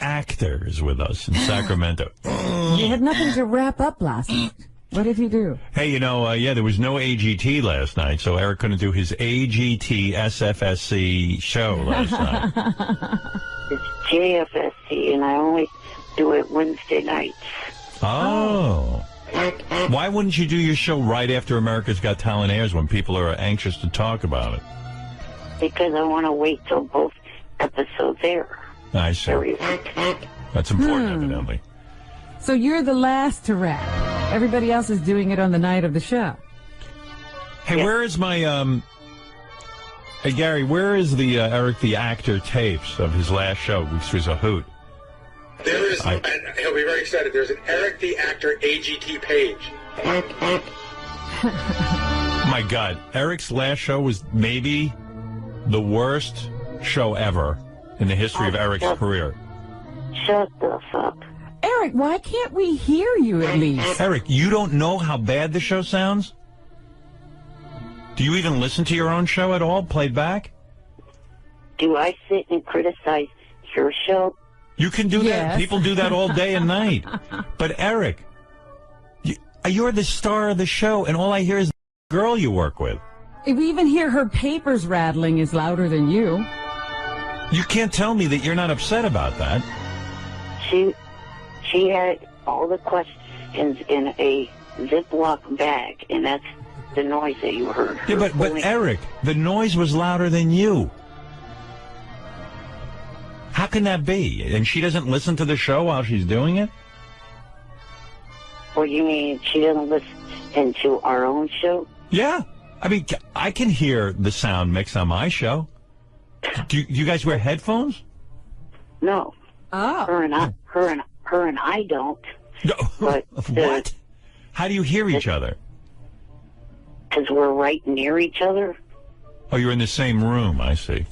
actor is with us in Sacramento. You had nothing to wrap up last night. What did you do? Hey, you know, there was no AGT last night, so Eric couldn't do his AGT SFSC show last night. It's JFSC, and I only do it Wednesday nights. Oh. Why wouldn't you do your show right after America's Got Talent airs when people are anxious to talk about it? Because I want to wait till both episodes air. I see. That's important, evidently. So you're the last to rap. Everybody else is doing it on the night of the show. Hey, where is my, hey, Gary, where is the Eric the Actor tapes of his last show, which was a hoot? There is, and he'll be very excited, there's an Eric the Actor AGT page. My God, Eric's last show was maybe the worst show ever in the history of Eric's career. Shut the fuck. Eric, why can't we hear you at least? Eric, you don't know how bad the show sounds? Do you even listen to your own show at all, played back? Do I sit and criticize your show? You can do that. People do that all day and night. But Eric, you're the star of the show, and all I hear is the girl you work with. If we even hear her papers rattling is louder than you. You can't tell me that you're not upset about that. She had all the questions in a Ziploc bag, and that's the noise that you heard. Yeah, but Eric, the noise was louder than you. How can that be? And she doesn't listen to the show while she's doing it? What, you mean she doesn't listen to our own show? Yeah. I mean, I can hear the sound mix on my show. Do you guys wear headphones? No. Oh. Her and I don't. No. But what? How do you hear each other? Because we're right near each other. Oh, you're in the same room. I see.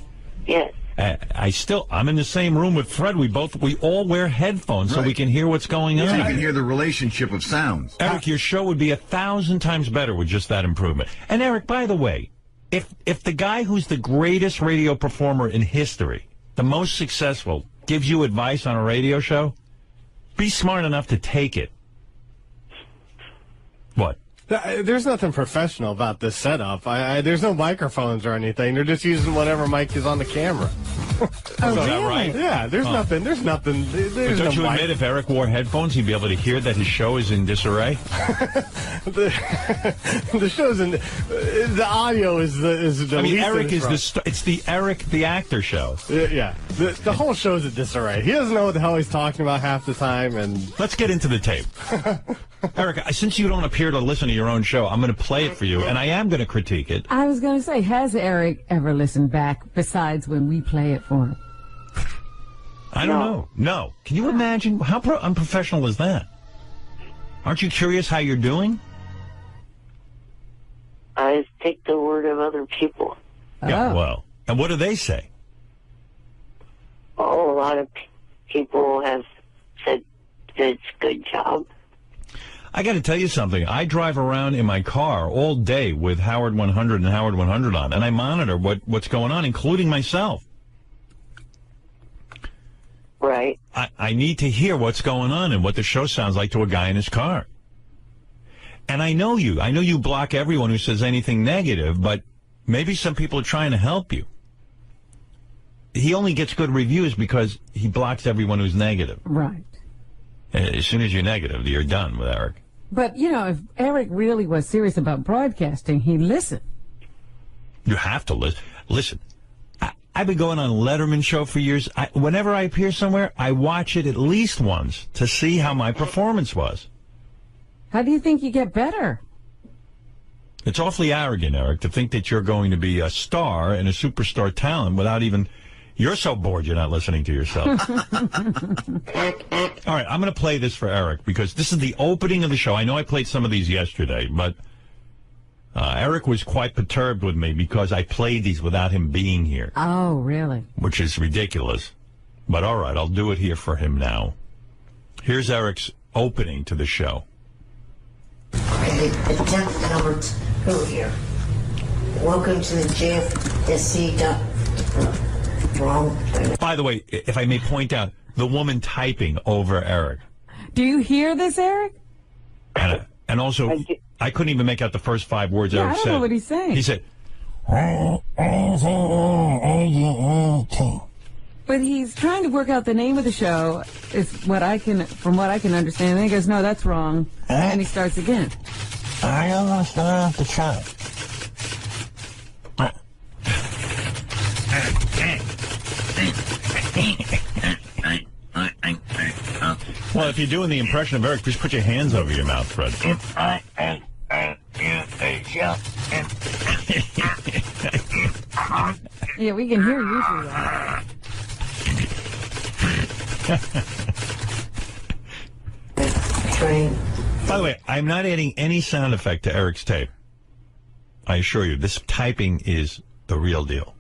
Yes. I'm in the same room with Fred. We all wear headphones so we can hear what's going on. So you can hear the relationship of sounds. Eric, your show would be 1,000 times better with just that improvement. And Eric, by the way, if the guy who's the greatest radio performer in history, the most successful, gives you advice on a radio show, be smart enough to take it. What? There's nothing professional about this setup. There's no microphones or anything. They're just using whatever mic is on the camera. Is that right? Yeah, there's nothing. There's nothing. But don't you admit if Eric wore headphones, he'd be able to hear that his show is in disarray? the show's in. The audio is the. I mean, Eric is it's the Eric the Actor show. Yeah, the whole show's in disarray. He doesn't know what the hell he's talking about half the time. And let's get into the tape. Eric, since you don't appear to listen to your own show, I'm going to play it for you, and I am going to critique it. I was going to say, has Eric ever listened back besides when we play it for him? I don't know. No. Can you imagine? How unprofessional is that? Aren't you curious how you're doing? I take the word of other people. Yeah, well, and what do they say? Oh, a lot of people have said it's a good job. I got to tell you something. I drive around in my car all day with Howard 100 and Howard 100 on, and I monitor what's going on, including myself. Right. I need to hear what's going on and what the show sounds like to a guy in his car. And I know you. I know you block everyone who says anything negative, but maybe some people are trying to help you. He only gets good reviews because he blocks everyone who's negative. Right. As soon as you're negative, you're done with Eric. But, you know, if Eric really was serious about broadcasting, he'd listen. You have to listen. Listen, I've been going on Letterman's show for years. Whenever I appear somewhere, I watch it at least once to see how my performance was. How do you think you get better? It's awfully arrogant, Eric, to think that you're going to be a star and a superstar talent without even... You're so bored you're not listening to yourself. All right, I'm going to play this for Eric because this is the opening of the show. I know I played some of these yesterday, but Eric was quite perturbed with me because I played these without him being here. Oh, really? Which is ridiculous. But all right, I'll do it here for him now. Here's Eric's opening to the show. Okay, attempt number 2 here. Welcome to the JFSC. Wrong. By the way, if I may point out, the woman typing over Eric. Do you hear this, Eric? And also, I couldn't even make out the first 5 words Eric I don't said. know what he's saying. He said, but he's trying to work out the name of the show, is from what I can understand. And then he goes, no, that's wrong. And he starts again. I don't want to start off the show. Well, if you're doing the impression of Eric, just put your hands over your mouth, Fred. Yeah, we can hear you through that. By the way, I'm not adding any sound effect to Eric's tape. I assure you, this typing is the real deal.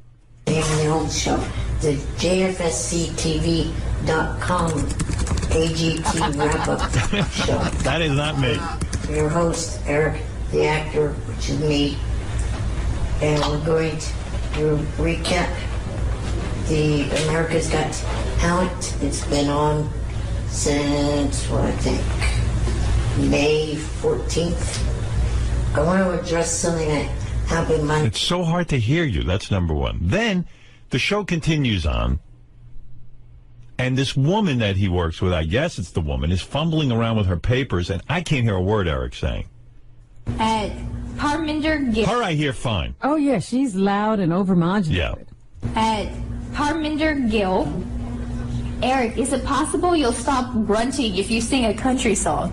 The old show, the JFSCTV.com AGT Wrap-Up Show. That is not me. Your host, Eric, the actor, which is me. And we're going to recap the America's Got Talent. It's been on since, what I think, May 14th. I want to address something that happened Monday. It's so hard to hear you. That's number one. Then the show continues on. And this woman that he works with, I guess it's the woman, is fumbling around with her papers. And I can't hear a word Eric's saying. Parminder Gill. Her I hear fine. Oh, yeah, she's loud and overmodulated. Yeah. Parminder Gill. Eric, is it possible you'll stop grunting if you sing a country song?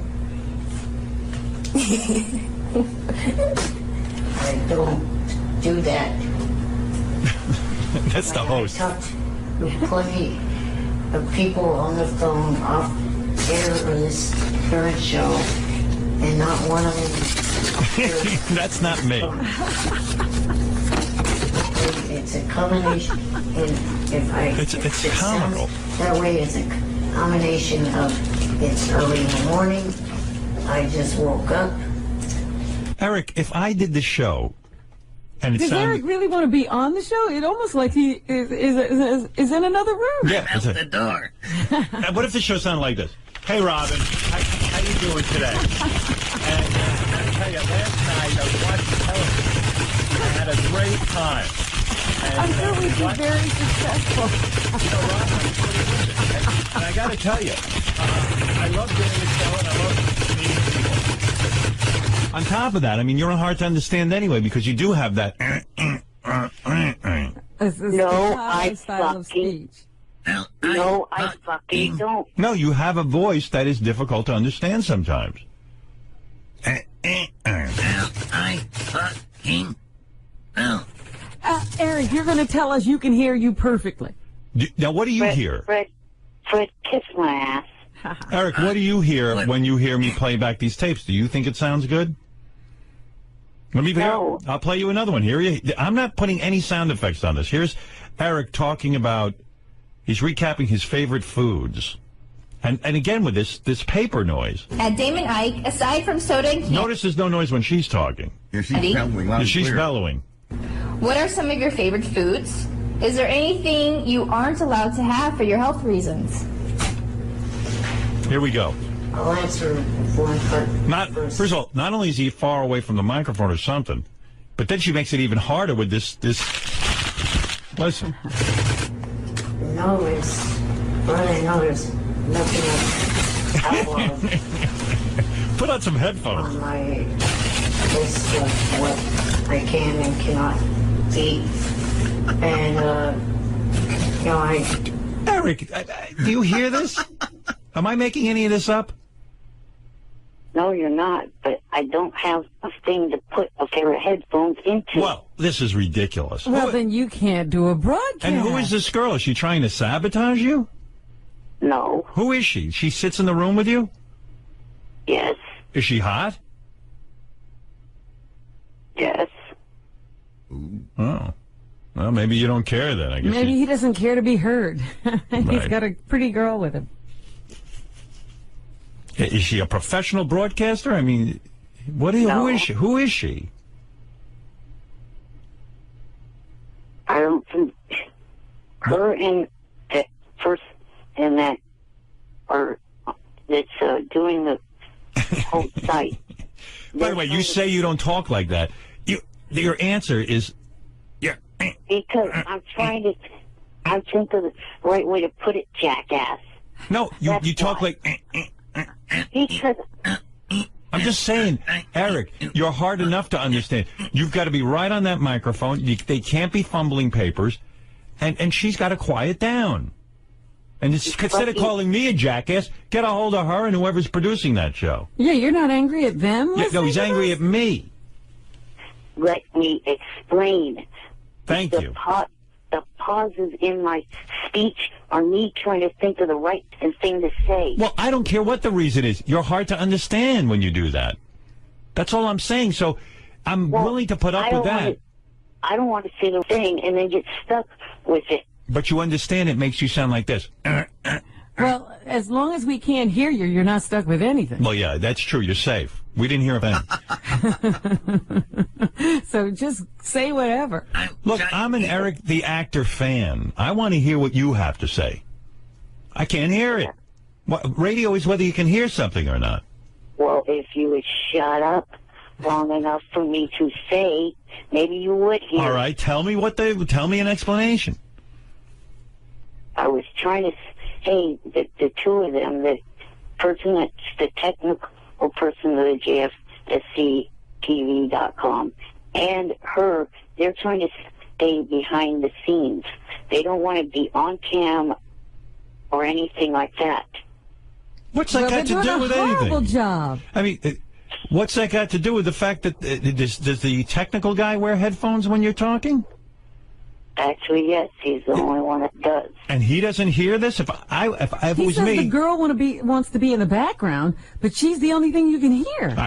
I don't do that. That's the host. I talked with plenty of people on the phone off air on this current show, and not one of them. That's not me. It's a combination. And if I It's if it comical. sounds that way, it's a combination of it's early in the morning. I just woke up. Eric, if I did the show, and it Does Eric really want to be on the show? It almost like he is in another room. Yeah. Out the door. What if the show sounded like this? Hey, Robin, how you doing today? And I tell you, last night I was watching television. I had a great time. And, I'm sure we'd be very successful. You know, Robin, I'm pretty good. And I got to tell you, I love doing the show and I love meeting people. On top of that, I mean, you're hard to understand anyway because you do have that. No, I style of fucking- speech. No, I fucking don't. No, you have a voice that is difficult to understand sometimes. Eric, you're going to tell us you can hear you perfectly. Now, what do you hear? Fred, kiss my ass. Eric, what do you hear when you hear me play back these tapes? Do you think it sounds good? Let me No. I'll play you another one. I'm not putting any sound effects on this. Here's Eric talking about, he's recapping his favorite foods. And again with this paper noise. Damon Ike, aside from soda and candy, Notice there's no noise when she's talking. Yeah, she's bellowing loud and She's clear. bellowing. what are some of your favorite foods? Is there anything you aren't allowed to have for your health reasons? Here we go. I'll answer one part first. First of all, not only is he far away from the microphone or something, but then she makes it even harder with this. Listen. No, it's what I know. There's nothing outlawed Put on some headphones. on my list of what I can and cannot eat. And you know, Eric, do you hear this? Am I making any of this up? No, you're not, but I don't have a thing to put a pair of headphones into. Well, this is ridiculous. Well, then you can't do a broadcast. And who is this girl? Is she trying to sabotage you? No. Who is she? She sits in the room with you? Yes. Is she hot? Yes. Oh. Well, maybe you don't care then, I guess. Maybe he doesn't care to be heard. He's Right. got a pretty girl with him. Is she a professional broadcaster? I mean, who No. is she? Who is she? I don't think her and that first and that that's doing the whole site. By the way, you say you don't talk like that. Your answer is, yeah. Because I'm trying to, I think of the right way to put it, jackass. No, you talk like. Because I'm just saying, Eric, you're hard enough to understand. You've got to be right on that microphone. They can't be fumbling papers, and she's got to quiet down. And instead of calling me a jackass, get a hold of her and whoever's producing that show. Yeah, you're not angry at them? Yeah, no, he's angry at me. let me explain. Thank you. The pauses in my speech are me trying to think of the right thing to say. Well, I don't care what the reason is. You're hard to understand when you do that. That's all I'm saying. So I'm willing to put up with that. I don't want to say the thing and then get stuck with it. But you understand it makes you sound like this. Well, as long as we can't hear you, you're not stuck with anything. Well, yeah, that's true. You're safe. We didn't hear a thing. So just say whatever. Look, I'm an Eric the Actor fan. I want to hear what you have to say. I can't hear it. Radio is whether you can hear something or not. Well, if you would shut up long enough for me to say, maybe you would hear. All right, tell me an explanation. I was trying to say that the two of them, the person that's the technical person of the JFSCTV.com and her, they're trying to stay behind the scenes. They don't want to be on cam or anything like that. What's that got to do with anything? Horrible job. I mean, what's that got to do with the fact that does the technical guy wear headphones when you're talking? Actually, yes, he's the only one that does. And he doesn't hear this? If it was me, the girl wants to be in the background, but she's the only thing you can hear.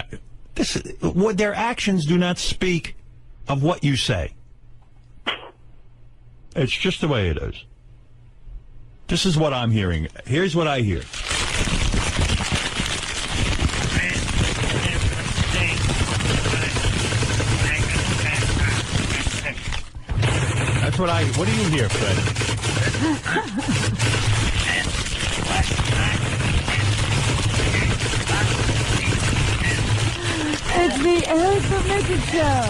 Their actions do not speak of what you say. It's just the way it is. This is what I'm hearing. Here's what I hear. That's what do you hear, Fred? It's the Eric the Midget Show.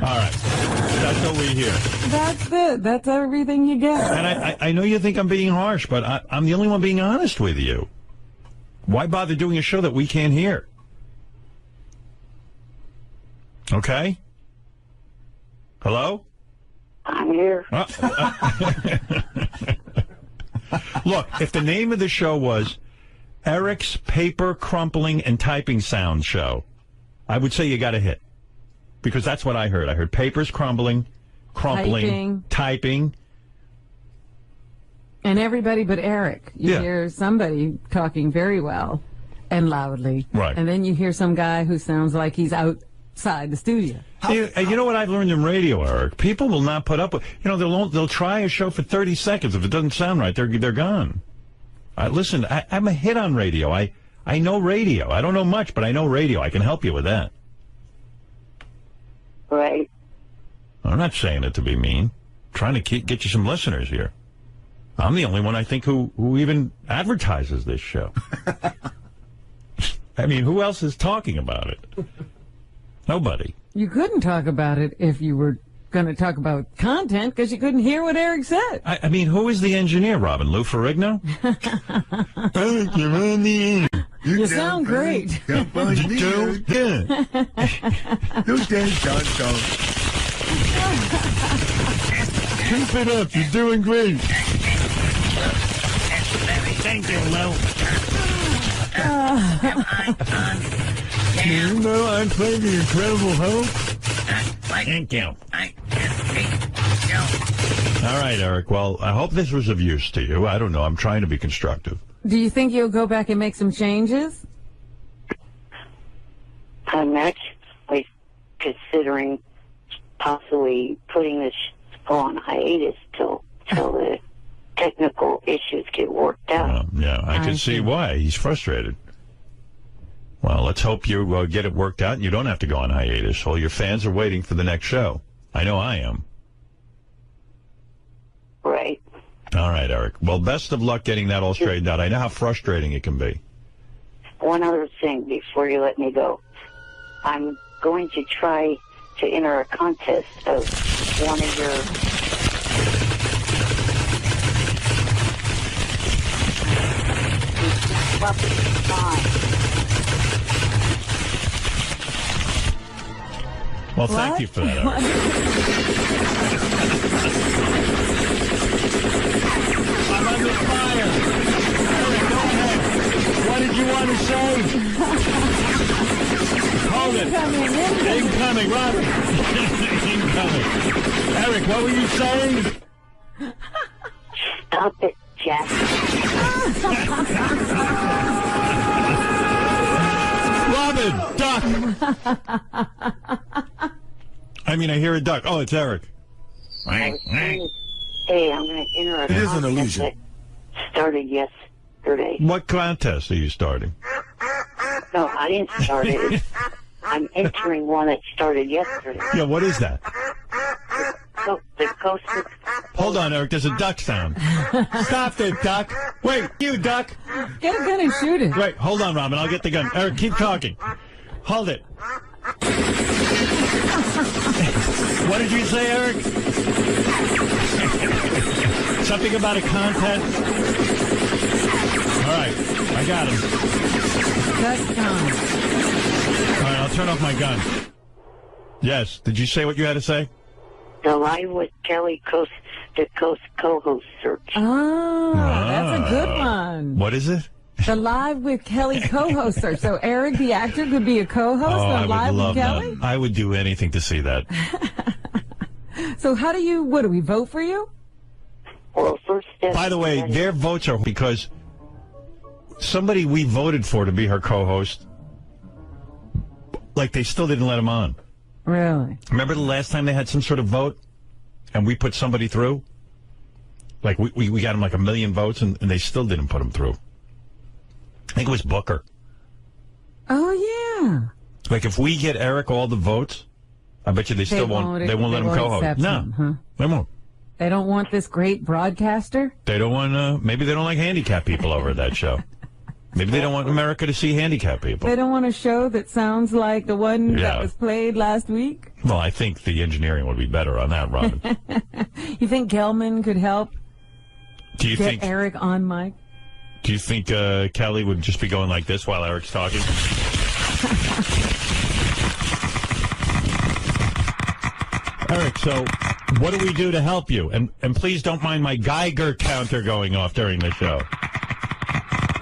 All right. That's what we hear. That's it. That's everything you get. And I know you think I'm being harsh, but I'm the only one being honest with you. Why bother doing a show that we can't hear? Okay? Hello? I'm here. Look, if the name of the show was Eric's Paper Crumpling and Typing Sound Show, I would say you got a hit. Because that's what I heard. I heard papers crumpling, typing. And everybody but Eric. You hear somebody talking very well and loudly. Right. And then you hear some guy who sounds like he's outside the studio. You know what I've learned in radio, Eric? People will not put up with, they'll try a show for 30 seconds. If it doesn't sound right, they're gone. Listen, I'm a hit on radio. I know radio. I don't know much, but I know radio. I can help you with that. Right. I'm not saying it to be mean. I'm trying to get you some listeners here. I'm the only one, I think, who even advertises this show. I mean, who else is talking about it? Nobody. You couldn't talk about it if you were going to talk about content because you couldn't hear what Eric said. I mean, who is the engineer, Robin? Lou Ferrigno? Eric, you're on the air. You sound great. Keep it up. You're doing great. Thank you, Lou. You know I play the Incredible Hulk? Thank you. All right, Eric. Well, I hope this was of use to you. I don't know. I'm trying to be constructive. Do you think you'll go back and make some changes? I'm actually considering possibly putting this on hiatus till the technical issues get worked out. Yeah, I can see why. He's frustrated. Well, let's hope you get it worked out and you don't have to go on hiatus. All your fans are waiting for the next show. I know I am. Right. All right, Eric. Well, best of luck getting that all straightened out. I know how frustrating it can be. One other thing before you let me go. I'm going to try to enter a contest of one of your Well, thank you for that, Eric. I'm under fire. Eric, go ahead. What did you want to say? Hold it. Incoming, Robin. Incoming. Eric, what were you saying? Stop it, Jack. Robin, duck. I mean, I hear a duck. Oh, it's Eric. Hey, I'm going to enter a It is an contest illusion. that started yesterday. What contest are you starting? No, I didn't start it. I'm entering one that started yesterday. Yeah, what is that? So the coast. Hold on, Eric. There's a duck sound. Stop it, duck. Wait, you duck. Get a gun and shoot it. Wait, hold on, Robin. I'll get the gun. Eric, keep talking. Hold it. What did you say, Eric? Something about a contest? All right, I got him. That's time. All right, I'll turn off my gun. Yes, did you say what you had to say? The Live with Kelly the co-host search. Oh, that's a good one. What is it? The Live with Kelly co-host search. So Eric, the actor, could be a co-host I on would Live love with Kelly? that. I would do anything to see that. So what do we vote for you? Well, first step. By the way, their votes are because somebody we voted for to be her co-host, like they still didn't let him on. Really? Remember the last time they had some sort of vote and we put somebody through? Like we got him like 1 million votes and they still didn't put him through. I think it was Booker. Oh, yeah. Like if we get Eric all the votes, I bet you they still won't let him co-host. No, him, huh? they won't. They don't want this great broadcaster? They don't want, maybe they don't like handicapped people over at that show. Maybe they don't want America to see handicapped people. They don't want a show that sounds like the one that was played last week? Well, I think the engineering would be better on that, Robin. You think Gelman could help get Eric on mic? Do you think Kelly would just be going like this while Eric's talking? Eric, so what do we do to help you? And please don't mind my Geiger counter going off during the show.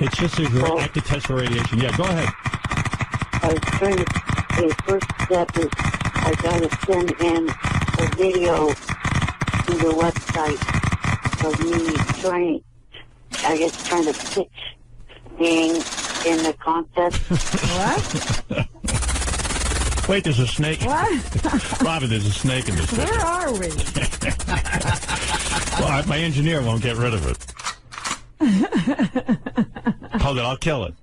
It's just a active test for radiation. Yeah, go ahead. I was trying to, the first step is I got to send in a video to the website of me trying to pitch being in the contest. What? Wait, there's a snake. What? Robin, there's a snake in this thing. Where are we? Well, my engineer won't get rid of it. Hold it, I'll kill it.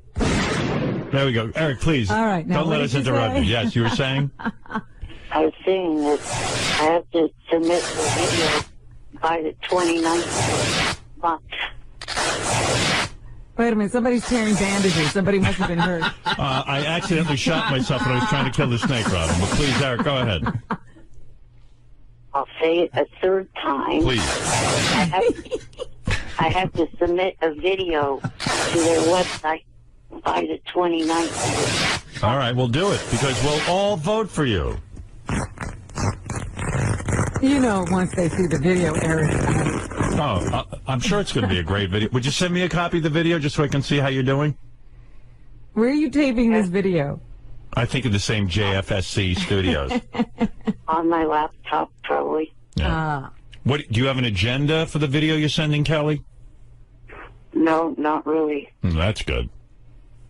There we go. Eric, please. All right, now don't let us interrupt you. Yes, you were saying? I was saying that I have to submit the video by the 29th month. Wait a minute, somebody's tearing bandages. Somebody must have been hurt. I accidentally shot myself when I was trying to kill the snake, Robin. But please, Eric, go ahead. I'll say it a third time. Please. I have to submit a video to their website by the 29th. All right, we'll do it because we'll all vote for you. You know, once they see the video, Eric. Oh, I'm sure it's going to be a great video. Would you send me a copy of the video just so I can see how you're doing? Where are you taping this video? I think in the same JFSC studios. On my laptop, probably. Yeah. What do you have an agenda for the video you're sending, Kelly? No, not really. That's good.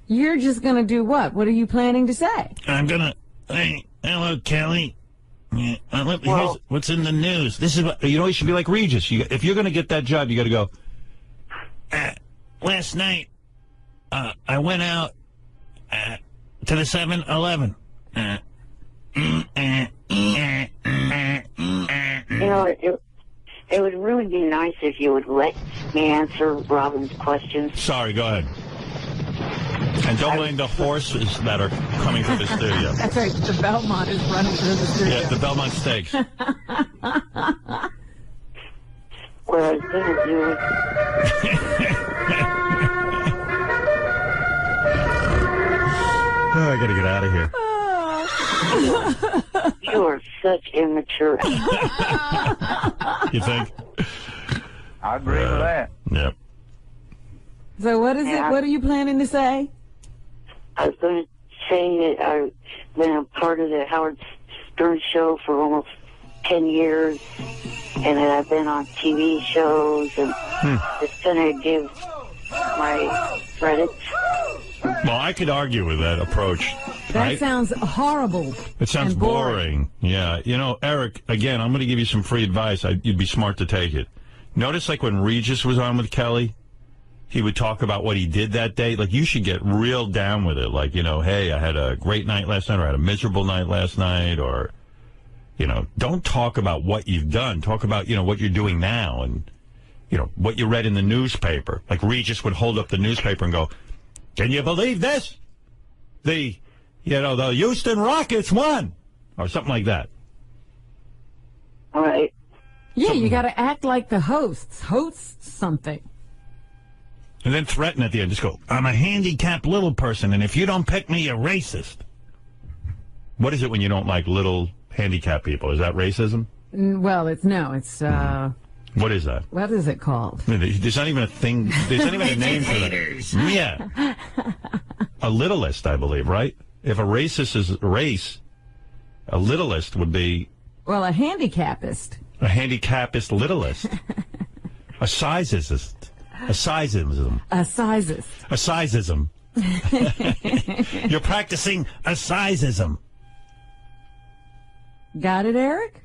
You're just going to do what? What are you planning to say? I'm going to... Hey, hello, Kelly. Here's what's in the news. This is what... You know, you should be like Regis. If you're going to get that job, you got to go... last night, I went out to the 7-Eleven. You know, it would really be nice if you would let me answer Robin's questions. Sorry, go ahead. And don't blame the horses that are coming to the studio. That's right. The Belmont is running through the studio. Yeah, the Belmont Steaks. What I was going to do Oh, I gotta get out of here. you are such immature. You think? I agree with that. Yep. So what is it? What are you planning to say? I was going to say that I've been a part of the Howard Stern show for almost 10 years, and that I've been on TV shows, and just going to give my credits. Well, I could argue with that approach. That right? sounds horrible. It sounds and boring. Yeah. You know, Eric, again, I'm going to give you some free advice. You'd be smart to take it. Notice, like, when Regis was on with Kelly, he would talk about what he did that day. Like, you should get real down with it. Like, you know, hey, I had a great night last night, or I had a miserable night last night, or, you know, don't talk about what you've done. Talk about, you know, what you're doing now and, you know, what you read in the newspaper. Like, Regis would hold up the newspaper and go, can you believe this? The Houston Rockets won, or something like that. All right. Yeah, you got to act like the hosts. Host something. And then threaten at the end. Just go, I'm a handicapped little person, and if you don't pick me, you're racist. What is it when you don't like little handicapped people? Is that racism? Well, it's What is that? what is it called? There's not even a thing. There's not even a name for that. Yeah. A littlest, I believe, right? If a racist is a race, a littlest would be... Well, a handicapist. A handicappist littlest. A sizeist. A sizeism. A sizist. A sizeism. You're practicing a sizeism. Got it, Eric?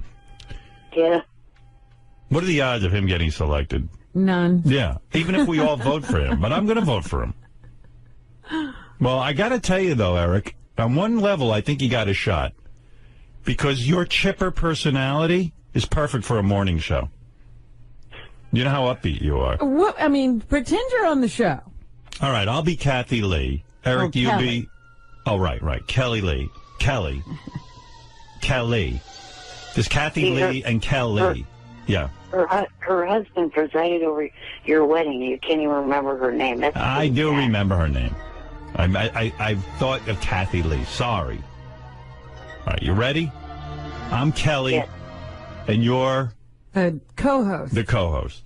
Yeah. What are the odds of him getting selected? None. Yeah, even if we all vote for him. But I'm going to vote for him. Well, I got to tell you, though, Eric, on one level, I think you got a shot. Because your chipper personality is perfect for a morning show. You know how upbeat you are. What? I mean, pretend you're on the show. All right, I'll be Kathy Lee. Eric, you Kelly. be... Oh, right. Kelly Lee. Kelly. There's Kathy Lee and Kelly. Yeah. Her husband presided over your wedding. You can't even remember her name. That's I do remember her name. I thought of Kathy Lee. Sorry. All right, you ready? I'm Kelly, yes. And you're... The co-host. The co-host.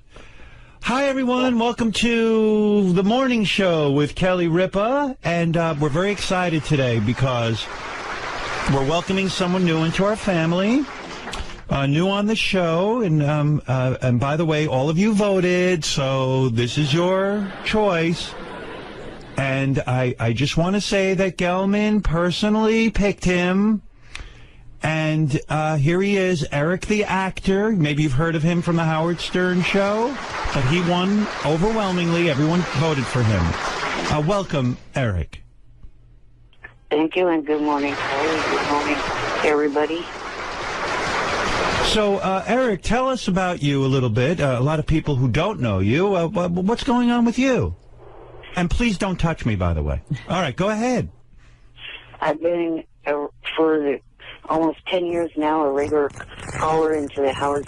Hi, everyone. Welcome to the morning show with Kelly Ripa. And we're very excited today because we're welcoming someone new into our family. New on the show, and by the way, all of you voted, so this is your choice. And I just want to say that Gelman personally picked him, and here he is, Eric the actor. Maybe you've heard of him from the Howard Stern show, but he won overwhelmingly. Everyone voted for him. Welcome, Eric. Thank you, and good morning, Kelly. Good morning, everybody. So, Eric, tell us about you a little bit. A lot of people who don't know you. What's going on with you? And please don't touch me, by the way. All right, go ahead. I've been, for almost 10 years now, a regular caller into the Howard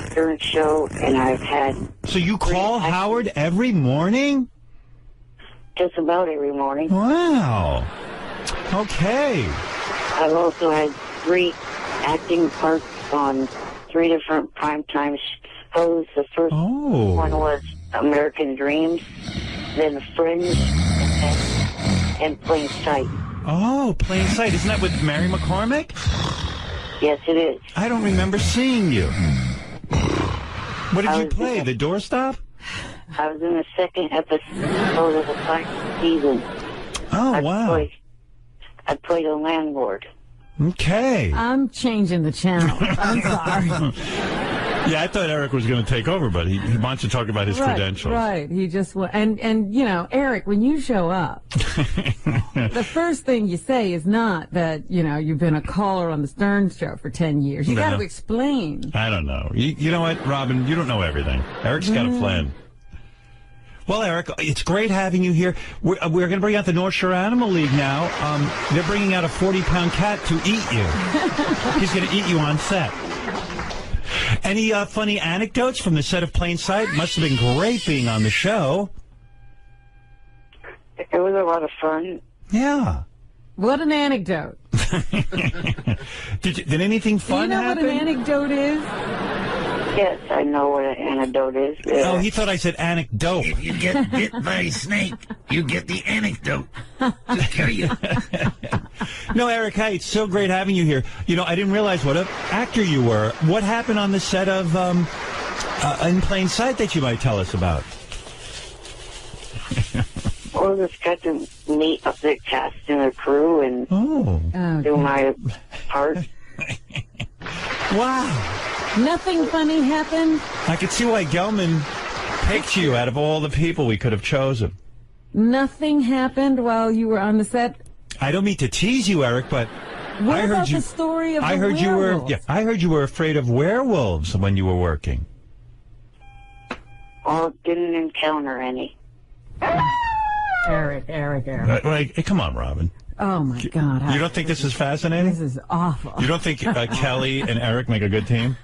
Stern show, and I've had... So you call Howard every morning? Just about every morning. Wow. Okay. I've also had 3 acting parts on 3 different primetime shows. The first one was American Dreams, then Friends, and Plain Sight. Oh, Plain Sight. Isn't that with Mary McCormick? Yes, it is. I don't remember seeing you. What did you play? The doorstop? I was in the 2nd episode of the 5th season. Oh, wow. I played a landlord. Okay. I'm changing the channel. I'm sorry. Yeah, I thought Eric was going to take over, but he wants to talk about his credentials. Right. He just and you know, Eric, when you show up, the first thing you say is not that, you know, you've been a caller on the Stern Show for 10 years. You got to explain. I don't know. You know what, Robin? You don't know everything. Eric's got a plan. Well, Eric, it's great having you here. We're going to bring out the North Shore Animal League now. They're bringing out a 40-pound cat to eat you. He's going to eat you on set. Any funny anecdotes from the set of Plain Sight? Must have been great being on the show. It was a lot of fun. Yeah. What an anecdote. Did anything fun happen? Do you know what an anecdote is? Yes, I know what an anecdote is. Yeah. Oh, he thought I said anecdote. If you get bit by a snake, you get the anecdote. Just tell you. No, Eric, hey, it's so great having you here. You know, I didn't realize what an actor you were. What happened on the set of In Plain Sight that you might tell us about? Well, just got to meet up the cast and the crew and do my part. Wow. Nothing funny happened? I could see why Gelman picked you out of all the people we could have chosen. Nothing happened while you were on the set? I don't mean to tease you, Eric, but what I heard about you. The story of I the heard werewolves? I heard you were afraid of werewolves when you were working. Well, didn't encounter any. Eric. Hey, come on, Robin. Oh, my God. You don't think this is fascinating? This is awful. You don't think Kelly and Eric make a good team?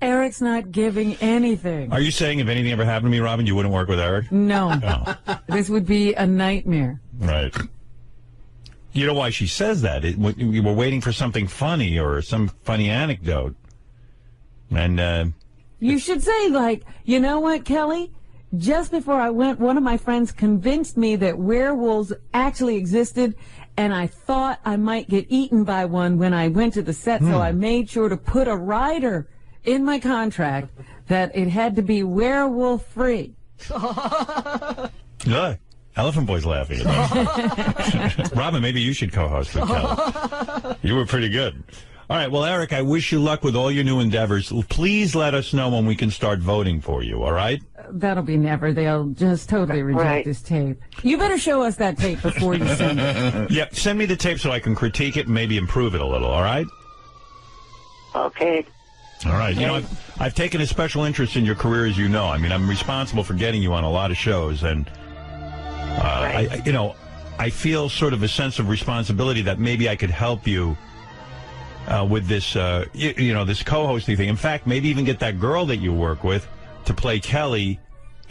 Eric's not giving anything. Are you saying if anything ever happened to me, Robin, you wouldn't work with Eric? No. Oh. This would be a nightmare. Right. You know why she says that? You were waiting for something funny or some funny anecdote. And you should say, like, you know what, Kelly? Just before I went, one of my friends convinced me that werewolves actually existed, and I thought I might get eaten by one when I went to the set, so I made sure to put a rider in my contract that it had to be werewolf-free. Look, Elephant Boy's laughing at that. Robin, maybe you should co-host with Kelly. You were pretty good. All right, well, Eric, I wish you luck with all your new endeavors. Please let us know when we can start voting for you, all right? That'll be never. They'll just totally reject this tape. You better show us that tape before you send it. Yep, send me the tape so I can critique it and maybe improve it a little, all right? Okay. All right. You know, I've taken a special interest in your career, as you know. I mean, I'm responsible for getting you on a lot of shows, and, I feel sort of a sense of responsibility that maybe I could help you with this, this co-hosting thing. In fact, maybe even get that girl that you work with to play Kelly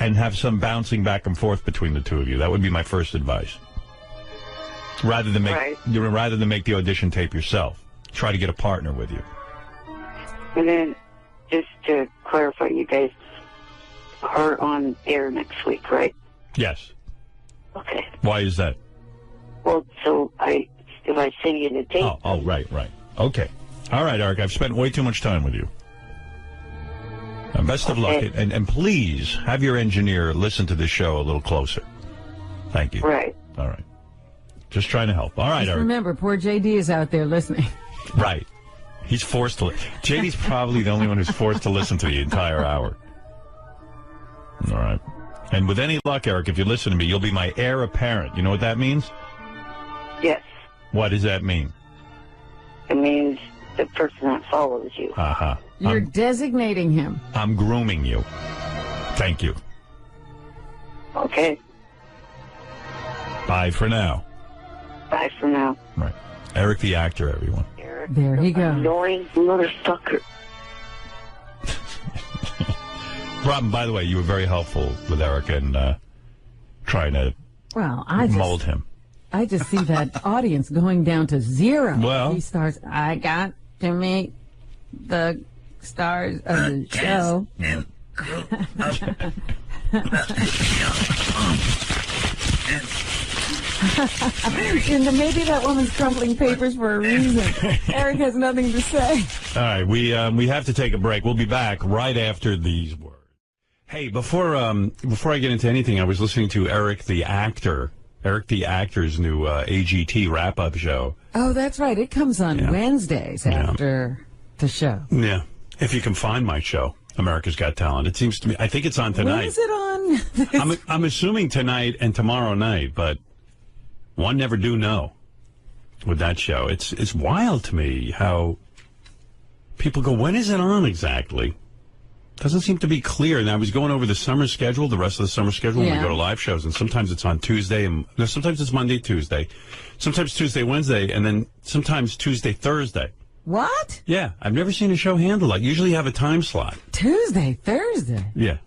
and have some bouncing back and forth between the two of you. That would be my first advice. Rather than make the audition tape yourself. Try to get a partner with you. And then, just to clarify, you guys are on air next week, right? Yes. Okay. Why is that? Well, so if I send you the tape... Oh, right. Okay. All right, Eric, I've spent way too much time with you. Best of luck. And please have your engineer listen to this show a little closer. Thank you. Right. All right. Just trying to help. All right, Just Eric. remember, poor JD is out there listening. Right. He's forced to. JD's probably the only one who's forced to listen to the entire hour. All right. And with any luck, Eric, if you listen to me, you'll be my heir apparent. You know what that means? Yes. What does that mean? It means the person that follows you. Uh-huh. You're designating him. I'm grooming you. Thank you. Okay. Bye for now. Bye for now. Right. Eric the actor, everyone. Eric, There he goes. annoying motherfucker. Robin, by the way, you were very helpful with Eric and trying to mold him. I just see that audience going down to zero. Well, he starts, I got to meet the stars of the show. And maybe that woman's crumpling papers for a reason. Eric has nothing to say. All right, we have to take a break. We'll be back right after these words. Hey, before I get into anything, I was listening to Eric the actor's new AGT Wrap-Up Show. Oh, that's right. It comes on Wednesdays after the show. Yeah. If you can find my show, America's Got Talent. It seems to me, I think it's on tonight. When is it on? I'm assuming tonight and tomorrow night, but one never do know with that show. It's wild to me how people go, when is it on exactly? Doesn't seem to be clear. And I was going over the summer schedule, the rest of the summer schedule, when we go to live shows, and sometimes it's on Tuesday, and sometimes it's Monday, Tuesday, sometimes Tuesday, Wednesday, and then sometimes Tuesday, Thursday. What? Yeah, I've never seen a show handled like. Usually you have a time slot. Tuesday, Thursday. Yeah.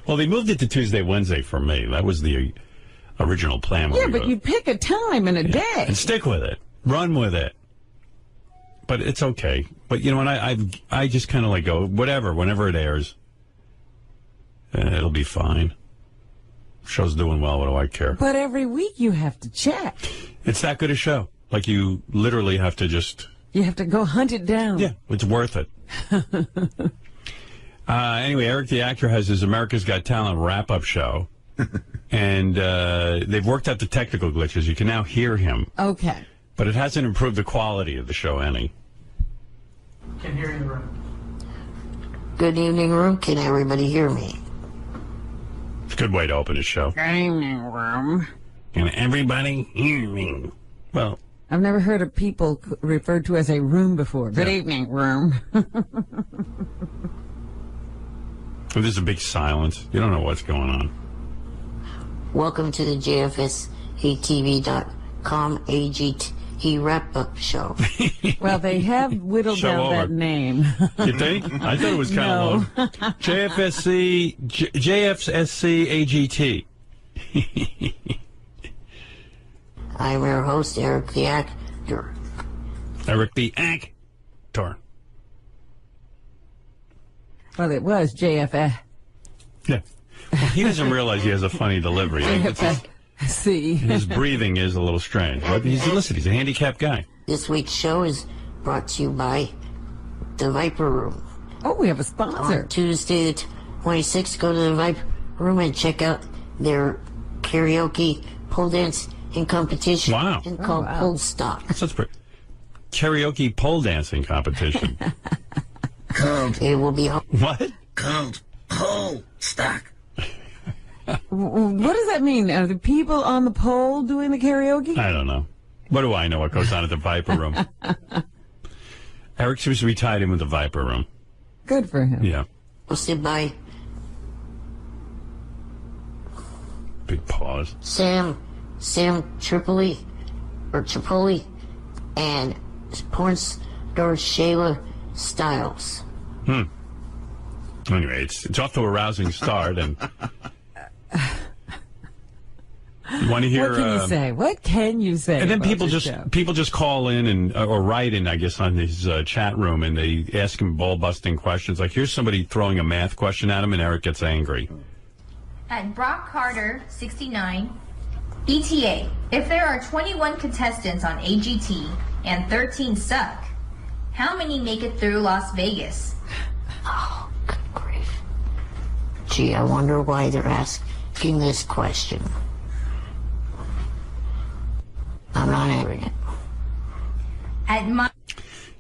Well, they moved it to Tuesday, Wednesday for me. That was the original plan. Yeah, but you pick a time and a day. And stick with it. Run with it. But it's okay. But, you know, and I just kind of like go, whatever, whenever it airs, it'll be fine. Show's doing well. What do I care? But every week you have to check. It's that good a show. Like, you literally have to just... You have to go hunt it down. Yeah, it's worth it. Anyway, Eric the actor has his America's Got Talent wrap-up show. And they've worked out the technical glitches. You can now hear him. Okay. But it hasn't improved the quality of the show any. Can hear you in the room. Good evening, room. Can everybody hear me? It's a good way to open a show. Good evening, room. Can everybody hear me? Well... I've never heard of people referred to as a room before. Good evening, room. There's a big silence. You don't know what's going on. Welcome to the JFSATV.com AGT Wrap-Up Show. Well, they have whittled down that name. You think? I thought it was kind of low. JFSC AGT. I'm your host, Eric the actor. Eric the actor. Well, it was JFS. Yeah. Well, he doesn't realize he has a funny delivery. See. His breathing is a little strange. But he's a handicapped guy. This week's show is brought to you by the Viper Room. Oh, we have a sponsor. On Tuesday the 26th, go to the Viper Room and check out their karaoke pole dance in competition. Wow. And called Pole Stock. That's pretty. Karaoke pole dancing competition. Called. It will be. What? Called Pole Stock. What does that mean? Are the people on the pole doing the karaoke? I don't know. What do I know what goes on at the Viper Room? Eric seems to be tied in with the Viper Room. Good for him. Yeah. Hosted by Big pause. Sam Tripoli, and porn star Shayla Styles. Anyway, it's off to a rousing start, and you want to hear? What can you say? What can you say? And then about people just call in and or write in, I guess, on his chat room, and they ask him ball-busting questions. Like, here's somebody throwing a math question at him, and Eric gets angry. At Brock Carter, 69, ETA, if there are 21 contestants on AGT and 13 suck, how many make it through Las Vegas? Oh, good grief. Gee, I wonder why they're asking this question. I'm not answering it.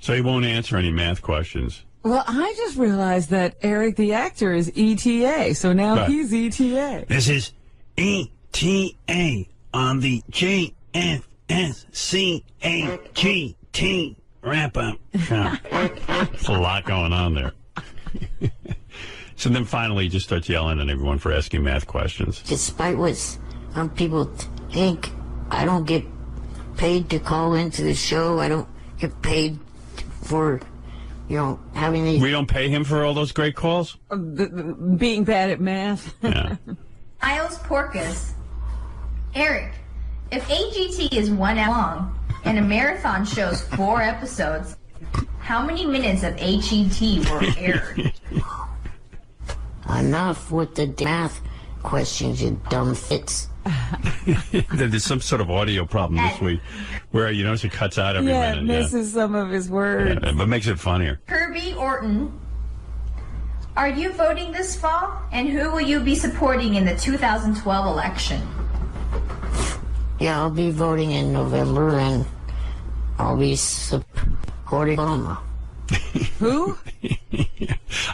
So he won't answer any math questions. Well, I just realized that Eric the actor is ETA, so now Right. he's ETA. This is ETA on the JFSCAGT Wrap-Up Show. There's a lot going on there. So then finally he just starts yelling at everyone for asking math questions. Despite what some people think, I don't get paid to call into the show. I don't get paid for, having these... We don't pay him for all those great calls? Being bad at math. Yeah. Isles Porcus. Eric, if AGT is 1 hour long and a marathon shows 4 episodes, how many minutes of AGT were aired? Enough with the math questions, you dumb fits. There's some sort of audio problem this week where you notice it cuts out every Yeah, minute. misses some of his words. Yeah, but makes it funnier. Kirby Orton, are you voting this fall? And who will you be supporting in the 2012 election? Yeah, I'll be voting in November, and I'll be supporting Obama. Who?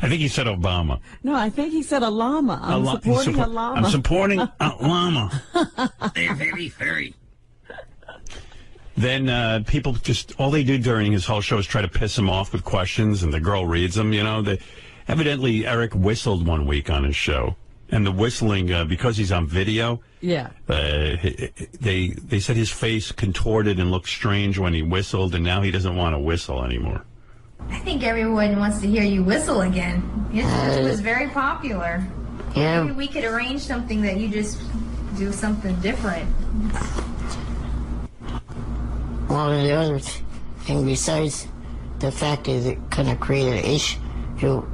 I think he said Obama. No, I think he said a llama. I'm supporting a llama. I'm supporting a llama. They're very furry. Then people just, all they do during his whole show is try to piss him off with questions, and the girl reads them, you know. Evidently, Eric whistled one week on his show, and the whistling, because he's on video, yeah, they said his face contorted and looked strange when he whistled, and now he doesn't want to whistle anymore. I think everyone wants to hear you whistle again. It was very popular. Yeah. Maybe we could arrange something that you just do something different. Well, the other thing, besides the fact that it kind of created an issue,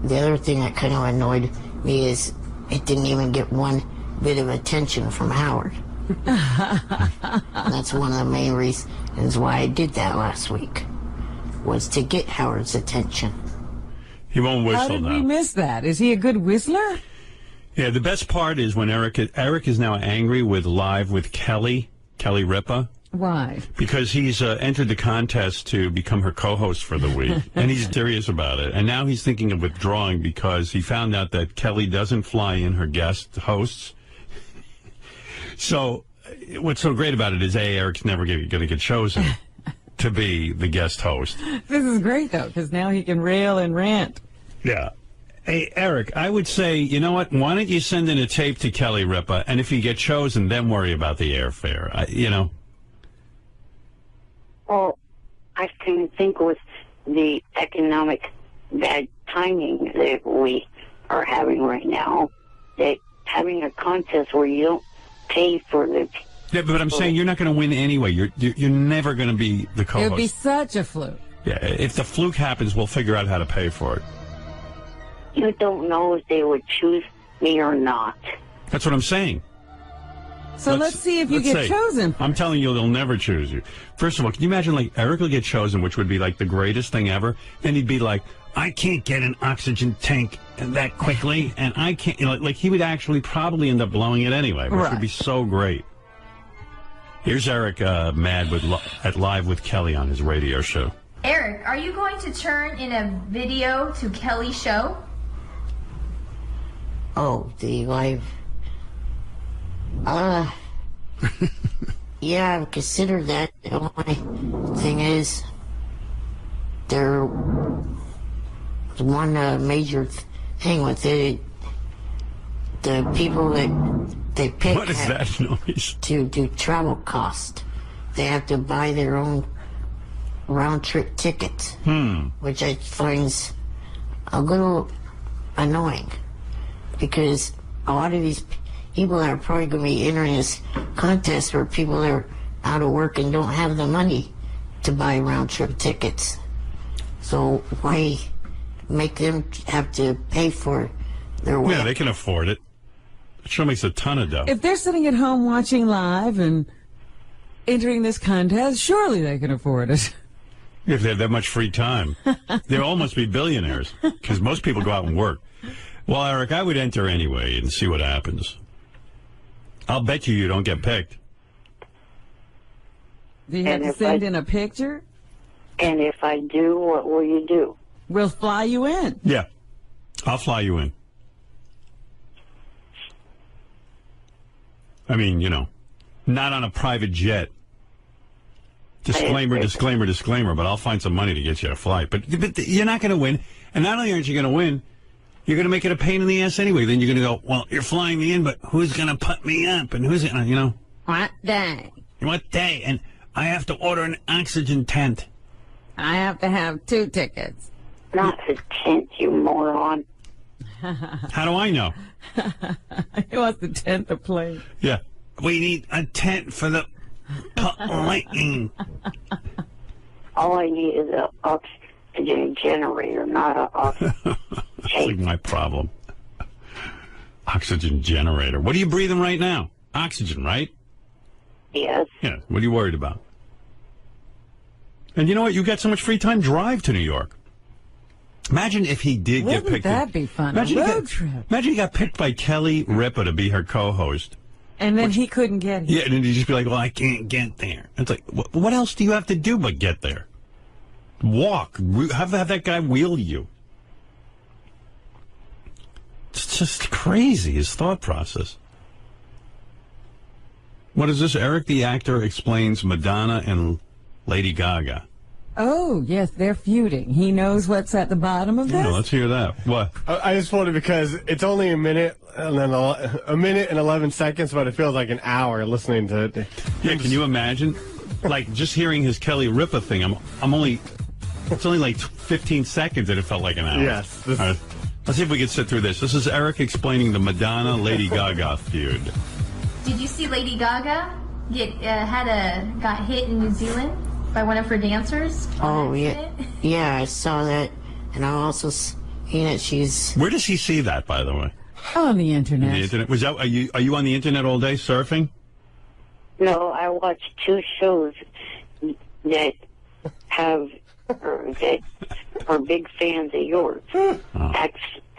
the other thing that kind of annoyed me is it didn't even get one bit of attention from Howard. That's one of the main reasons why I did that last week, was to get Howard's attention. He won't whistle now. How did we miss that? Is he a good whistler? Yeah, the best part is when Eric is now angry with Live with Kelly Ripa. Why? Because he's entered the contest to become her co-host for the week, and he's serious about it. And now he's thinking of withdrawing because he found out that Kelly doesn't fly in her guest hosts. So what's so great about it is, Eric's never going to get chosen to be the guest host. This is great, though, because now he can rail and rant. Yeah. Hey, Eric, I would say, you know what? Why don't you send in a tape to Kelly Ripa, and if you get chosen, then worry about the airfare, you know? Well, I kind of think with the economic bad timing that we are having right now, that having a contest where you don't pay for the... Yeah, but I'm saying you're not going to win anyway. You're never going to be the co-host. It would be such a fluke. Yeah, if the fluke happens, we'll figure out how to pay for it. You don't know if they would choose me or not. That's what I'm saying. So let's see if you get chosen. I'm telling you, they'll never choose you. First of all, can you imagine, like, Eric will get chosen, which would be, like, the greatest thing ever? Then he'd be like, I can't get an oxygen tank that quickly, and I can't, you know, like, he would actually probably end up blowing it anyway, which would be so great. Here's Eric mad at Live with Kelly on his radio show. Eric, are you going to turn in a video to Kelly's show? Oh, the live... yeah, I've considered that. The only thing is, there's one major thing with it. The people that they pick what is that noise? To do travel cost, they have to buy their own round-trip tickets, which I find a little annoying, because a lot of these people are probably going to be entering this contest for people that are out of work and don't have the money to buy round-trip tickets. So why make them have to pay for their way? Yeah, they can afford it. It sure makes a ton of dough. If they're sitting at home watching Live and entering this contest, surely they can afford it. If they have that much free time. They all must be billionaires, because most people go out and work. Well, Eric, I would enter anyway and see what happens. I'll bet you don't get picked. Do you have to send in a picture? And if I do, what will you do? We'll fly you in. Yeah, I'll fly you in. I mean, you know, not on a private jet. Disclaimer, disclaimer, disclaimer, but I'll find some money to get you a flight. But you're not going to win. And not only aren't you going to win, you're going to make it a pain in the ass anyway. Then you're going to go, well, you're flying me in, but who's going to put me up? And who's, you know? What day? What day? And I have to order an oxygen tent. I have to have 2 tickets. Not a tent, you moron. How do I know? He wants the tent to play. Yeah. We need a tent for the lightning. All I need is an oxygen generator, not an oxygen That's like my problem. Oxygen generator. What are you breathing right now? Oxygen, right? Yes. Yeah. What are you worried about? And you know what? You got so much free time. Drive to New York. Imagine if he did get picked. Wouldn't that be fun? Imagine a road trip. Imagine he got picked by Kelly Ripa to be her co-host. And then he couldn't get here. Yeah, and then he'd just be like, well, I can't get there. It's like, what else do you have to do but get there? Walk. Have that guy wheel you. It's just crazy, his thought process. What is this? Eric the actor explains Madonna and Lady Gaga. Oh, yes, they're feuding. He knows what's at the bottom of this? Yeah, let's hear that. What? I just wanted because it's only a minute and then a minute and 11 seconds, but it feels like an hour listening to it. Yeah, can you imagine? Like, just hearing his Kelly Ripa thing, it's only like 15 seconds and it felt like an hour. Yes. All right, let's see if we can sit through this. This is Eric explaining the Madonna-Lady Gaga feud. Did you see Lady Gaga got hit in New Zealand by one of her dancers? Oh, yeah, I saw that, and I also seen that she's... Where does he see that, by the way? On the internet. The internet. Was that? Are you on the internet all day surfing? No, I watch 2 shows that are big fans of yours.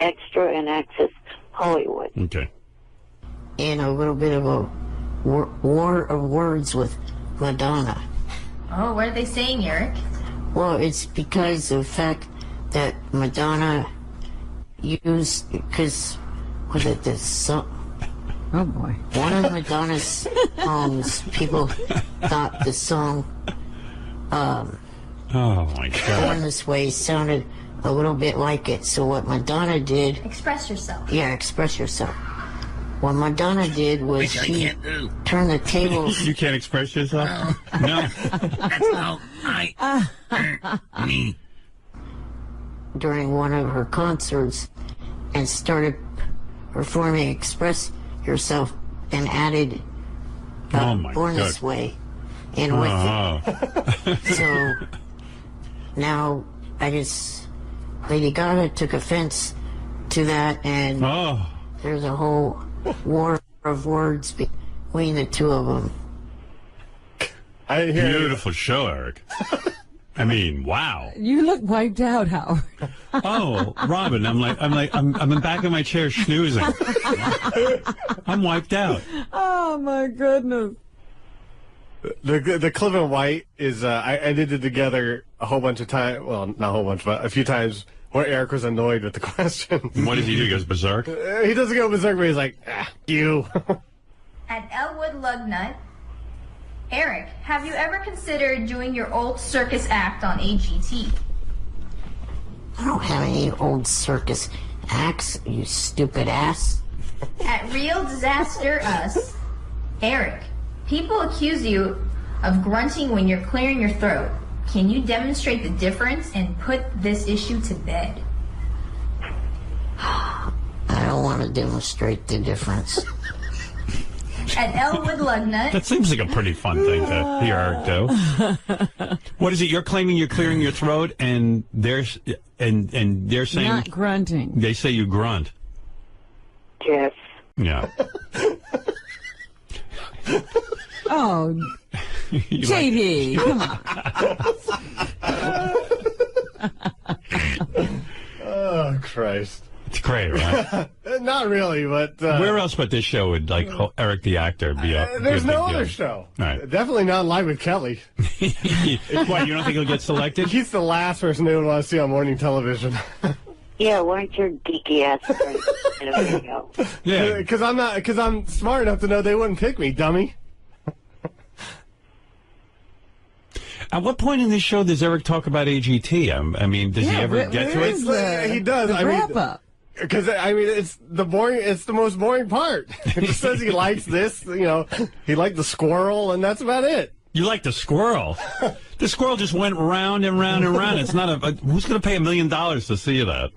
Extra and Access Hollywood. Okay. And a little bit of a war of words with Madonna. Oh, what are they saying, Eric? Well, it's because of the fact that Madonna used, because, was it this song? Oh, boy. One of Madonna's songs, people thought the song, oh, my God. Born This Way sounded a little bit like it. So what Madonna did... Express yourself. Yeah, express yourself. What Madonna did was she turned the tables... You can't express yourself? No. That's how me. During one of her concerts and started performing Express Yourself and added Born This Way in with it. So now I guess Lady Gaga took offense to that, and there's a whole war of words between the two of them. Beautiful show, Eric. I mean, wow. You look wiped out, Howard. Oh, Robin, I'm back in my chair snoozing. I'm wiped out. Oh, my goodness. The Cliff and White is, I edited together a whole bunch of times, well, not a whole bunch, but a few times where Eric was annoyed with the question. What does he do? He goes berserk? He doesn't go berserk, but he's like, you. At Elwood Lugnut, Eric, have you ever considered doing your old circus act on AGT? I don't have any old circus acts, you stupid ass. At Real Disaster Us, Eric, people accuse you of grunting when you're clearing your throat. Can you demonstrate the difference and put this issue to bed? I don't want to demonstrate the difference. At Elwood Lugnut. That seems like a pretty fun thing to hear Eric do. What is it? You're claiming you're clearing your throat, and they're saying Not grunting. They say you grunt. Yes. Yeah. Oh, JD, come on. Oh, Christ. It's great, right? Not really, but... where else but this show would, like, Eric the actor be up? There's no other show. All right. Definitely not Live with Kelly. Why, you don't think he'll get selected? He's the last person they would want to see on morning television. Yeah, why aren't your geeky ass in a video? Yeah. Because I'm smart enough to know they wouldn't pick me, dummy. At what point in this show does Eric talk about AGT? I mean, does he ever get to it? He does. The wrap-up. Because, I mean, it's the most boring part. He just says he likes this, he liked the squirrel, and that's about it. You like the squirrel? The squirrel just went round and round and round. It's not who's going to pay $1 million to see that?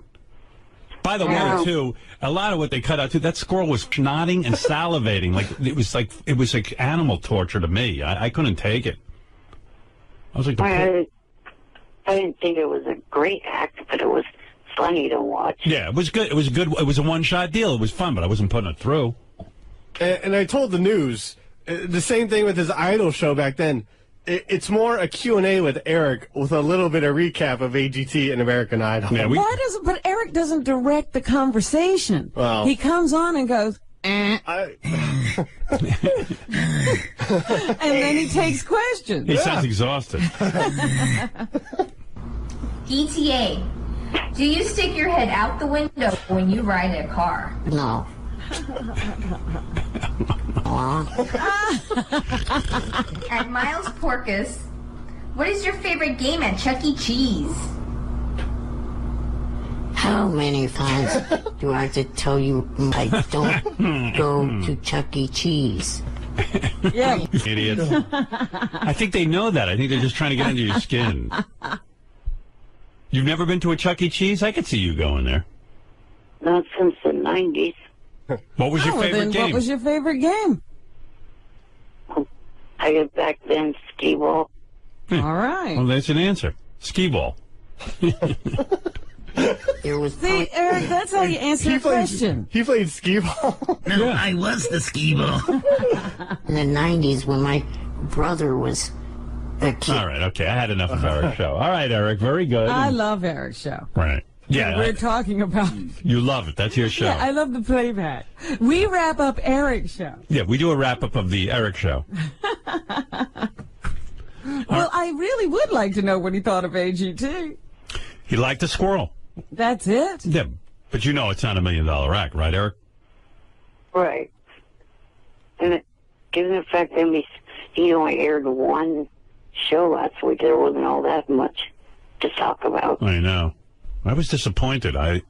By the way, too, a lot of what they cut out, too, that squirrel was nodding and salivating. It was like animal torture to me. I couldn't take it. I was like, I didn't think it was a great act, but it was funny to watch. Yeah, it was good. It was good. It was a one-shot deal. It was fun, but I wasn't putting it through. And I told the news, the same thing with his Idol show back then. It's more a Q&A with Eric with a little bit of recap of AGT and American Idol. Yeah, but Eric doesn't direct the conversation. Well, he comes on and goes, and then he takes questions. He sounds exhausted. DTA. Do you stick your head out the window when you ride a car? No. At Miles Porkus, what is your favorite game at Chuck E. Cheese? How many times do I have to tell you I don't go to Chuck E. Cheese? Yeah. Idiots. I think they know that. I think they're just trying to get under your skin. You've never been to a Chuck E. Cheese? I could see you going there. Not since the 90s. What was your favorite game? What was your favorite game? I get back then skee ball. All right. Well, that's an answer. Skee ball. See, Eric, that's how you answer a question. He played skee ball. No, I was the skee ball. In the 90s when my brother was a kid. All right, okay. I had enough of Eric's show. All right, Eric, very good. I love Eric's show. Right. Yeah. We're talking about... You love it. That's your show. Yeah, I love the playback. We wrap up Eric's show. Yeah, we do a wrap-up of the Eric show. Well, I really would like to know what he thought of AGT. He liked the squirrel. That's it? Yeah, but you know it's not $1 million act, right, Eric? Right. And given the fact that he only aired one show last week, there wasn't all that much to talk about. I know. I was disappointed. I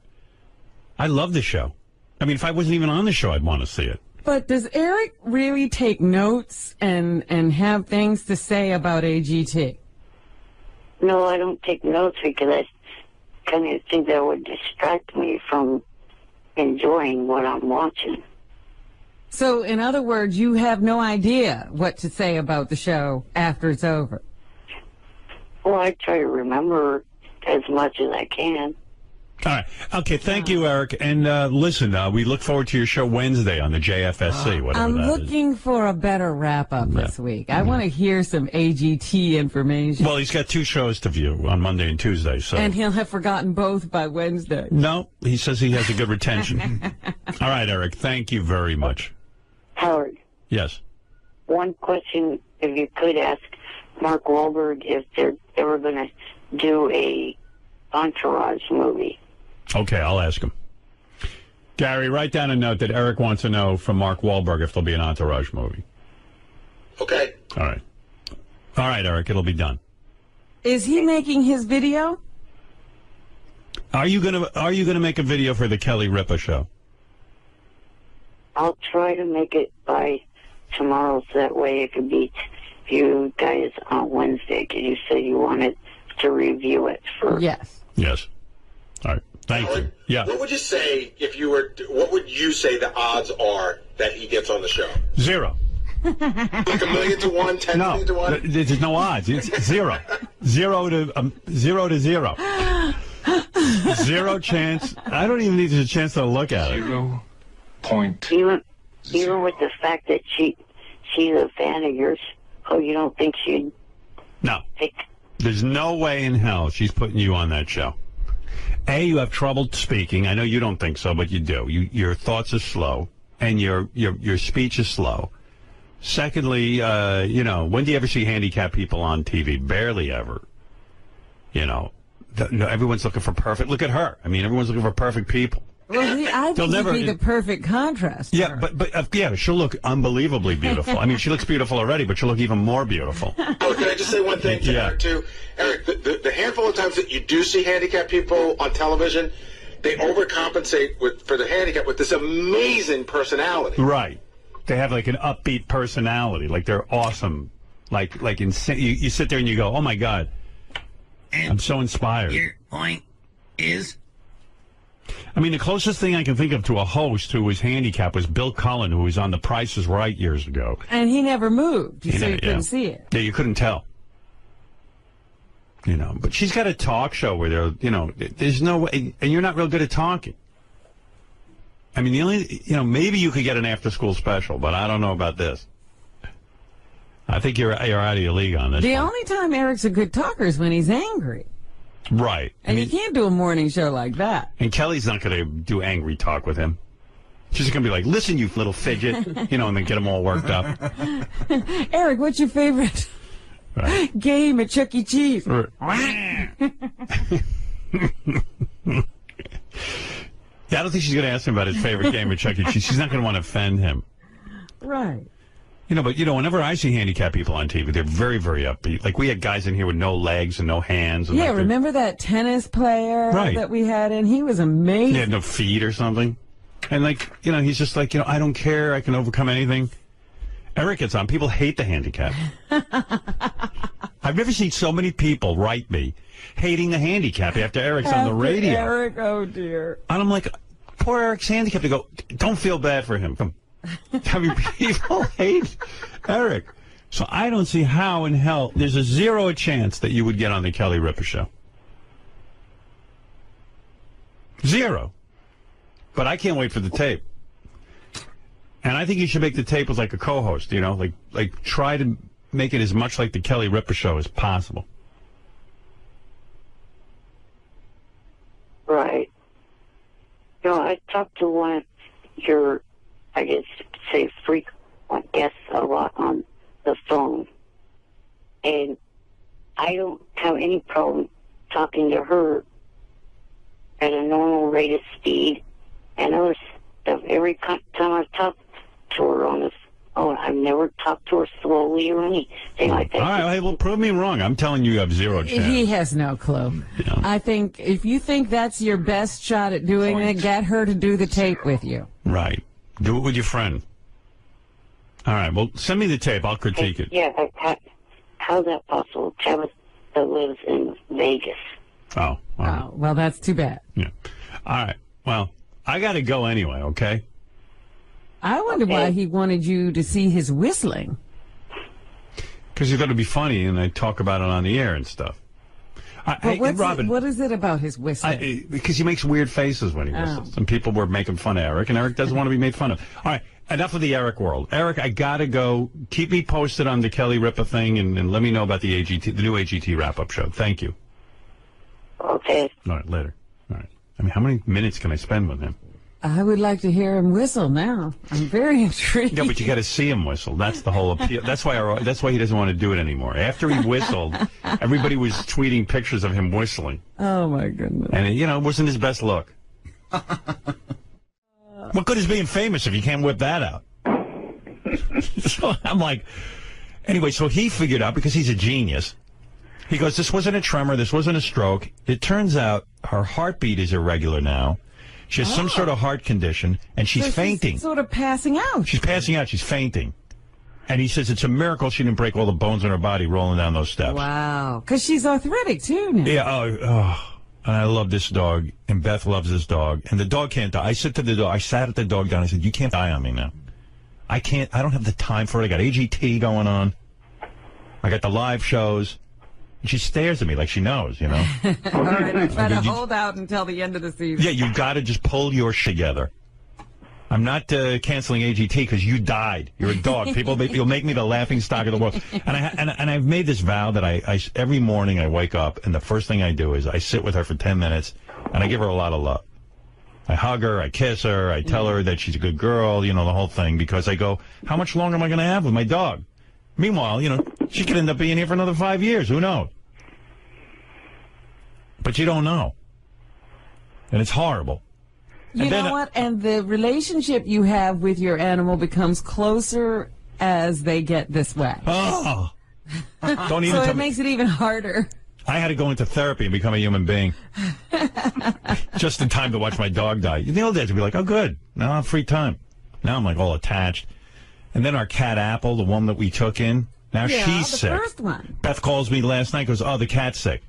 love the show. I mean, if I wasn't even on the show, I'd want to see it. But does Eric really take notes and have things to say about AGT? No, I don't take notes because I kind of think that would distract me from enjoying what I'm watching. So, in other words, you have no idea what to say about the show after it's over? Well, I try to remember as much as I can. All right. Okay, thank you, Eric. And listen, we look forward to your show Wednesday on the JFSC, whatever I'm that is. looking for a better wrap-up this week. I want to hear some AGT information. Well, he's got 2 shows to view on Monday and Tuesday. So. And he'll have forgotten both by Wednesday. No, he says he has a good retention. All right, Eric, thank you very much. Howard. Yes. One question, if you could ask Mark Wahlberg if they're ever going to do a Entourage movie. Okay, I'll ask him. Gary, write down a note that Eric wants to know from Mark Wahlberg if there'll be an Entourage movie. Okay. All right. All right, Eric, it'll be done. Is he making his video? Are you gonna make a video for the Kelly Ripa show? I'll try to make it by tomorrow, so that way it could be you guys on Wednesday, because you said you wanted to review it first. Yes. Yes. All right. Thank you. Yeah. What would you say if you were? What would you say the odds are that he gets on the show? 0. Like 1,000,000 to 1, 10,000,000 to 1. There's no odds. It's 0. 0 to 0. 0 chance. I don't even need a chance to look at it. 0 point. Even with the fact that she's a fan of yours, you don't think she'd? No. There's no way in hell she's putting you on that show. A, you have trouble speaking. I know you don't think so, but you do. Your thoughts are slow, and your speech is slow. Secondly, when do you ever see handicapped people on TV? Barely ever. Everyone's looking for perfect. Look at her. I mean, everyone's looking for perfect people. Well, I think it'd be the perfect contrast. Yeah, but she'll look unbelievably beautiful. I mean, she looks beautiful already, but she'll look even more beautiful. Oh, can I just say one thing to Eric, too? Eric, the handful of times that you do see handicapped people on television, they overcompensate for the handicap with this amazing personality. Right. They have like an upbeat personality. Like they're awesome. Like insane. You sit there and you go, oh my God, and I'm so inspired. Your point is? I mean, the closest thing I can think of to a host who was handicapped was Bill Cullen, who was on The Price is Right years ago. And he never moved, so you couldn't see it. Yeah, you couldn't tell. But she's got a talk show where there's no way, and you're not real good at talking. I mean, the only, maybe you could get an after-school special, but I don't know about this. I think you're out of your league on this. The only time Eric's a good talker is when he's angry. Right. And you can't do a morning show like that. And Kelly's not going to do angry talk with him. She's going to be like, listen, you little fidget, and then get him all worked up. Eric, what's your favorite game at Chuck E. Cheese. Yeah, I don't think she's going to ask him about his favorite game at Chuck E. Cheese. She's not going to want to offend him. Right. But whenever I see handicapped people on TV, they're very, very upbeat. Like, we had guys in here with no legs and no hands. And remember that tennis player that we had in? He was amazing. He had no feet or something. And, he's just like, I don't care. I can overcome anything. Eric gets on. People hate the handicap. I've never seen so many people write me hating the handicap after Eric's on the radio. Eric, oh, dear. And I'm like, poor Eric's handicapped. They go, don't feel bad for him. I mean, people hate Eric. So I don't see how in hell there's a 0 chance that you would get on the Kelly Ripa Show. 0. But I can't wait for the tape. And I think you should make the tape with like a co-host, like try to make it as much like the Kelly Ripa Show as possible. Right. I talked to one of your, I guess you could say, frequent guests a lot on the phone. And I don't have any problem talking to her at a normal rate of speed. And other stuff, every time I talk to her on the phone, I've never talked to her slowly or anything like that. All right, well, prove me wrong. I'm telling you have 0 chance. He has no clue. Yeah. I think if you think that's your best shot at doing it, get her to do the tape with you. Right. Do it with your friend. All right, well, send me the tape. I'll critique it. Yeah, how's that possible? Tabitha lives in Vegas. Oh. Oh, well, that's too bad. Yeah. All right, well, I got to go anyway, okay? I wonder why he wanted you to see his whistling. Because he's got to be funny, and I talk about it on the air and stuff. Robin, what is it about his whistling? Because he makes weird faces when he whistles. And people were making fun of Eric, and Eric doesn't want to be made fun of. All right, enough of the Eric world. Eric, I got to go. Keep me posted on the Kelly Ripa thing, and let me know about the new AGT Wrap-Up Show. Thank you. Okay. All right, later. All right. I mean, how many minutes can I spend with him? I would like to hear him whistle now. I'm very intrigued. Yeah, but you got to see him whistle. That's the whole appeal. That's why he doesn't want to do it anymore. After he whistled, everybody was tweeting pictures of him whistling. Oh, my goodness. And, it wasn't his best look. What good is being famous if you can't whip that out? So I'm like, anyway, so he figured out, because he's a genius, he goes, this wasn't a tremor, this wasn't a stroke. It turns out her heartbeat is irregular now. She has some sort of heart condition, and she's fainting. She's sort of passing out. She's passing out. She's fainting. And he says it's a miracle she didn't break all the bones in her body rolling down those steps. Wow. Because she's arthritic, too, now. Yeah. And I love this dog, and Beth loves this dog. And the dog can't die. I said to the dog, I sat at the dog down. I said, you can't die on me now. I don't have the time for it. I got AGT going on. I got the live shows. And she stares at me like she knows, All right, I try to hold out until the end of the season. Yeah, you've got to just pull your shit together. I'm not canceling AGT because you died. You're a dog. You'll make me the laughing stock of the world. And I've made this vow that I every morning I wake up and the first thing I do is I sit with her for 10 minutes and I give her a lot of love. I hug her, I kiss her, I tell her that she's a good girl, the whole thing, because I go, how much longer am I going to have with my dog? Meanwhile, she could end up being here for another 5 years. Who knows? But you don't know. And it's horrible. You know what? And the relationship you have with your animal becomes closer as they get this way. Oh. Don't even so it makes it even harder. I had to go into therapy and become a human being. Just in time to watch my dog die. In the old days, I'd be like, oh, good. Now I have free time. Now I'm like all attached. And then our cat Apple, the one that we took in, now she's sick. The first one. Beth calls me last night, goes, oh, the cat's sick.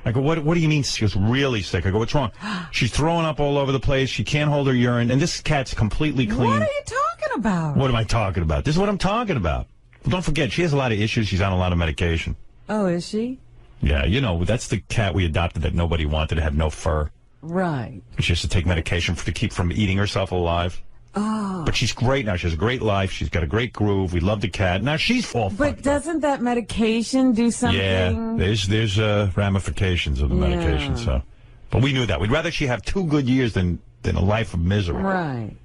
I go, what do you mean? She goes, really sick. I go, what's wrong? She's throwing up all over the place. She can't hold her urine. And this cat's completely clean. What are you talking about? What am I talking about? This is what I'm talking about. Well, don't forget, she has a lot of issues. She's on a lot of medication. Oh, is she? Yeah, that's the cat we adopted that nobody wanted. It had no fur. Right. She has to take medication to keep from eating herself alive. Oh. But she's great now. She has a great life. She's got a great groove. We love the cat. Now she's all fucked But doesn't that medication do something? Yeah, there's ramifications of the medication. So, but we knew that. We'd rather she have 2 good years than a life of misery. Right.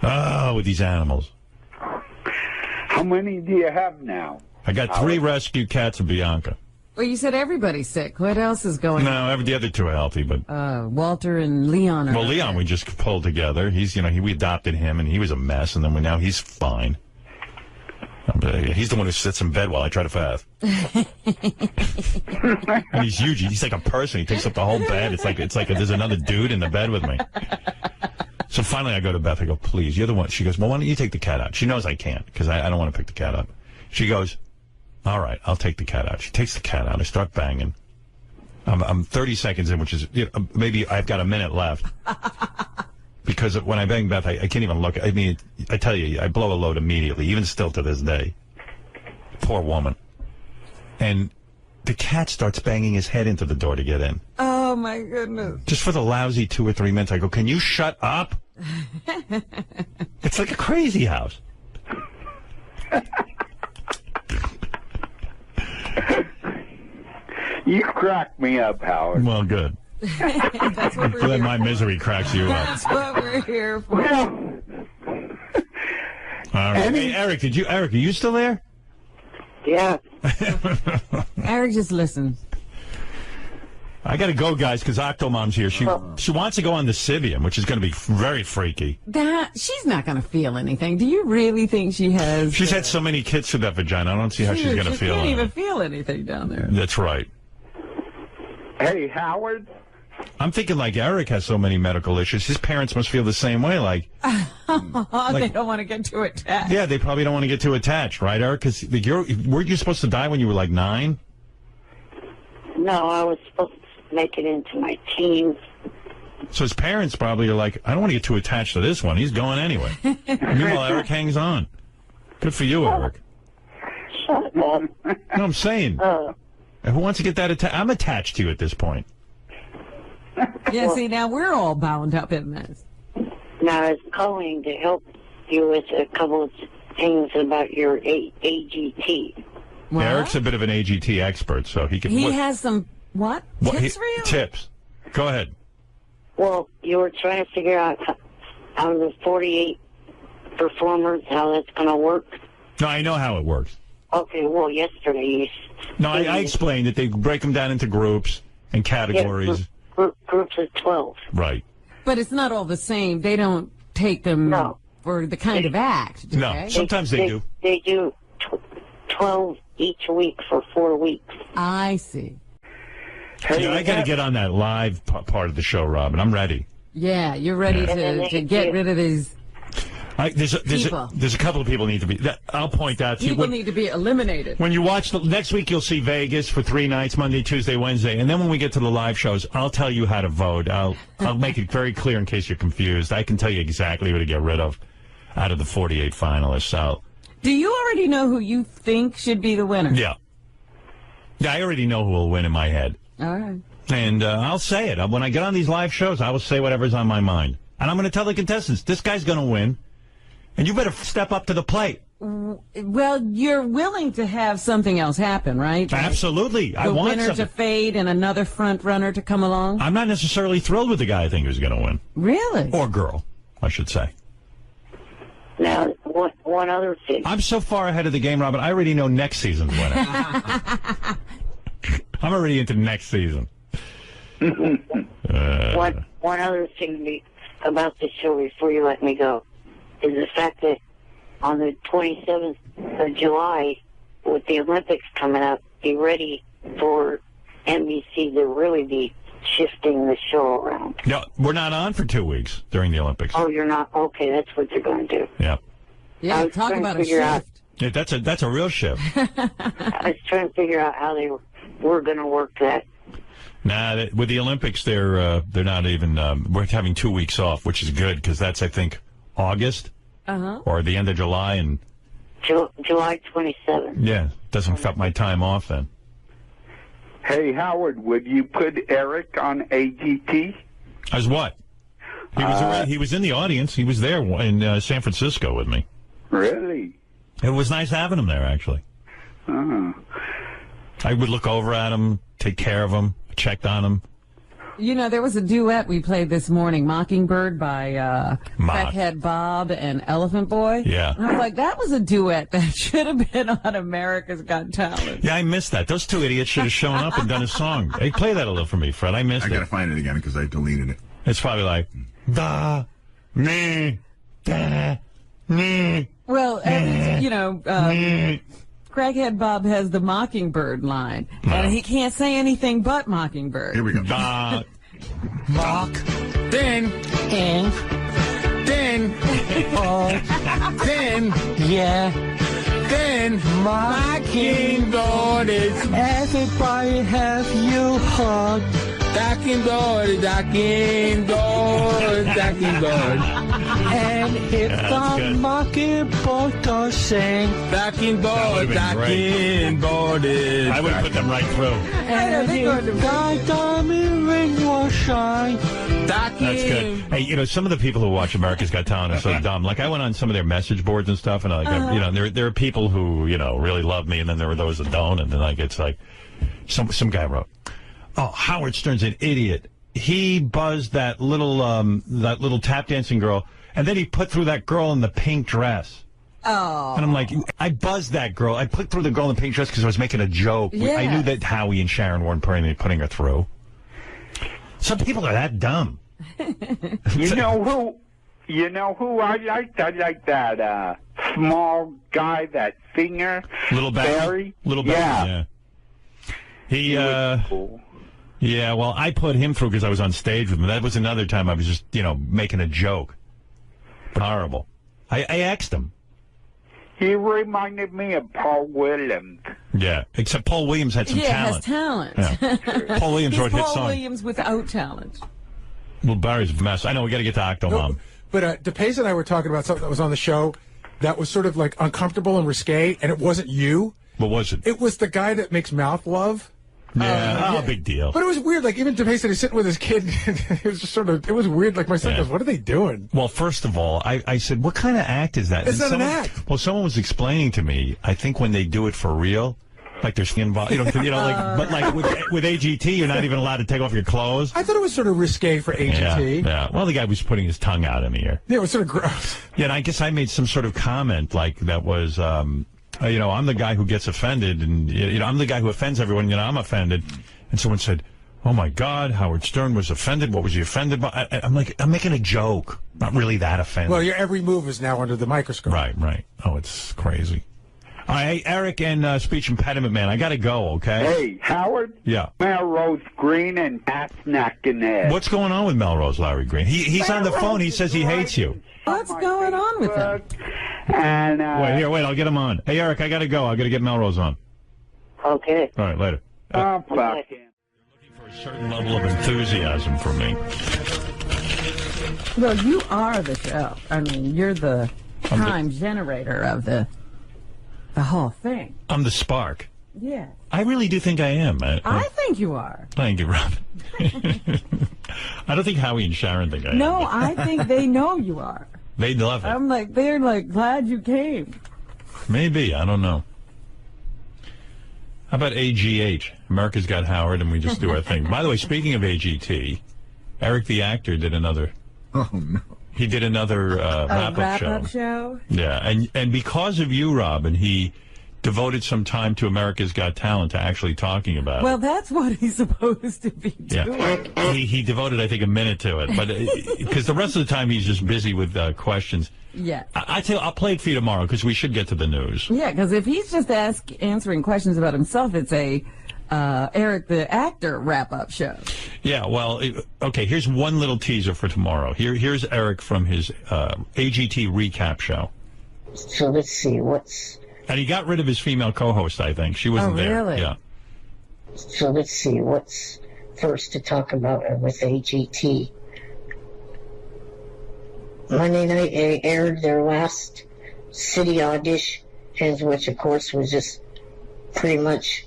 Oh, with these animals. How many do you have now? I got 3 rescue cats and Bianca. Well, you said everybody's sick. What else is going on? No, the other 2 are healthy, but... Walter and Leon are... Well, Leon, we just pulled together. He's, we adopted him, and he was a mess, and then now he's fine. He's the one who sits in bed while I try to fast. And he's huge. He's like a person. He takes up the whole bed. It's like there's another dude in the bed with me. So finally I go to Beth. I go, please, you're the one. She goes, well, why don't you take the cat out? She knows I can't because I don't want to pick the cat up. She goes, all right, I'll take the cat out. She takes the cat out. I start banging. I'm 30 seconds in, which is maybe I've got a minute left. Because when I bang Beth, I can't even look. I mean, I tell you, I blow a load immediately, even still to this day. Poor woman. And the cat starts banging his head into the door to get in. Oh, my goodness. Just for the lousy 2 or 3 minutes, I go, can you shut up? It's like a crazy house. You crack me up, Howard. Well, good. That's what we're Then here my for. misery cracks you up. That's what we're here for. All right. Hey, Eric, are you still there? Yeah. Eric just listens. I got to go, guys, because Octomom's here. She wants to go on the Sibian, which is going to be very freaky. She's not going to feel anything. Do you really think she has? She's had so many kids through that vagina. I don't see how she's going to feel. She can't even feel anything down there. That's right. Hey, Howard. I'm thinking like Eric has so many medical issues. His parents must feel the same way. They don't want to get too attached. Yeah, they probably don't want to get too attached, right, Eric? Because weren't you supposed to die when you were like 9? No, I was supposed to make it into my teens. So his parents probably are like, I don't want to get too attached to this one. He's going anyway. Meanwhile, Eric hangs on. Good for you, Eric. Shut up. No, I'm saying. Who wants to get that attached? I'm attached to you at this point. Yeah, see, now we're all bound up in this. Now, I was calling to help you with a couple of things about your AGT. What? Eric's a bit of an AGT expert, so he can... He has some, tips for you? Tips. Go ahead. Well, you were trying to figure out out of the 48 performers how that's going to work. No, I know how it works. Okay, well, yesterday you... No, I explained that they break them down into groups and categories. Yeah, groups of 12. Right. But it's not all the same. They don't take them for the kind of act, do No, they? sometimes they do. They do 12 each week for 4 weeks. I see. Yeah, I got to get on that live part of the show, Robin. I'm ready. Yeah, you're ready to get rid of these There's people. a couple of people need to be. I'll point out to you. People need to be eliminated. When you watch next week, you'll see Vegas for 3 nights: Monday, Tuesday, Wednesday, and then when we get to the live shows, I'll tell you how to vote. I'll make it very clear in case you're confused. I can tell you exactly who to get rid of out of the 48 finalists. So, do you already know who you think should be the winner? Yeah, I already know who will win in my head. All right. And I'll say it when I get on these live shows. I will say whatever's on my mind, and I'm going to tell the contestants this guy's going to win. And you better step up to the plate. Well, you're willing to have something else happen, right? Like absolutely. I want the winner to fade and another front runner to come along? I'm not necessarily thrilled with the guy I think who's going to win. Really? Or girl, I should say. Now, one other thing. I'm so far ahead of the game, Robin, I already know next season's winner. I'm already into next season. One other thing about the show before you let me go is the fact that on the 27th of July, with the Olympics coming up, be ready for NBC to really be shifting the show around. No, we're not on for 2 weeks during the Olympics. Oh, you're not? Okay, that's what they're going to do. Yeah. Yeah, talk about a shift. Yeah, that's a real shift. I was trying to figure out how they were going to work that. Nah, with the Olympics, they're not even. We're having 2 weeks off, which is good because that's, I think, August or the end of July, and July 27th. Yeah, doesn't affect my time off then. Hey, Howard, would you put Eric on AGT? As what? He was in the audience. He was there in San Francisco with me. Really? It was nice having him there, actually. Uh-huh. I would look over at him, take care of him, checked on him. You know, there was a duet we played this morning, Mockingbird by Crackhead Bob and Elephant Boy. Yeah. And I was like, that was a duet that should have been on America's Got Talent. Yeah, I missed that. Those two idiots should have shown up and done a song. Hey, play that a little for me, Fred. I missed it. I gotta find it again because I deleted it. It's probably like, da, me, da, me. Well, you know, Crackhead Bob has the Mockingbird line, and he can't say anything but Mockingbird. Here we go. Mock, then, And then, then, yeah, then, Mockingbird is everybody have you heard. Mockingbird, Mockingbird, Mockingbird. And if the Mockingbird does sing, Mockingbird, Mockingbird is. I would put them right through. And if the diamond ring will shine, That's good. Hey, you know, some of the people who watch America's Got Talent are so dumb. Like, I went on some of their message boards and stuff, and you know, there are people who, you know, really love me, and then there are those that don't, and then like it's like some guy wrote, "Oh, Howard Stern's an idiot. He buzzed that little tap dancing girl, and then he put through that girl in the pink dress." Oh. And I'm like, I buzzed that girl. I put through the girl in the pink dress because I was making a joke. Yeah. I knew that Howie and Sharon weren't putting her through. Some people are that dumb. You know who I liked? I like that small guy, that singer. Little Barry? Little Barry, yeah. He was cool. Yeah, well, I put him through because I was on stage with him. That was another time I was just, you know, making a joke. Horrible. I asked him. He reminded me of Paul Williams. Yeah, except Paul Williams had some talent. Has talent. Yeah. Paul Williams wrote hit songs. Paul Williams without talent. Well, Barry's a mess. I know, we got to get to Octomom. But DePace and I were talking about something that was on the show that was sort of like uncomfortable and risque, and it wasn't you. What was it? It was the guy that makes mouth love. Yeah, big deal. But it was weird. Like, even DePace said he's sitting with his kid. It was just sort of, it was weird. Like, my son goes, what are they doing? Well, first of all, I said, what kind of act is that? It's not an act. Well, someone was explaining to me, I think when they do it for real, like their skin, like, but like with AGT, you're not even allowed to take off your clothes. I thought it was sort of risque for AGT. Yeah. Well, the guy was putting his tongue out in the air. Yeah, it was sort of gross. Yeah, and I guess I made some sort of comment like that was, you know, I'm the guy who gets offended, and, you know, I'm the guy who offends everyone, you know, I'm offended. And someone said, oh, my God, Howard Stern was offended. What was he offended by? I'm like, I'm making a joke. Not really that offended. Well, your every move is now under the microscope. Right. Oh, it's crazy. All right, Eric and Speech Impediment Man, I got to go, okay? Hey, Howard? Yeah. Melrose Green and Pat's knocking it. What's going on with Melrose, Larry Green? He's on the phone. He says he hates you. What's going on with him? And, Wait, I'll get him on. Hey, Eric, I got to go. I got to get Melrose on. Okay. All right, later. Oh, fuck him. Looking for a certain level of enthusiasm from me. Well, you are the show. I mean, you're the time generator of the whole thing. I'm the spark. Yeah. I really do think I am. I think you are. Thank you, Robin. I don't think Howie and Sharon think I am. No, I think they know you are. They love it. I'm like, they're like, glad you came. Maybe. I don't know. How about AGH? America's Got Howard, and we just do our thing. By the way, speaking of AGT, Eric the actor did another. Oh, no. He did another wrap-up show. Yeah, and because of you, Robin, he devoted some time to America's Got Talent to actually talking about Well, it. that's what he's supposed to be doing. Yeah. He devoted, I think, a minute to it, but because the rest of the time he's just busy with questions. Yeah. I tell you, I'll play it for you tomorrow because we should get to the news. Yeah, because if he's just answering questions about himself, it's a Eric the actor wrap-up show. Yeah, well, okay, here's one little teaser for tomorrow. Here's Eric from his AGT recap show. So let's see, And he got rid of his female co-host, I think. She wasn't there. Really? Yeah. So let's see, what's first to talk about with AGT? Monday night they aired their last city auditions, which of course was just pretty much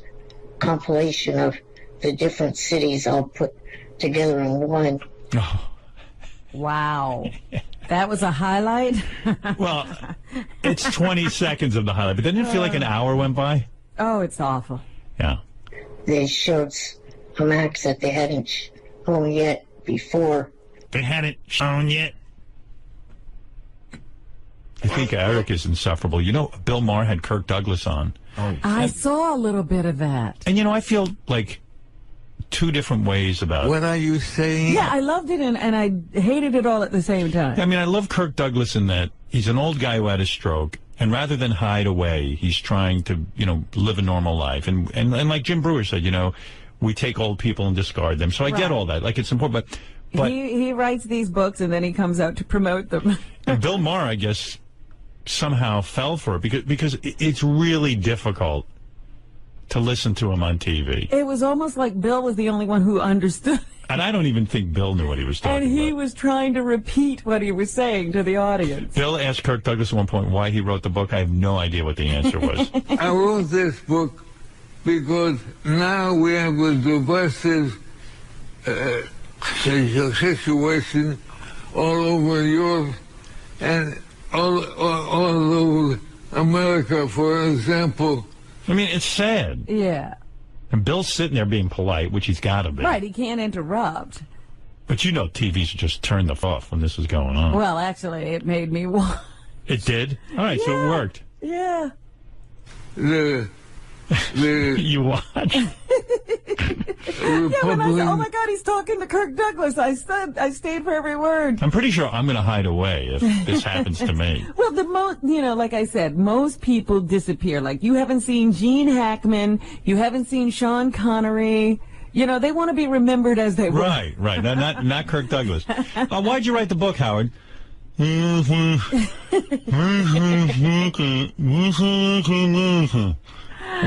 compilation of the different cities all put together in one. Oh. Wow. That was a highlight? Well, it's 20 seconds of the highlight, but didn't it feel like an hour went by? Oh, it's awful. Yeah. They showed some acts that they hadn't home yet before. They hadn't shown yet. I think Eric is insufferable. You know, Bill Maher had Kirk Douglas on. I saw a little bit of that. And, you know, I feel like two different ways about it. What are you saying? Yeah, I loved it and I hated it all at the same time. I mean, I love Kirk Douglas in that he's an old guy who had a stroke, and rather than hide away, he's trying to, you know, live a normal life. And like Jim Brewer said, you know, we take old people and discard them. So I get all that. Like, it's important. But he writes these books and then he comes out to promote them. And Bill Maher, I guess, somehow fell for it because it's really difficult to listen to him on TV. It was almost like Bill was the only one who understood. And I don't even think Bill knew what he was talking about. And he was trying to repeat what he was saying to the audience. Bill asked Kirk Douglas at one point why he wrote the book. I have no idea what the answer was. I wrote this book because now we have a divisive situation all over Europe and all over America, for example. I mean, it's sad. Yeah. And Bill's sitting there being polite, which he's got to be. Right, he can't interrupt. But you know TV's just turned the f off when this is going on. Well, actually, it made me want. It did? All right, so it worked. Yeah. You watched? Yeah, when I said, oh my God, he's talking to Kirk Douglas, I stayed for every word. I'm pretty sure I'm going to hide away if this happens to me. Well, you know, like I said, most people disappear. Like, you haven't seen Gene Hackman, you haven't seen Sean Connery. You know, they want to be remembered as they were. Right. Not Kirk Douglas. Why'd you write the book, Howard?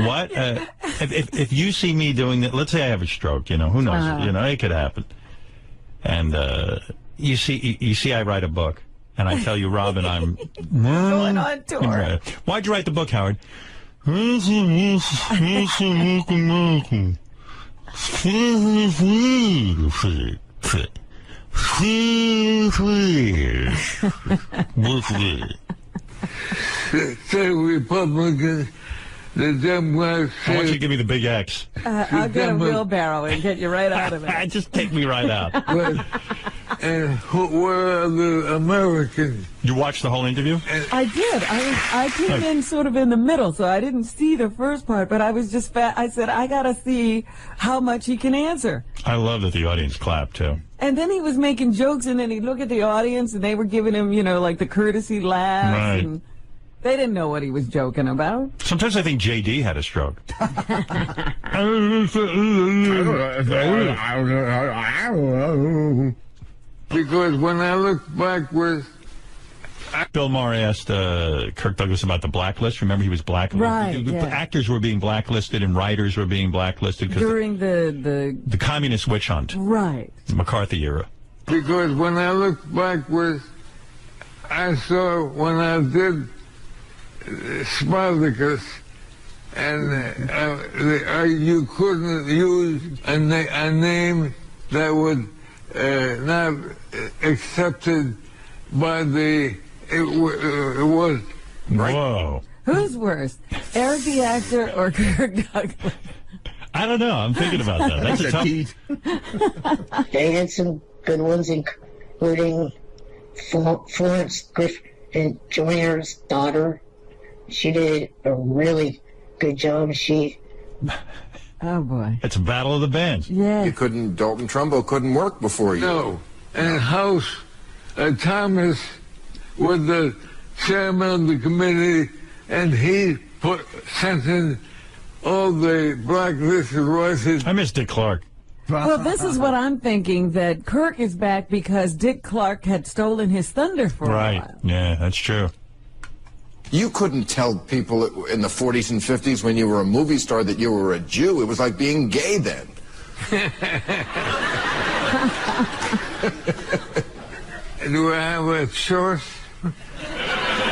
What? If you see me doing that, let's say I have a stroke, you know, who knows? You know, it could happen. And you see I write a book, and I tell you, Robin, I'm going on tour. Why'd you write the book, Howard? Say Republicans, the Democrats. I want you to give me the big X. I'll get a wheelbarrow and get you right out of it. Just take me right out. And where are the Americans? You watched the whole interview? I did. I came in sort of in the middle, so I didn't see the first part, but I was just I said, I got to see how much he can answer. I love that the audience clapped, too. And then he was making jokes, and then he'd look at the audience, and they were giving him, you know, like the courtesy laughs. Right. And they didn't know what he was joking about. Sometimes I think JD had a stroke. Because when I look backwards... Bill Maher asked Kirk Douglas about the blacklist. Remember, he was blacklisted. Right, yeah. Actors were being blacklisted and writers were being blacklisted. During the communist witch hunt. Right. The McCarthy era. Because when I look backwards, I saw when I did Spartacus, and you couldn't use a name that would not accepted by the... It was... Right. Whoa. Who's worse, Eric the actor or Kirk Douglas? I don't know. I'm thinking about that. That's a tough... They had some good ones, including Florence Griffin Joyner's daughter. She did a really good job. Oh, boy. It's a battle of the bands. Yeah. You couldn't... Dalton Trumbo couldn't work before you. No. And House... Thomas was the chairman of the committee, and he sent in all the blacklisted voices. I miss Dick Clark. Well, this is what I'm thinking, that Kirk is back because Dick Clark had stolen his thunder for a while. Yeah, that's true. You couldn't tell people in the 40s and 50s when you were a movie star that you were a Jew. It was like being gay then. Do I have a choice?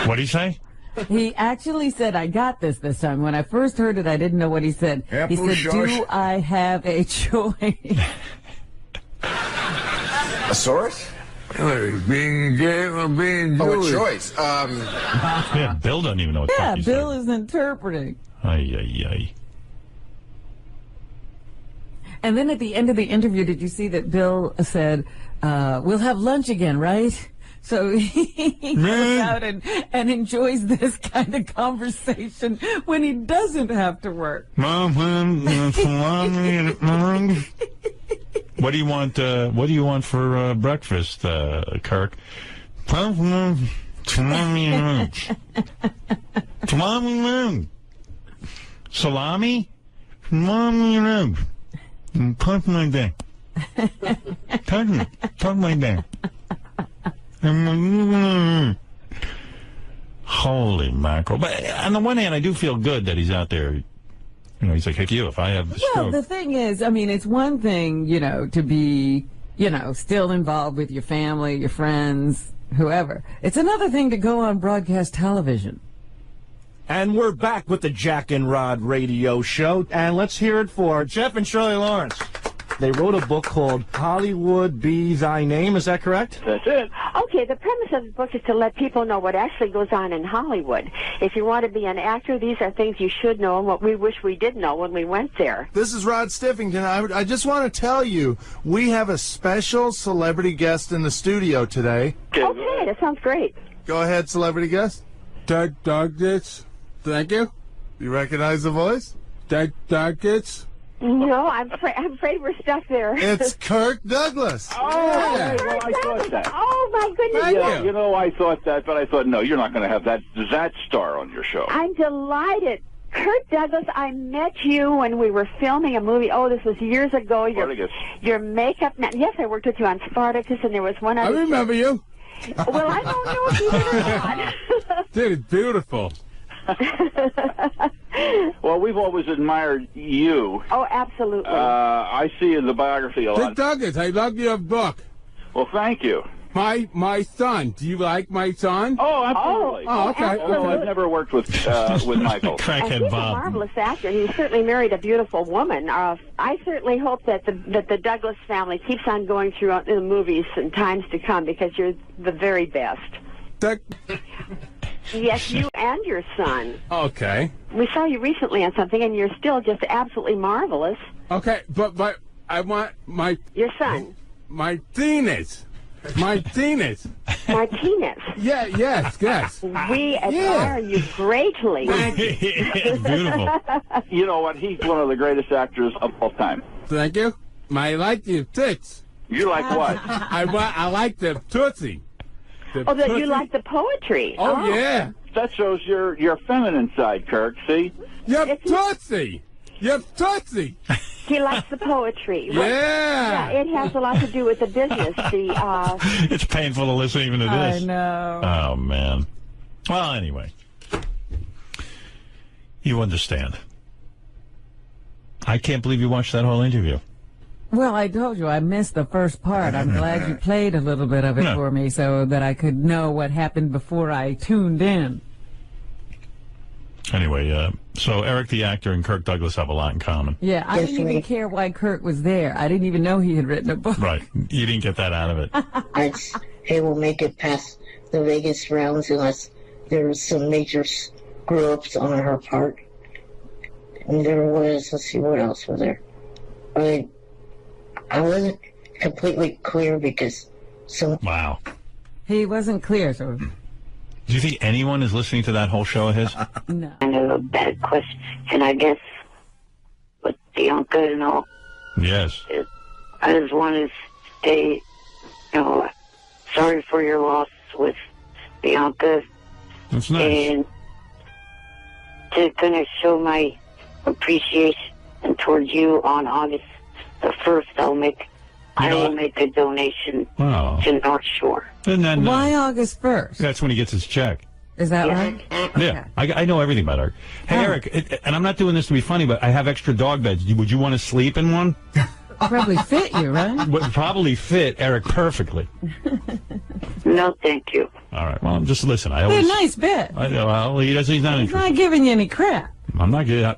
What'd he say? He actually said, I got this time. When I first heard it, I didn't know what he said. He said, do I have a choice? A source? Being gay or being Jewish? Oh, a choice. Yeah, Bill doesn't even know what the fuck he's Bill is interpreting. Ay. And then at the end of the interview, did you see that Bill said, we'll have lunch again, right? So he goes out and enjoys this kind of conversation when he doesn't have to work. What do you want? What do you want for breakfast, Kirk? Salami? Touch my day. Touch my day. Holy mackerel. But on the one hand, I do feel good that he's out there. You know, he's like, heck you, if I have the stroke. Well, the thing is, I mean, it's one thing, you know, to be, you know, still involved with your family, your friends, whoever. It's another thing to go on broadcast television. And we're back with the Jack and Rod radio show. And let's hear it for Jeff and Shirley Lawrence. They wrote a book called Hollywood Be Thy Name. Is that correct? That's it. Okay, the premise of the book is to let people know what actually goes on in Hollywood. If you want to be an actor, these are things you should know and what we wish we did know when we went there. This is Rod Stiffington. I just want to tell you, we have a special celebrity guest in the studio today. Okay, that sounds great. Go ahead, celebrity guest. Doug Doggett. Thank you. You recognize the voice? Doug Doggett. No, I'm afraid we're stuck there. It's Kirk Douglas. Oh, hey, well, I thought that. Oh, my goodness. Yeah, you know, I thought that, but I thought, no, you're not going to have that star on your show. I'm delighted. Kurt Douglas, I met you when we were filming a movie. Oh, this was years ago. Spartacus. Your makeup. Yes, I worked with you on Spartacus, and there was one other. I remember you. Well, I don't know if you did or not. Dude, it's beautiful. Well, we've always admired you. Oh, absolutely. I see in the biography a lot. Douglas, I love your book. Well, thank you. My son. Do you like my son? Oh, absolutely. Oh, okay. Absolutely. Although I've never worked with Michael. Crackhead He's Bob. a marvelous actor. He certainly married a beautiful woman. I certainly hope that the Douglas family keeps on going through the movies in times to come because you're the very best. Yes, you and your son. Okay. We saw you recently on something, and you're still just absolutely marvelous. Okay, but I want your son. Martinez. Martinez. Yes. We admire you greatly. Beautiful. You know what? He's one of the greatest actors of all time. Thank you. I like your tits. You like what? I like the Tootsie. That you like the poetry. Oh, yeah. That shows your feminine side, Kirk. See? Yep, Tootsie. He likes the poetry. Yeah. It has a lot to do with the business. It's painful to listen even to this. I know. Oh, man. Well, anyway. You understand. I can't believe you watched that whole interview. Well, I told you I missed the first part. I'm glad you played a little bit of it for me so that I could know what happened before I tuned in. Anyway, so Eric the actor and Kirk Douglas have a lot in common. Yeah, I didn't even care why Kirk was there. I didn't even know he had written a book. Right. You didn't get that out of it. It will make it past the Vegas rounds unless there was some major screw-ups on her part. And there was, let's see, what else was there? I wasn't completely clear because Wow. He wasn't clear, so... Do you think anyone is listening to that whole show of his? No. Kind of a bad question, and I guess with Bianca and all. Yes. I just want to say, sorry for your loss with Bianca. That's nice. And to kind of show my appreciation towards you on August the 1st, I will make a donation to North Shore. And then, why August 1st? That's when he gets his check. Is that right? Yeah, I know everything about Eric. Hey, Eric, and I'm not doing this to be funny, but I have extra dog beds. Would you want to sleep in one? Probably fit you, right? Would probably fit Eric perfectly. No, thank you. All right, well, just listen. They're a nice bed. Well, he's not He's interested. not giving you any crap. I'm not getting.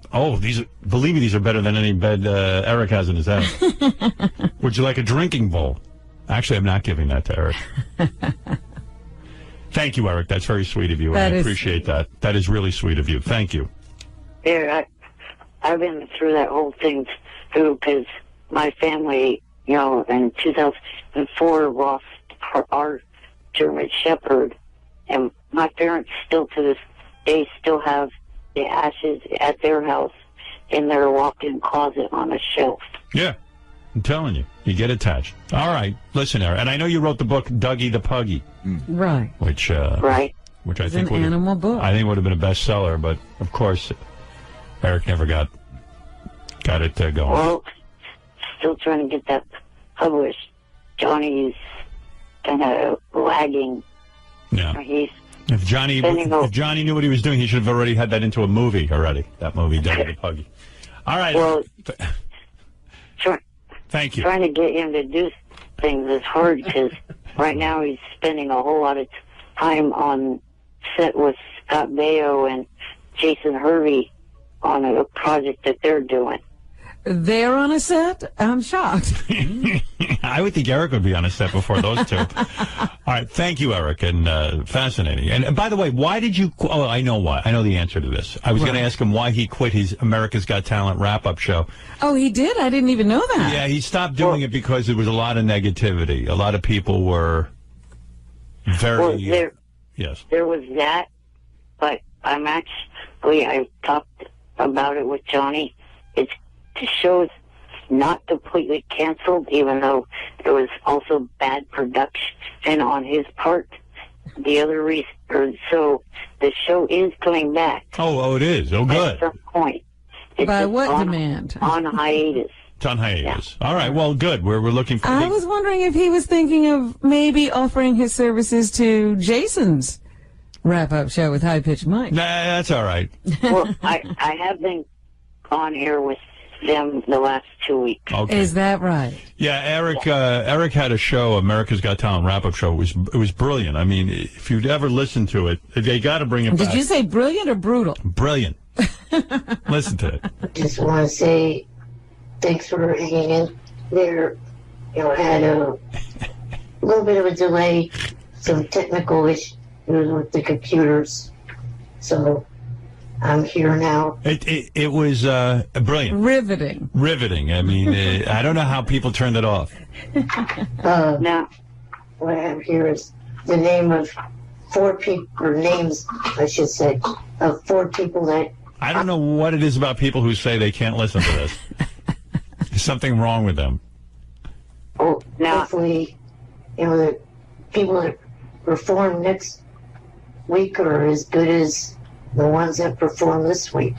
Believe me, these are better than any bed Eric has in his house. Would you like a drinking bowl? Actually, I'm not giving that to Eric. Thank you, Eric. That's very sweet of you. I appreciate that. That is really sweet of you. Thank you. Yeah, I've been through that whole thing too, because my family, in 2004 lost our German Shepherd, and my parents still to this day still have the ashes at their house in their walk-in closet on a shelf. Yeah, I'm telling you, you get attached. All right, listen, Eric, and I know you wrote the book Dougie the Puggy, Right. which right, which I It's think an animal book. I think would have been a bestseller, but of course, Eric never got it going. Well, still trying to get that published. Johnny's kind of lagging. Yeah. He's If Johnny knew what he was doing, he should have already had that into a movie already. That movie, Dougie the Puggy. All right. Well, thank you. Trying to get him to do things is hard because right now he's spending a whole lot of time on set with Scott Baio and Jason Hervey on a project that they're doing. They're on a set? I'm shocked. I would think Eric would be on a set before those two. All right. Thank you, Eric. And fascinating. And by the way, why did you... Oh, I know why. I know the answer to this. I was going to ask him why he quit his America's Got Talent wrap-up show. Oh, he did? I didn't even know that. Yeah, he stopped doing it because there was a lot of negativity. A lot of people were very... yes. There was that, but I talked about it with Johnny. The show's not completely canceled, even though there was also bad production on his part. The other reason, so the show is coming back. Oh, it is. Oh, good. At some point. By what demand? On hiatus. It's on hiatus. Yeah. All right. Well, good. We're looking for... I was wondering if he was thinking of maybe offering his services to Jason's wrap-up show with high-pitched Mike. Nah, that's all right. Well, I have been on air with them the last 2 weeks. Okay. Is that right? Yeah, Eric had a show, America's Got Talent wrap-up show. It was brilliant. I mean, if you'd ever listened to it, they got to bring it back. Did you say brilliant or brutal? Brilliant. Listen to it. Just want to say thanks for hanging in there. Had a little bit of a delay, some technical issues with the computers. So I'm here now. It was brilliant. Riveting. I mean, I don't know how people turned it off. Now, what I have here is the name of 4 people, or names, I should say, of 4 people that... I don't know what it is about people who say they can't listen to this. There's something wrong with them. Oh, hopefully, the people that perform next week are as good as the ones that perform this week.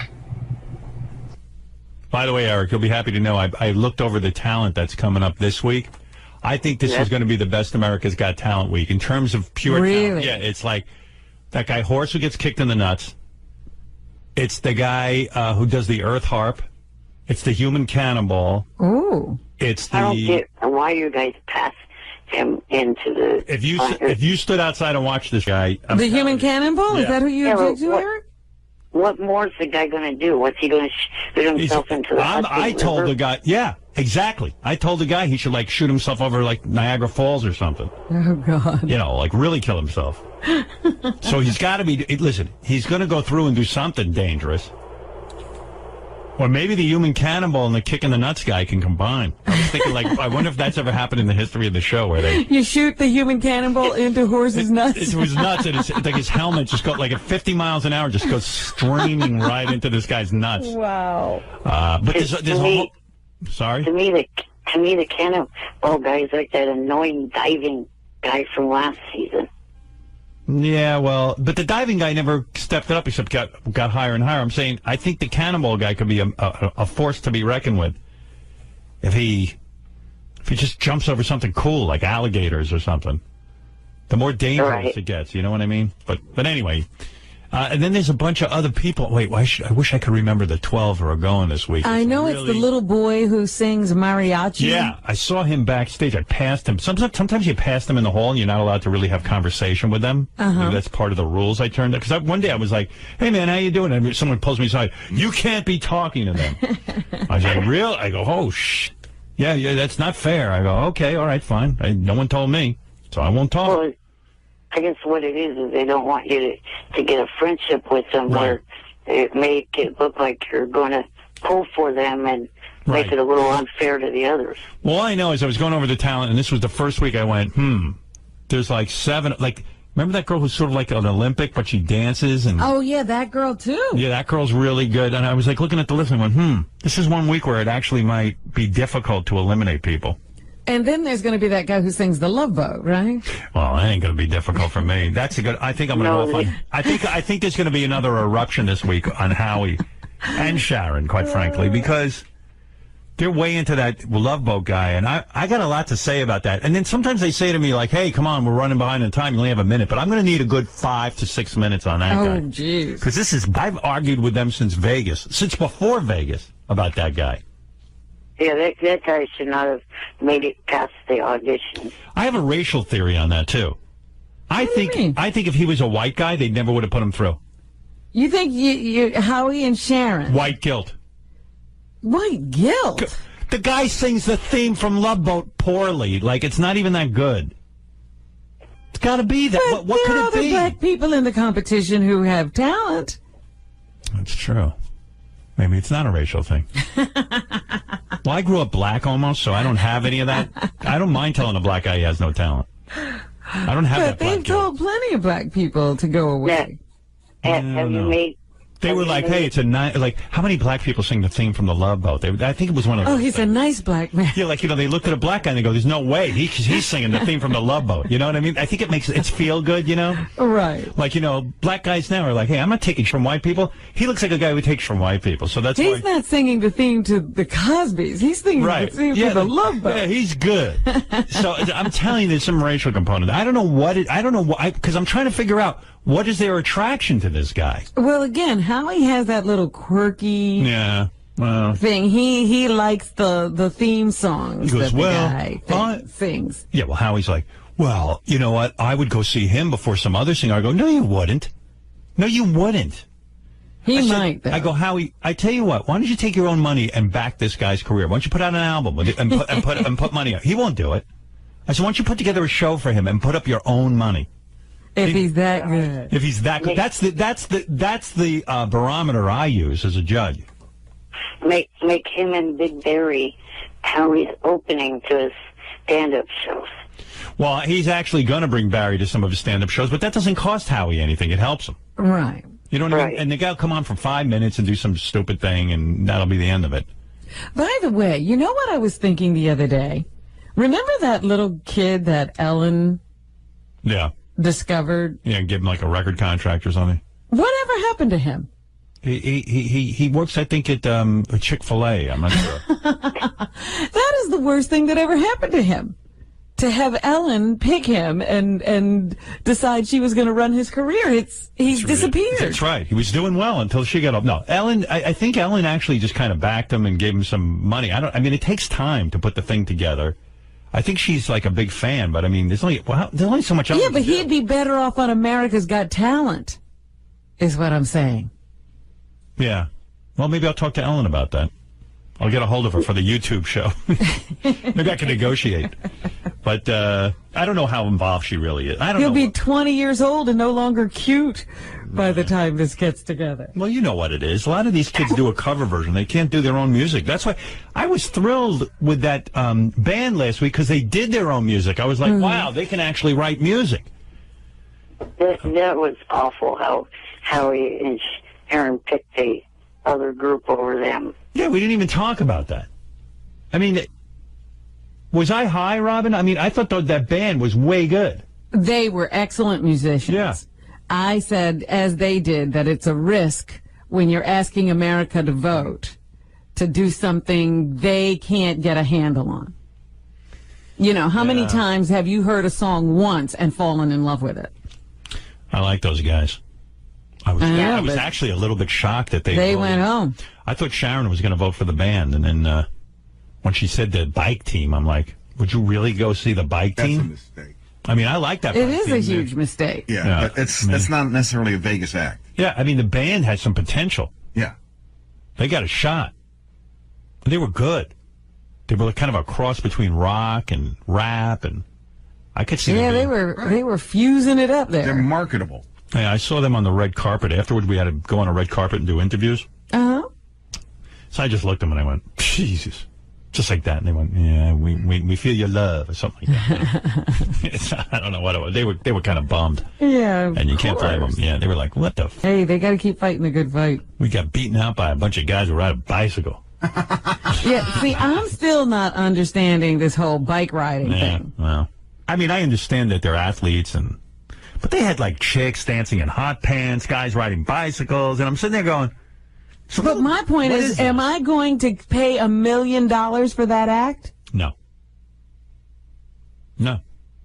By the way, Eric, you'll be happy to know I looked over the talent that's coming up this week. I think this is going to be the best America's Got Talent week in terms of pure talent. Yeah, it's like that guy Horse who gets kicked in the nuts. It's the guy who does the Earth Harp. It's the Human Cannonball. Ooh. It's the... I don't get why you guys pass him into the... If you stood outside and watched this guy... The Human Cannonball? Yeah. Is that who you object to, Eric? What more is the guy going to do? What's he going to shoot himself into the I told the guy... Yeah, exactly. I told the guy he should, shoot himself over, Niagara Falls or something. Oh, God. Really kill himself. So he's got to be... Listen, he's going to go through and do something dangerous. Or maybe the Human Cannonball and the Kick in the Nuts guy can combine. I was thinking, I wonder if that's ever happened in the history of the show where they... You shoot the Human Cannonball into Horse's nuts? It was nuts, and it's like his helmet just goes, at 50 miles an hour, just goes streaming right into this guy's nuts. Wow. But there's a whole... Sorry? To me, the Cannonball guy is like that annoying diving guy from last season. Yeah, well, but the diving guy never stepped it up except got higher and higher. I'm saying I think the Cannonball guy could be a force to be reckoned with if he just jumps over something cool like alligators or something. The more dangerous it gets, you know what I mean? But anyway, and then there's a bunch of other people. Wait, I wish I could remember the 12 who are going this week. I know it's the little boy who sings mariachi. Yeah, I saw him backstage. I passed him. Sometimes you pass them in the hall and you're not allowed to really have conversation with them. Maybe that's part of the rules I turned up. Because one day I was like, hey, man, how you doing? And someone pulls me aside. You can't be talking to them. I was like, real? I go, oh, shh. Yeah, that's not fair. I go, okay, all right, fine. No one told me, so I won't talk. Well, I guess what it is they don't want you to get a friendship with them where it make it look like you're going to pull for them and make it a little unfair to the others. Well, all I know is I was going over the talent, and this was the first week I went, there's like 7, like, remember that girl who's sort of like an Olympic, but she dances? And Oh, yeah, that girl, too. yeah, that girl's really good. And I was like looking at the list and went, this is one week where it actually might be difficult to eliminate people. And then there's going to be that guy who sings The Love Boat, right? Well, that ain't going to be difficult for me. That's a good. I think I'm going to go off on. I think there's going to be another eruption this week on Howie and Sharon, quite frankly, because they're way into that Love Boat guy, and I got a lot to say about that. And then sometimes they say to me like, "Hey, come on, we're running behind in time. You only have a minute," but I'm going to need a good 5 to 6 minutes on that guy. Oh, jeez. Because I've argued with them since before Vegas, about that guy. Yeah, that guy should not have made it past the audition. I have a racial theory on that too. I think if he was a white guy, they never would have put him through. You think Howie and Sharon? White guilt. White guilt? The guy sings the theme from Love Boat poorly. Like, it's not even that good. It's got to be that. But what could it be? there are other black people in the competition who have talent. That's true. Maybe it's not a racial thing. Well, I grew up black almost, so I don't have any of that. I don't mind telling a black guy he has no talent. I don't have that. But they've told plenty of black people to go away. Have you made... They were like, hey, it's a nice... Like, how many black people sing the theme from The Love Boat? I think it was one of those. Oh, he's a nice black man. Yeah, like, they looked at a black guy and they go, there's no way. He's singing the theme from The Love Boat. You know what I mean? I think it's feel good, Right. Like, black guys now are like, hey, I'm not taking from white people. He looks like a guy who takes from white people. So that's why... He's not singing the theme to the Cosbys. He's singing the theme to The Love Boat. Yeah, he's good. So I'm telling you, there's some racial component. I don't know what because I'm trying to figure out what is their attraction to this guy. Well, again, Howie has that little quirky thing. He likes the theme songs he goes, that the guy sings. Yeah, well, Howie's like, well, you know what? I would go see him before some other singer. I go, no, you wouldn't. No, you wouldn't. He might, though. I go, Howie, I tell you what, why don't you take your own money and back this guy's career? Why don't you put out an album and put money out? He won't do it. I said, why don't you put together a show for him and put up your own money? If he's that good. If he's that good. That's the barometer I use as a judge. Make him and Big Barry Howie's opening to his stand-up shows. Well, he's actually going to bring Barry to some of his stand-up shows, but that doesn't cost Howie anything. It helps him. Right. You know what I mean? And the guy will come on for 5 minutes and do some stupid thing, and that'll be the end of it. By the way, you know what I was thinking the other day? Remember that little kid that Ellen discovered? Yeah, give him like a record contract or something. Whatever happened to him? He works, I think, at Chick-fil-A. I'm not sure. That is the worst thing that ever happened to him. To have Ellen pick him and decide she was going to run his career. He's disappeared. That's right. He was doing well until she got up. No, Ellen, I think Ellen actually just kind of backed him and gave him some money. I mean, it takes time to put the thing together. I think she's like a big fan, but I mean, there's only so much else. Yeah, but he'd be better off on America's Got Talent, is what I'm saying. Yeah. Well, maybe I'll talk to Ellen about that. I'll get a hold of her for the YouTube show. Maybe I can negotiate. But I don't know how involved she really is. He'll be 20 years old and no longer cute by the time this gets together. Well, you know what it is. A lot of these kids do a cover version. They can't do their own music. That's why I was thrilled with that band last week because they did their own music. I was like, wow, they can actually write music. That was awful how Howie and Aaron picked the other group over them. Yeah, we didn't even talk about that. I mean, was I high, Robin? I mean, I thought that band was way good. They were excellent musicians. Yeah. I said, as they did, that it's a risk when you're asking America to vote to do something they can't get a handle on. You know, how many times have you heard a song once and fallen in love with it? I like those guys. I was actually a little bit shocked that they went home. I thought Sharon was going to vote for the band, and then when she said the bike team, I'm like, would you really go see the bike team? That's a mistake. I mean, I like that. It is a huge mistake. Yeah, it's not necessarily a Vegas act. Yeah, I mean, the band had some potential. Yeah. They got a shot. They were good. They were kind of a cross between rock and rap, and I could see them. Yeah, they were fusing it up there. They're marketable. Yeah, I saw them on the red carpet. Afterwards, we had to go on a red carpet and do interviews. Uh-huh. So I just looked at them and I went, Jesus. Just like that. And they went, yeah, we feel your love or something like that. I don't know what it was. They were kind of bummed. Yeah, and you can't blame them. Yeah, they were like, what the f? Hey, they got to keep fighting the good fight. We got beaten out by a bunch of guys who ride a bicycle. Yeah, see, I'm still not understanding this whole bike riding thing. Well, I mean, I understand that they're athletes, but they had like chicks dancing in hot pants, guys riding bicycles, and I'm sitting there going, so but my point is, am I going to pay $1 million for that act? No. No.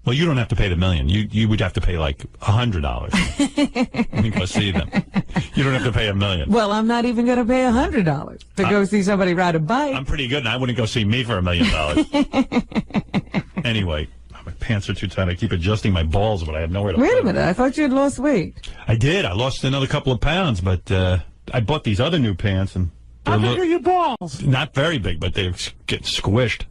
Well, you don't have to pay the $1 million. You would have to pay like $100 to go see them. You don't have to pay $1 million. Well, I'm not even going to pay $100 to go see somebody ride a bike. I'm pretty good, and I wouldn't go see me for $1 million. Anyway, my pants are too tight. I keep adjusting my balls, but I have nowhere to. Wait a minute. I thought you had lost weight. I did. I lost another couple of pounds, but I bought these other new pants, and how big are your balls? Not very big, but they get squished.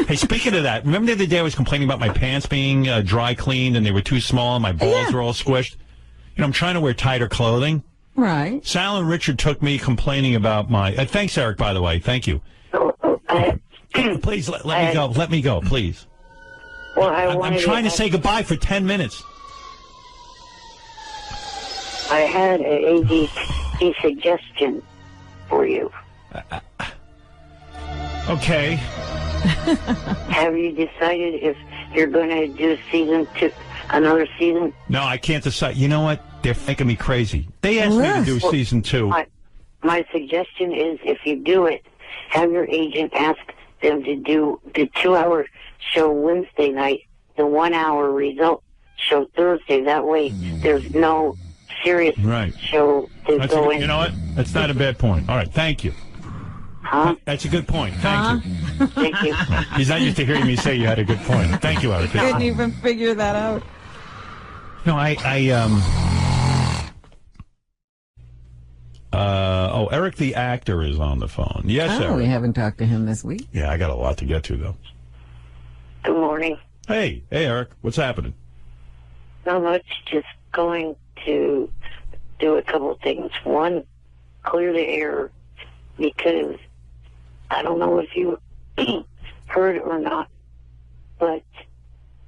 Hey, speaking of that, remember the other day I was complaining about my pants being dry cleaned and they were too small and my balls were all squished? You know, I'm trying to wear tighter clothing. Right. Sal and Richard took me complaining about my... thanks, Eric, by the way. Thank you. Please, let me go. Let me go, please. Well, I'm trying to say goodbye for 10 minutes. I had an AGT suggestion for you. Okay. Have you decided if you're going to do another season? No, I can't decide. You know what? They're making me crazy. They asked me to do season 2. My suggestion is, if you do it, have your agent ask them to do the 2-hour show Wednesday night, the 1-hour result show Thursday. That way, there's no serious show to go in. You know what? That's not a bad point. All right, thank you. Huh? That's a good point. Thank you. Thank you. He's not used to hearing me say you had a good point. Thank you, Eric. Couldn't even figure that out. No, Eric the actor is on the phone. Yes, Eric. We haven't talked to him this week. Yeah, I got a lot to get to, though. Good morning. Hey, Eric. What's happening? Not much. Just going to do a couple of things. One, clear the air, because I don't know if you heard or not, but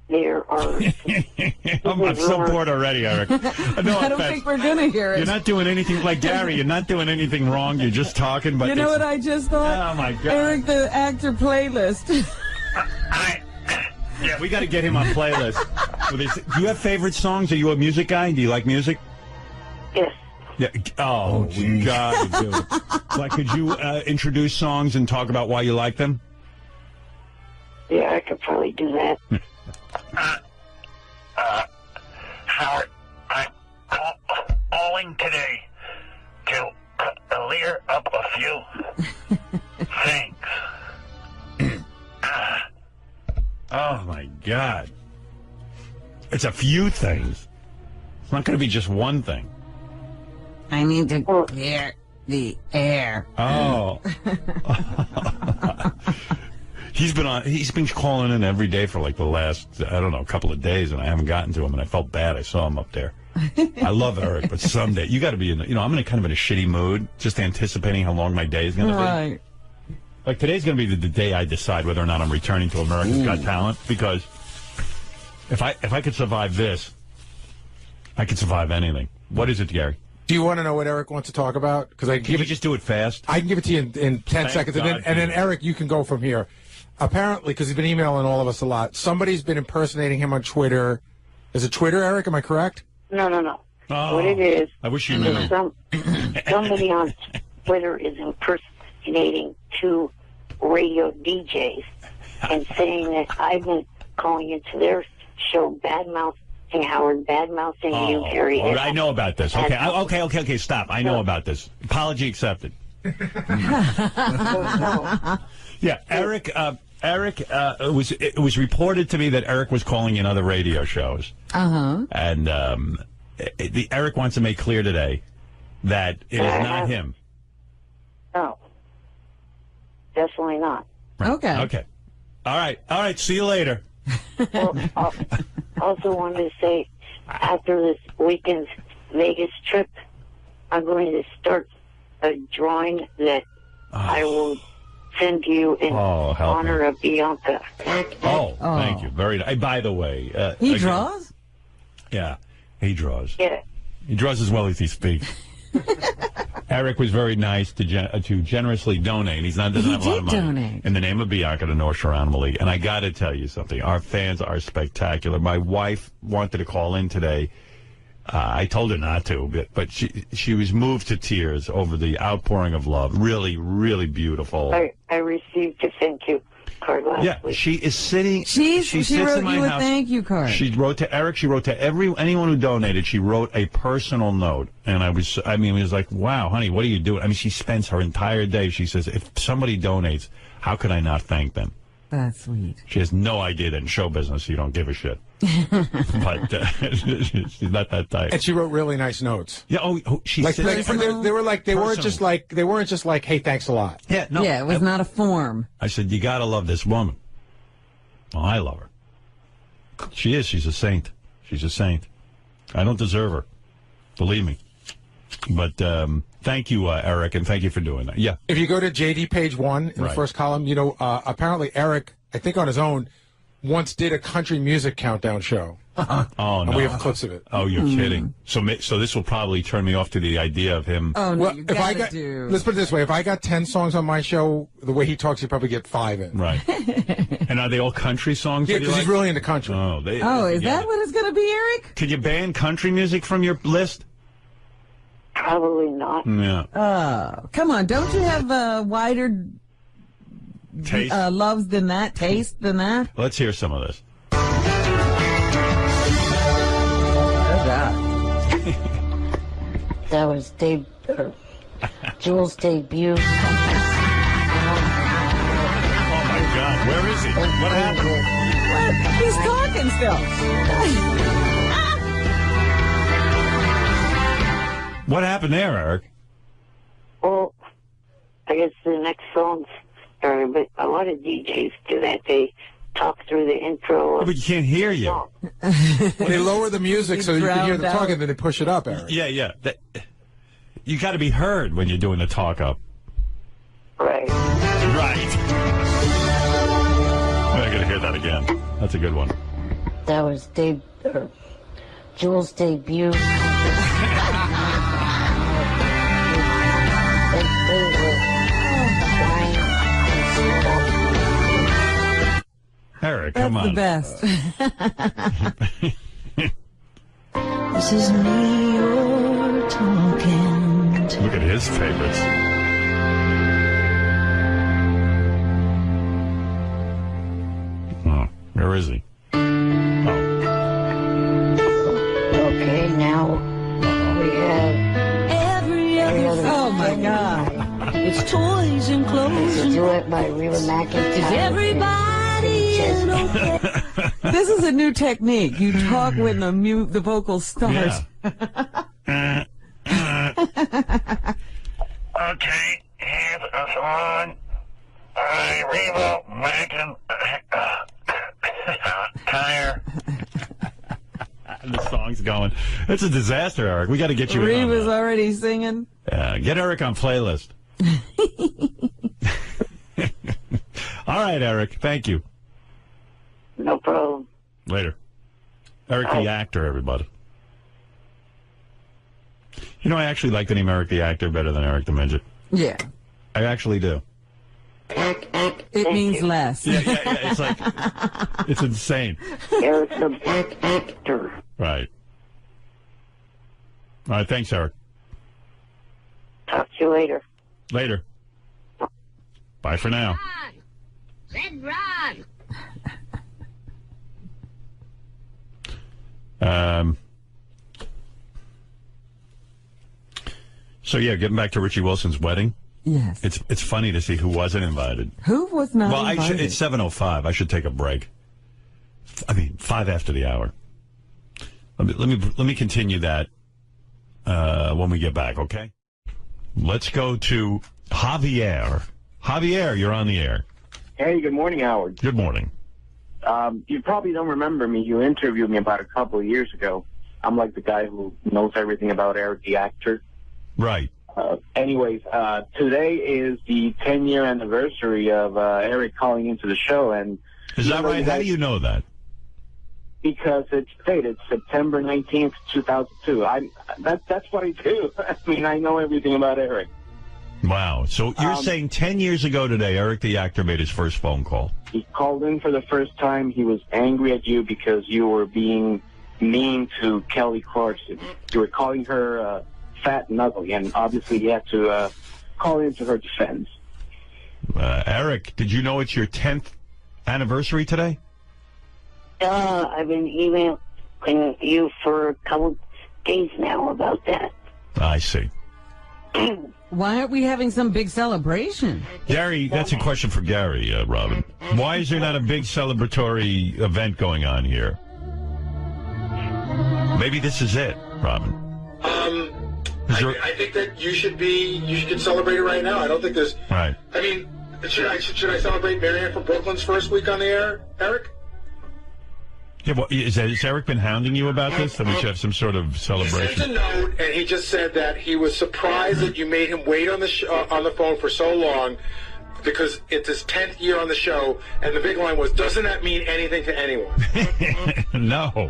there are... I'm so bored already, Eric. No I don't think we're going to hear it. You're not doing anything, like Gary, you're not doing anything wrong. You're just talking, but... You know what I just thought? Oh, my God. Eric, the actor playlist. Yeah, we got to get him on playlist. Do you have favorite songs? Are you a music guy? Do you like music? Yes. Yeah. Oh, God, you do. Like, could you introduce songs and talk about why you like them? Yeah, I could probably do that. Howard, I'm calling today to clear up a few things. Oh, my God. It's a few things. It's not going to be just one thing. I need to clear the air. Oh. He's been calling in every day for like the last, I don't know, couple of days, and I haven't gotten to him, and I felt bad. I saw him up there. I love Eric, but someday, you got to be I'm in a kind of in a shitty mood, just anticipating how long my day is going to be. Right. Like, today's going to be the day I decide whether or not I'm returning to America's Got Talent, because if I could survive this, I could survive anything. What is it, Gary? Do you want to know what Eric wants to talk about? Because Can you just do it fast? I can give it to you in 10 seconds, and then Eric, you can go from here. Apparently, because he's been emailing all of us a lot, somebody's been impersonating him on Twitter. Is it Twitter, Eric? Am I correct? No. Oh, what it is... I wish you knew. Somebody on Twitter is impersonating 2 radio DJs and saying that I've been calling into their show bad-mouthing Howard, bad-mouthing you, Gary. Oh, I know about this. Okay, stop. I know about this. Apology accepted. Yeah, Eric. It was reported to me that Eric was calling in other radio shows. And Eric wants to make clear today that it is not him. No, definitely not. Right. Okay. All right. See you later. Well, also wanted to say, after this weekend's Vegas trip, I'm going to start a drawing that I will send you in honor of Bianca. Oh, thank you. Very nice. By the way, He again, draws? Yeah, he draws. Yeah. He draws as well as he speaks. Eric was very nice to generously donate. Doesn't have a lot of money. Donate. In the name of Bianca, the North Shore Animal League. And I got to tell you something. Our fans are spectacular. My wife wanted to call in today. I told her not to, but she was moved to tears over the outpouring of love. Really, really beautiful. I received a thank you card last week. She is sitting. She sits wrote in my you a house. thank you card. She wrote to Eric. She wrote to anyone who donated. She wrote a personal note, and it was like, wow, honey, what are you doing? I mean, she spends her entire day. She says, if somebody donates, how could I not thank them? That's sweet. She has no idea that in show business you don't give a shit. But she's not that type. And she wrote really nice notes. Yeah. She like, they weren't just like, hey, thanks a lot. Yeah. No. Yeah, it was not a form. I said, you got to love this woman. Well, I love her. She is. She's a saint. She's a saint. I don't deserve her. Believe me. But thank you, Eric, and thank you for doing that. Yeah. If you go to JD page 1 in the first column, apparently Eric, I think on his own, once did a country music countdown show. Oh, no. And we have clips of it. Oh, you're kidding. So this will probably turn me off to the idea of him. Oh, no, well, let's put it this way. If I got 10 songs on my show, the way he talks, he'd probably get 5 in. Right. And are they all country songs? Yeah, because he's really into country. Is that what it's going to be, Eric? Could you ban country music from your list? Probably not. Yeah. Oh, come on. Don't you have a wider taste than that? Let's hear some of this. That was Jules' debut. Oh my God, where is he? What happened? He's talking still. What happened there, Eric? Well, I guess the next song's started, but a lot of DJs do that. They talk through the intro. But you can't hear you. They lower the music so you can hear the talk, and then they push it up, Eric. Yeah. You got to be heard when you're doing the talk up. Right. I got to hear that again. That's a good one. That was Jules' debut. Eric, come on. That's the best. This is me you're talking to. Look at his favorites. Oh, where is he? Okay, now we have every other. Oh my God! It's toys and clothes. It's a duet by Reba McEntire. Is everybody is okay? This is a new technique. You talk when the vocal starts. Yeah. Okay, here's a song by Reba McEntire. The song's going. It's a disaster, Eric. We got to get you in on Reba's that. already singing. Get Eric on playlist. All right, Eric. Thank you. No problem. Later. Eric the actor, everybody. You know, I actually like the name Eric the actor better than Eric the midget. Yeah. I actually do. It means less. Yeah. It's like, it's insane. Eric the actor. Right. All right. Thanks, Eric. Talk to you later. Later. Bye for now. Red Rod. So yeah, getting back to Richie Wilson's wedding. Yes. It's funny to see who wasn't invited. Who was not invited? It's 7:05. I should take a break. 5 after the hour. Let me continue that when we get back, okay? Let's go to Javier. Javier, you're on the air. Hey, good morning, Howard. Good morning. You probably don't remember me. You interviewed me about a couple of years ago. I'm like the guy who knows everything about Eric the actor. Right. Anyways, today is the 10-year anniversary of Eric calling into the show, and is that right? How do you know that? Because it's dated September 19th, 2002. That's what I do. I mean, I know everything about Eric. Wow. So you're saying 10 years ago today, Eric the actor made his first phone call. He called in for the first time. He was angry at you because you were being mean to Kelly Clarkson. You were calling her fat and ugly, and obviously he had to call into her defense. Eric, did you know it's your 10th anniversary today? I've been emailing you for a couple days now about that. I see. Why aren't we having some big celebration? Gary, that's a question for Gary, Robin. Why is there not a big celebratory event going on here? Maybe this is it, Robin. I think that you should celebrate it right now. I don't think there's... Right. I mean, should I celebrate Marianne from Brooklyn's first week on the air, Eric? Yeah, well, has Eric been hounding you about this? That we should have some sort of celebration? He sent a note, and he just said that he was surprised that you made him wait on the phone for so long because it's his 10th year on the show, and the big line was, doesn't that mean anything to anyone? No.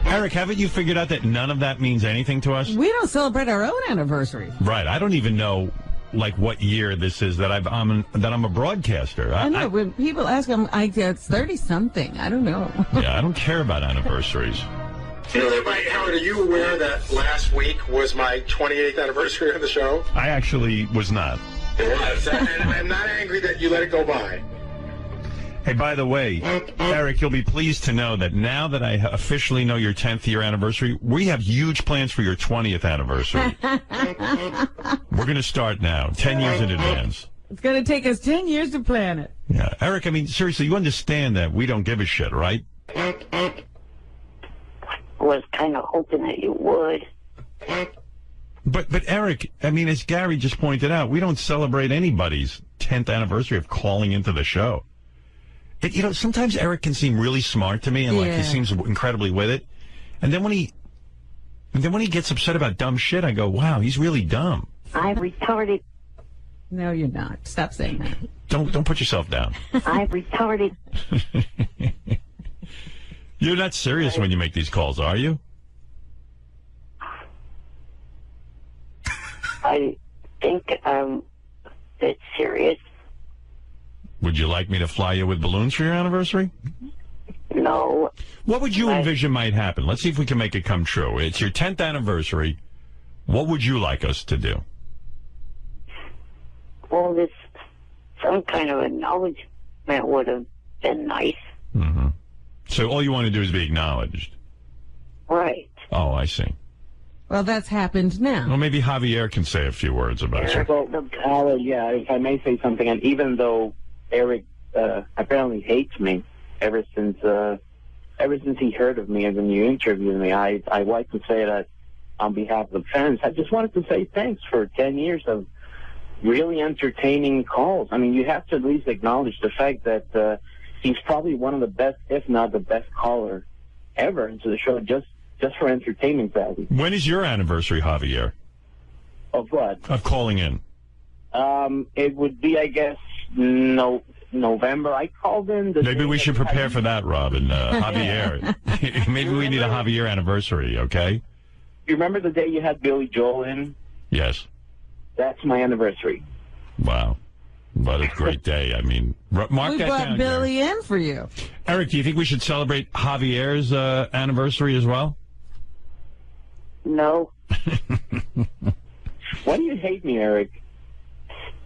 Eric, haven't you figured out that none of that means anything to us? We don't celebrate our own anniversary. Right. I don't even know, like, what year this is that I'm a broadcaster. I know. When people ask, it's 30-something. I don't know. Yeah, I don't care about anniversaries. You know, Howard, are you aware that last week was my 28th anniversary of the show? I actually was not. It was, and I'm not angry that you let it go by. Hey, by the way, Eric, you'll be pleased to know that now that I officially know your 10th year anniversary, we have huge plans for your 20th anniversary. We're going to start now, 10 years in advance. It's going to take us 10 years to plan it. Yeah, Eric, I mean, seriously, you understand that we don't give a shit, right? Was kind of hoping that you would. But Eric, I mean, as Gary just pointed out, we don't celebrate anybody's 10th anniversary of calling into the show. Sometimes Eric can seem really smart to me, and like he seems incredibly with it. And then when he gets upset about dumb shit, I go, "Wow, he's really dumb." I'm retarded. No, you're not. Stop saying that. Don't put yourself down. I'm retarded. You're not serious when you make these calls, are you? I think I'm a bit serious. Would you like me to fly you with balloons for your anniversary? No. What would you envision might happen? Let's see if we can make it come true. It's your 10th anniversary. What would you like us to do? Well, some kind of acknowledgement would have been nice. Mm-hmm. So all you want to do is be acknowledged. Right. Oh, I see. Well, that's happened now. Well, maybe Javier can say a few words about you. Well, yeah, if I may say something, and even though Eric apparently hates me ever since he heard of me and when you interviewed me, I'd like to say that on behalf of the fans, I just wanted to say thanks for 10 years of really entertaining calls. I mean, you have to at least acknowledge the fact that he's probably one of the best, if not the best caller ever into the show, just for entertainment value. When is your anniversary, Javier? Of what? Of calling in. It would be, I guess, November. I called in. Maybe we should prepare for that, Robin. Javier. Maybe we need a Javier anniversary, okay? You remember the day you had Billy Joel in? Yes. That's my anniversary. Wow. What a great day. I mean, mark we that brought down, Billy Gary. in for you. Eric, do you think we should celebrate Javier's anniversary as well? No. Why do you hate me, Eric?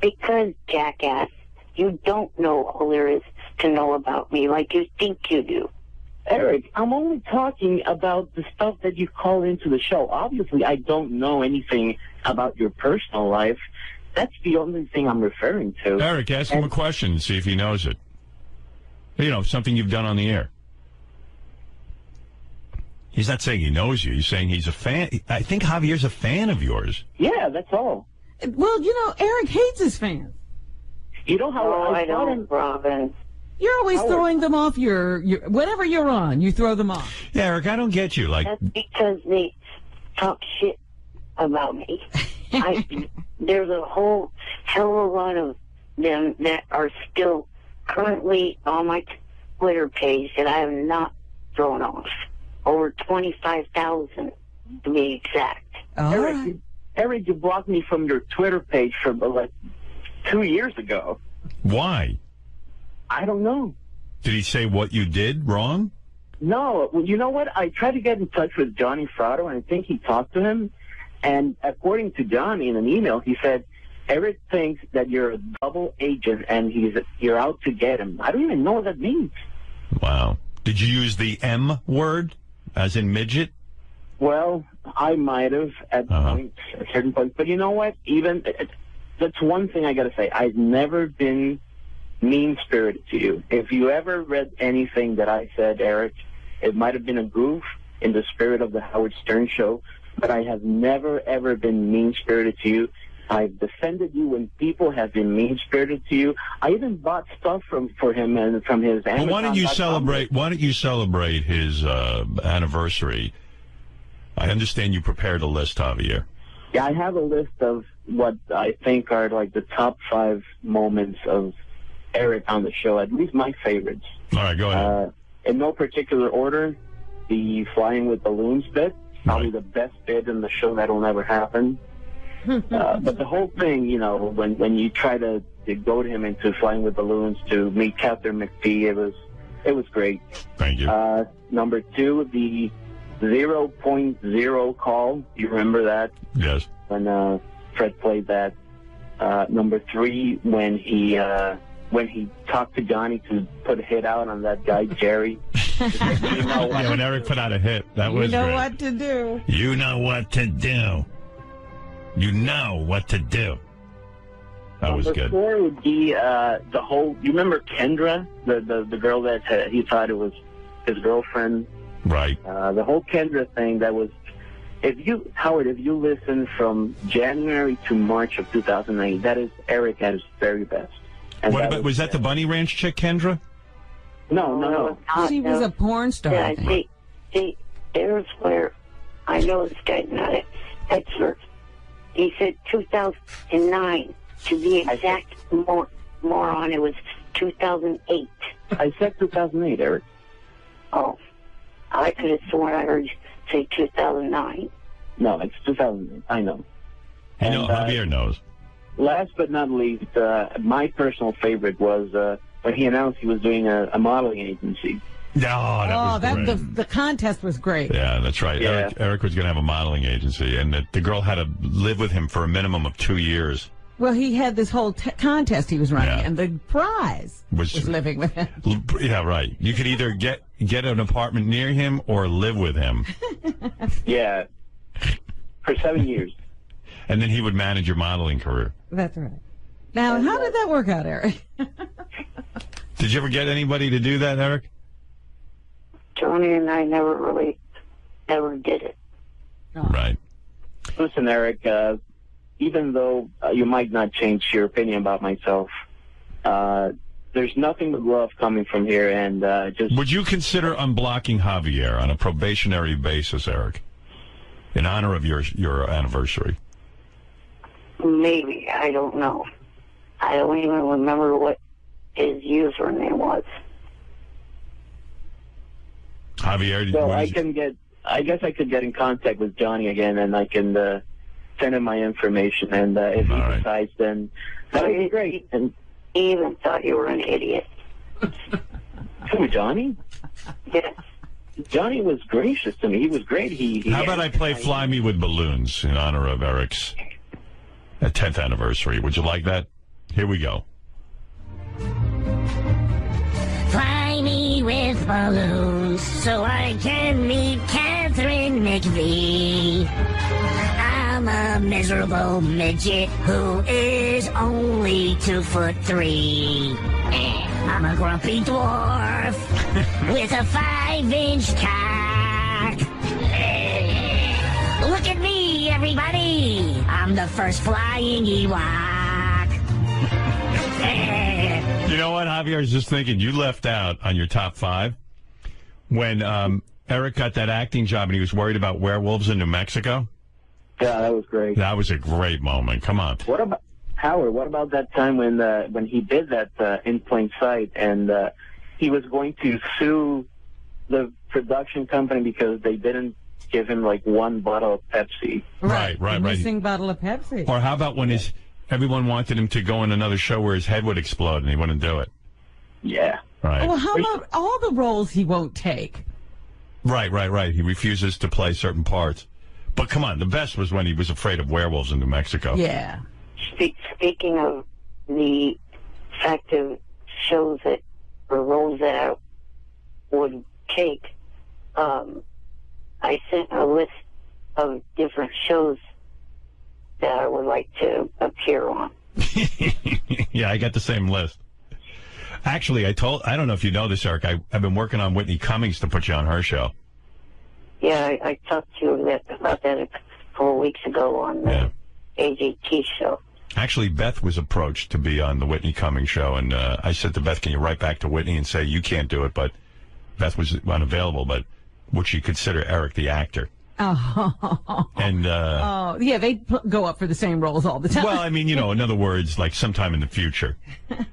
Because, jackass, you don't know all there is to know about me like you think you do. Eric, I'm only talking about the stuff that you call into the show. Obviously, I don't know anything about your personal life. That's the only thing I'm referring to. Eric, ask him a question and see if he knows it. You know, something you've done on the air. He's not saying he knows you. He's saying he's a fan. I think Javier's a fan of yours. Yeah, that's all. Well, Eric hates his fans. You know how I don't, Robin. You're always throwing them off your whatever you're on, you throw them off. Yeah, Eric, I don't get you. That's because they talk shit about me. There's a whole hell of a lot of them that are still currently on my Twitter page that I have not thrown off. Over 25,000 to be exact. Eric, you blocked me from your Twitter page for like 2 years ago. Why? I don't know. Did he say what you did wrong? No, well, you know what? I tried to get in touch with Johnny Frado, and I think he talked to him. And according to Johnny in an email, he said, Eric thinks that you're a double agent and you're out to get him. I don't even know what that means. Wow. Did you use the M word, as in midget? Well, I might have at a certain point. But you know what? Even that's one thing I got to say. I've never been mean-spirited to you. If you ever read anything that I said, Eric, it might have been a goof in the spirit of the Howard Stern show, but I have never, ever been mean-spirited to you. I've defended you when people have been mean-spirited to you. I even bought stuff for him and from his Amazon. Well, why don't you celebrate his anniversary? I understand you prepared a list, Javier. Yeah, I have a list of what I think are like the top 5 moments of Eric on the show, at least my favorites. All right, go ahead. In no particular order, the flying with balloons bit, probably the best bit in the show that'll never happen. But the whole thing, you know, when you try to goad him into flying with balloons to meet Captain McPhee, it was great. Thank you. Number 2, the 0.0 call. You remember that? Yes. When Fred played that. Number 3, when he talked to Johnny to put a hit out on that guy Jerry. Yeah, when Eric put out a hit, that was You know great. what to do. You know what to do. You know what to do. That was good. 4 would be the whole. You remember Kendra, the girl that he thought it was his girlfriend. Right. The whole Kendra thing. That was. If you listen from January to March of 2008, that is Eric at his very best. And was that the Bunny Ranch chick, Kendra? No. She was a porn star. Yeah, see, there's where I know this guy's not an expert. He said 2009. To be exact, moron, it was 2008. I said 2008, Eric. Oh, I could have sworn I heard you say 2009. No, it's 2008. I know. Javier knows. Last but not least, my personal favorite was when he announced he was doing a modeling agency. No, the contest was great. Yeah, that's right. Yeah. Eric was going to have a modeling agency, and the girl had to live with him for a minimum of 2 years. Well, he had this whole contest he was running, and the prize was living with him. Yeah, right. You could either get an apartment near him or live with him. Yeah, for 7 years. And then he would manage your modeling career. That's right. Now, how did that work out, Eric? Did you ever get anybody to do that, Eric? Tony and I never really ever did it. Oh. Right. Listen, Eric, even though you might not change your opinion about myself, there's nothing but love coming from here, and just... Would you consider unblocking Javier on a probationary basis, Eric, in honor of your anniversary? Maybe. I don't know. I don't even remember what his username was. Javier, so I guess I could get in contact with Johnny again, and I can send him my information, and if he decides, then that would be great. And he even thought you were an idiot. Who, Johnny? Yes. Johnny was gracious to me. He was great. How about I play Fly Me with Balloons in honor of Eric's 10th anniversary? Would you like that? Here we go. Fly me with balloons so I can meet Catherine McVie. I'm a miserable midget who is only 2'3". I'm a grumpy dwarf with a 5-inch cock. Look at me, everybody! I'm the first flying Ewok. You know what, Javier? I was just thinking, you left out on your top 5 when Eric got that acting job and he was worried about werewolves in New Mexico. Yeah, that was great. That was a great moment. Come on. What about Howard? What about that time when he did that In Plain Sight, and he was going to sue the production company because they didn't give him like one bottle of Pepsi? Right. Missing bottle of Pepsi. Or how about when everyone wanted him to go in another show where his head would explode and he wouldn't do it? Yeah. Right. Well, how about all the roles he won't take? Right. He refuses to play certain parts. But come on, the best was when he was afraid of werewolves in New Mexico. Yeah. Speaking of the fact of shows that, or roles that I would take, I sent a list of different shows that I would like to appear on. Yeah, I got the same list. Actually, I don't know if you know this, Eric, I've been working on Whitney Cummings to put you on her show. Yeah, I talked to you about that a couple of weeks ago on the AGT show. Actually, Beth was approached to be on the Whitney Cummings show, and I said to Beth, can you write back to Whitney and say you can't do it, but Beth was unavailable, but would she consider Eric the actor? Oh. And yeah, they go up for the same roles all the time. Well, I mean, in other words, like sometime in the future.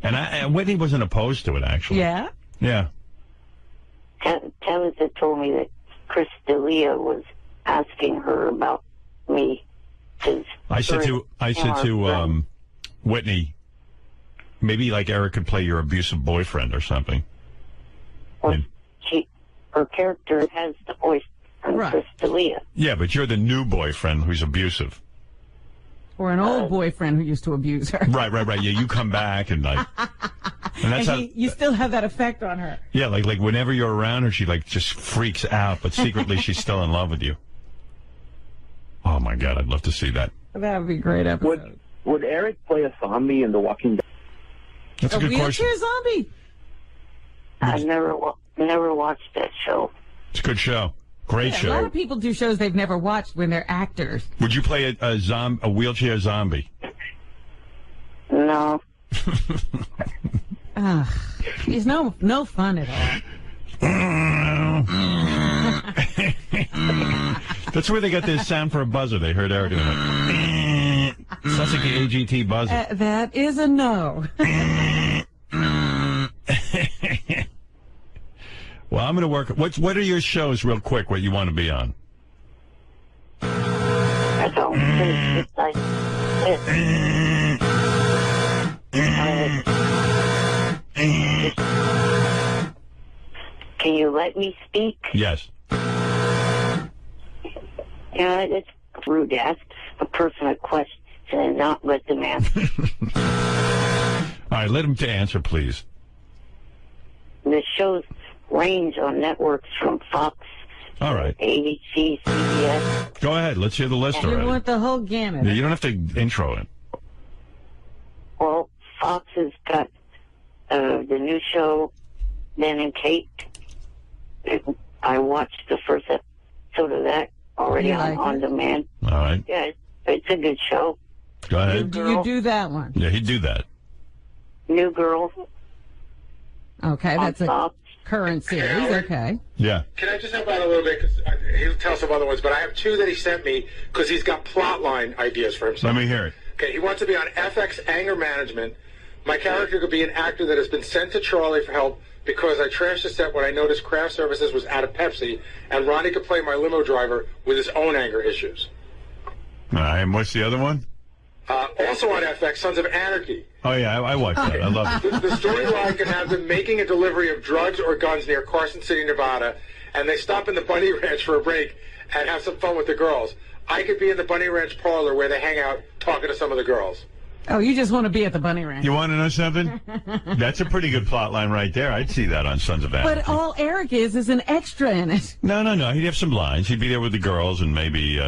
And Whitney wasn't opposed to it, actually. Yeah? Yeah. Tabitha told me that Chris D'Elia was asking her about me. I said to Whitney, maybe like Eric could play your abusive boyfriend or something. Well, her character has the voice of Chris D'Elia. Yeah, but you're the new boyfriend who's abusive. Or an old boyfriend who used to abuse her. Right. Yeah, you come back and like, and that's you still have that effect on her. Yeah, like whenever you're around her, she like just freaks out, but secretly she's still in love with you. Oh my God, I'd love to see that. That would be a great episode. Would Eric play a zombie in The Walking Dead? That's a good question. Wheelchair zombie? I've never watched that show. It's a good show. Great show. A lot of people do shows they've never watched when they're actors. Would you play a wheelchair zombie? No. He's no fun at all. That's where they got this sound for a buzzer. They heard Eric doing it. Sounds like the AGT buzzer. That is a no. Well, I'm going to work. What are your shows, real quick, what you want to be on? I don't think it's like Can you let me speak? Yes. Yeah, it's rude to ask a person a question and not let them answer. All right, let him to answer, please. The shows range on networks from Fox, all right, ABC, CBS. Go ahead. Let's hear the list already. You want the whole gamut. Yeah, you don't have to intro it. Well, Fox has got the new show, Ben and Kate. I watched the first episode of that already on demand. All right. Yeah, it's a good show. Go ahead. You do that one. Yeah, he'd do that. New Girl. Okay, that's a current series. Okay. Yeah. Can I just help out a little bit? Because he'll tell some other ones, but I have two that he sent me because he's got plot line ideas for himself. Let me hear it. Okay, he wants to be on FX Anger Management. My character could be an actor that has been sent to Charlie for help because I trashed the set when I noticed craft services was out of Pepsi, and Ronnie could play my limo driver with his own anger issues. And what's the other one? Also on FX, Sons of Anarchy. Oh, yeah, I watched that. I love it. The storyline can have them making a delivery of drugs or guns near Carson City, Nevada, and they stop in the Bunny Ranch for a break and have some fun with the girls. I could be in the Bunny Ranch parlor where they hang out talking to some of the girls. Oh, you just want to be at the Bunny Ranch. You want to know something? That's a pretty good plot line right there. I'd see that on Sons of Anarchy. But all Eric is an extra in it. No. He'd have some lines. He'd be there with the girls, and maybe,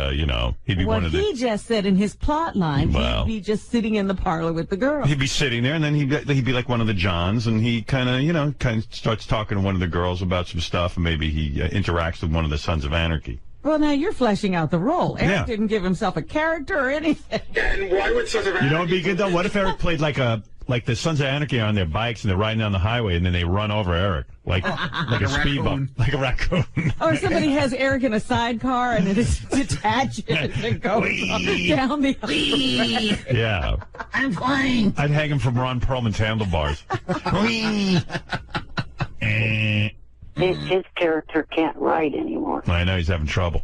he'd be one of the... What he just said in his plot line, he'd be just sitting in the parlor with the girls. He'd be sitting there, and then he'd be like one of the Johns, and he kind of starts talking to one of the girls about some stuff, and maybe he interacts with one of the Sons of Anarchy. Well, now you're fleshing out the role. Eric didn't give himself a character or anything. And why would Sons of Anarchy... You know what would be good, though? What if Eric played like a like the Sons of Anarchy are on their bikes and they're riding down the highway and then they run over Eric like a speed bump, like a raccoon. Or somebody has Eric in a sidecar and it is detaches and goes down the highway. Yeah. I'm flying. I'd hang him from Ron Perlman's handlebars. His character can't ride anymore. I know he's having trouble.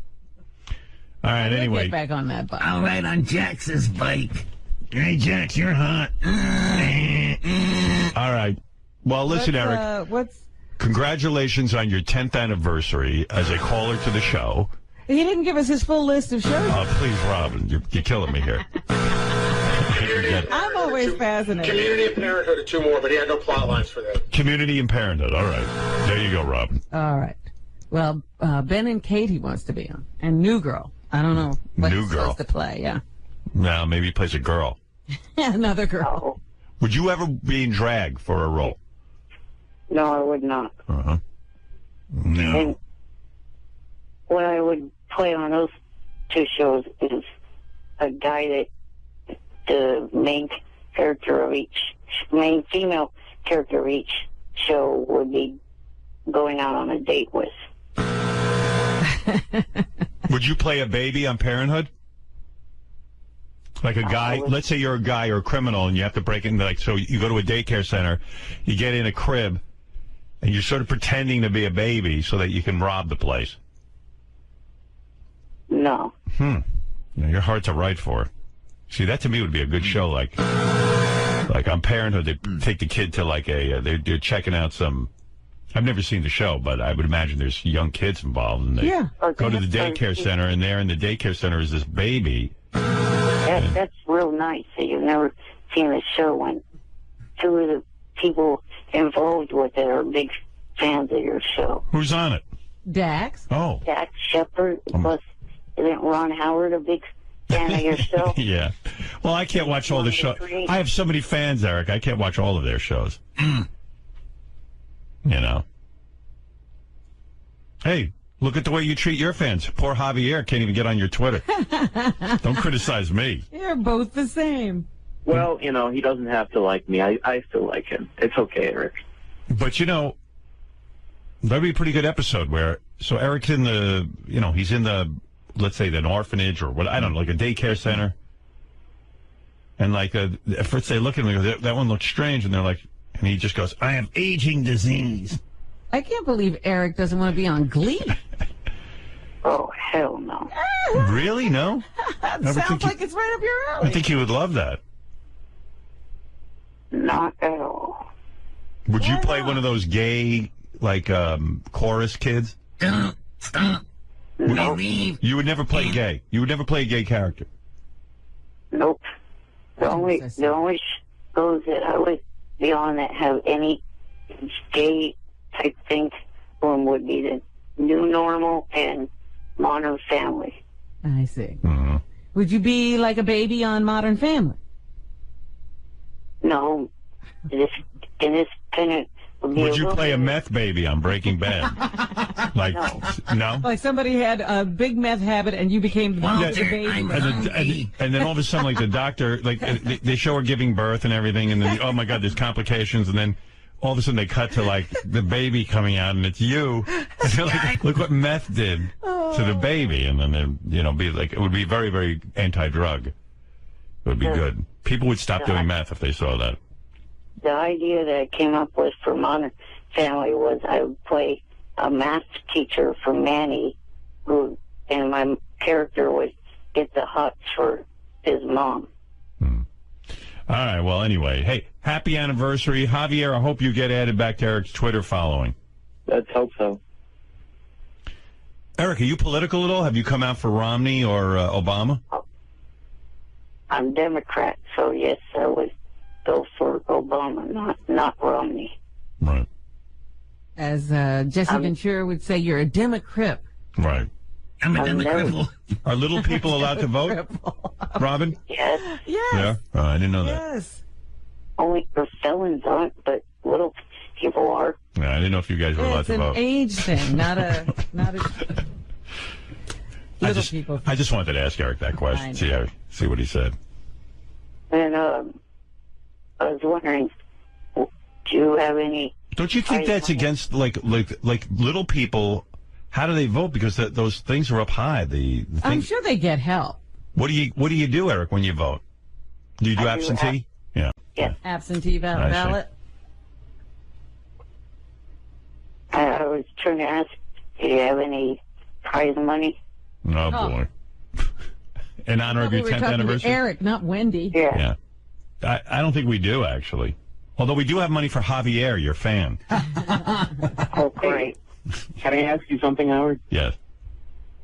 All right, anyway. Get back on that bike. I'll ride on Jax's bike. Hey, Jax, you're hot. All right. Well, listen, Eric. Congratulations on your 10th anniversary as a caller to the show. He didn't give us his full list of shows. Oh, please, Robin. You're killing me here. I'm always fascinated. Community and Parenthood are 2 more, but he had no plot lines for them. Community and Parenthood. All right. There you go, Robin. All right. Well, Ben and Katie wants to be on. And New Girl. I don't know what New he's Girl. supposed to play, yeah. No, maybe he plays a girl. Another girl. Would you ever be in drag for a role? No, I would not. Uh-huh. No. And what I would play on those 2 shows is a guy that the main female character of each show would be going out on a date with. Would you play a baby on Parenthood? Like a guy, let's say you're a guy or a criminal and you have to break in, like, so you go to a daycare center, you get in a crib, and you're sort of pretending to be a baby so that you can rob the place. No. Yeah, you're hard to write for. See, that to me would be a good show, like on Parenthood, they take the kid to like they're checking out some, I've never seen the show, but I would imagine there's young kids involved, and they go to the daycare center, and there in the daycare center is this baby. That's real nice that you've never seen a show when 2 of the people involved with it are big fans of your show. Who's on it? Dax. Oh. Dax Shepard, plus isn't Ron Howard a big fan of your show? Yeah. Well, I can't watch all the shows. I have so many fans, Eric. I can't watch all of their shows. You know. Hey, look at the way you treat your fans. Poor Javier can't even get on your Twitter. Don't criticize me. You're both the same. Well, you know, he doesn't have to like me. I still like him. It's okay, Eric. But, you know, that'd be a pretty good episode where, so Eric's in the, you know, he's in the, let's say, an orphanage or what, I don't know, like a daycare center. And like, at first they look at him and go, that one looks strange. And they're like, and he just goes, I have aging disease. I can't believe Eric doesn't want to be on Glee. Oh, hell no. Really? No? Sounds like it's right up your alley. I think he would love that. Not at all. Would you play one of those gay, like, chorus kids? Stop. Nope. You would never play gay. You would never play a gay character. Nope. The only shows that I would be on that have any gay type thing one would be the New Normal and Modern Family. I see. Would you be like a baby on Modern Family? No. In this kind of... Would you play a meth baby on Breaking Bad? Like, no? Like somebody had a big meth habit and you became the baby. And then all of a sudden, like the doctor, like they show her giving birth and everything, and then, oh my God, there's complications, and then all of a sudden they cut to like the baby coming out and it's you. And they're like, look what meth did to the baby. And then they, you know, be like, it would be very, very anti-drug. It would be good. People would stop doing meth if they saw that. The idea that I came up with for Modern Family was I would play a math teacher for Manny, and my character would get the hots for his mom. All right, well, anyway, hey, happy anniversary. Javier, I hope you get added back to Eric's Twitter following. Let's hope so. Eric, are you political at all? Have you come out for Romney or Obama? I'm Democrat, so yes, I would go for Obama, not Romney. Right. As Jesse Ventura would say, you're a Democrat. Right. I'm a Democrat. Are little people allowed to vote, Robin? Yes. Yeah? Oh, I didn't know that. Yes. Only for felons aren't, but little people are. Yeah, I didn't know if you guys were allowed to vote. It's an age thing, not a I just wanted to ask Eric that question, see what he said. And I was wondering, do you have any... Don't you think that's against, like little people, how do they vote? Because those things are up high. The I'm sure they get help. What do you do, Eric, when you vote? Do you do absentee? Yeah. Absentee ballot. I was trying to ask, do you have any prize money? Oh, boy. In honor of your 10th anniversary? Eric, not Wendy. Yeah. I don't think we do, actually. Although we do have money for Javier, your fan. Oh, great. Can I ask you something, Howard? Yes.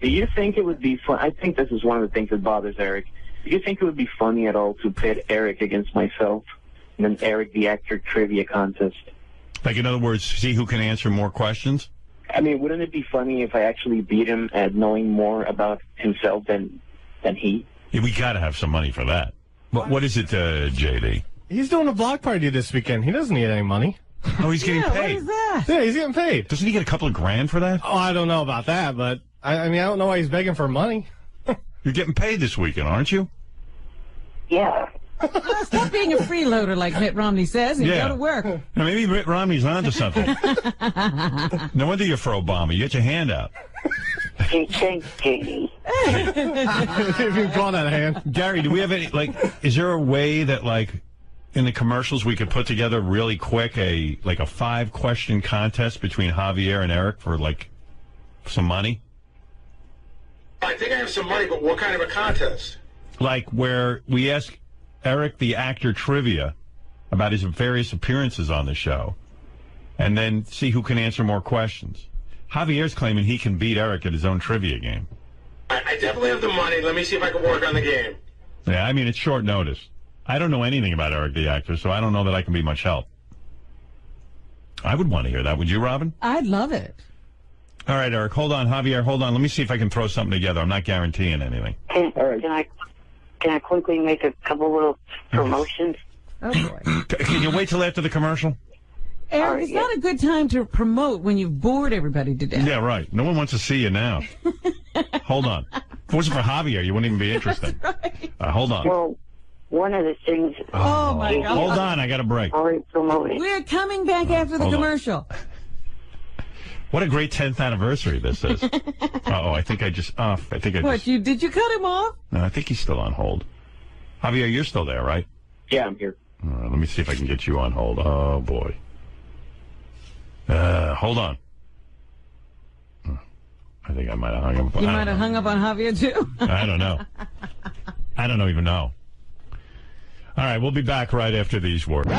Do you think it would be fun? I think this is one of the things that bothers Eric. Do you think it would be funny at all to pit Eric against myself in an Eric the Actor trivia contest? Like, in other words, see who can answer more questions? I mean, wouldn't it be funny if I actually beat him at knowing more about himself than he? Yeah, we got to have some money for that. What is it, JD? He's doing a block party this weekend. He doesn't need any money. Oh, he's getting paid. What is that? Yeah, he's getting paid. Doesn't he get a couple of grand for that? Oh, I don't know about that, but I mean, I don't know why he's begging for money. You're getting paid this weekend, aren't you? Yeah. Stop being a freeloader like Mitt Romney says and go to work. Now, maybe Mitt Romney's onto something. No wonder you're for Obama. You get your hand out. Thanks, Katie. If you call that a hand. Gary, do we have any, is there a way that, in the commercials we could put together really quick a 5-question contest between Javier and Eric for, some money? I think I have some money, but what kind of a contest? Where we ask Eric the Actor trivia about his various appearances on the show, and then see who can answer more questions. Javier's claiming he can beat Eric at his own trivia game. I definitely have the money. Let me see if I can work on the game. Yeah, I mean, it's short notice. I don't know anything about Eric the Actor, so I don't know that I can be much help. I would want to hear that. Would you, Robin? I'd love it. All right, Eric, hold on. Javier, hold on. Let me see if I can throw something together. I'm not guaranteeing anything. Can I quickly make a couple little promotions? Oh, boy. Can you wait till after the commercial? Eric, it's not a good time to promote when you've bored everybody to death. Yeah, right. No one wants to see you now. Hold on. If it wasn't for Javier, you wouldn't even be interested. Right. Hold on. Well, one of the things... Oh, my God. Hold on. I got a break. Already promoted. We're coming back after the commercial. What a great 10th anniversary this is. I think I just... Did you cut him off? No, I think he's still on hold. Javier, you're still there, right? Yeah, I'm here. Let me see if I can get you on hold. Oh, boy. Hold on. I think I might have hung up. You might have hung up on Javier, too? I don't know. I don't even know. All right, we'll be back right after these words.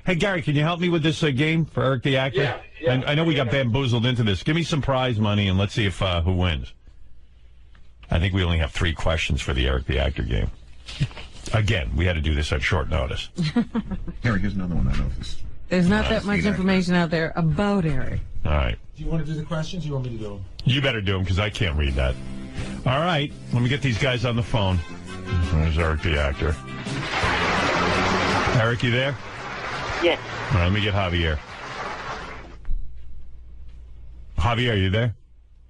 Hey, Gary, can you help me with this game for Eric the Actor? Yeah. I know we got bamboozled into this. Give me some prize money, and let's see if who wins. I think we only have 3 questions for the Eric the Actor game. Again, we had to do this at short notice. Eric, here's another one I know this. There's not that much information out there about Eric. All right. Do you want to do the questions or you want me to do them? You better do them because I can't read that. All right. Let me get these guys on the phone. There's Eric the Actor. Eric, you there? Yes. All right, let me get Javier. Javier, you there?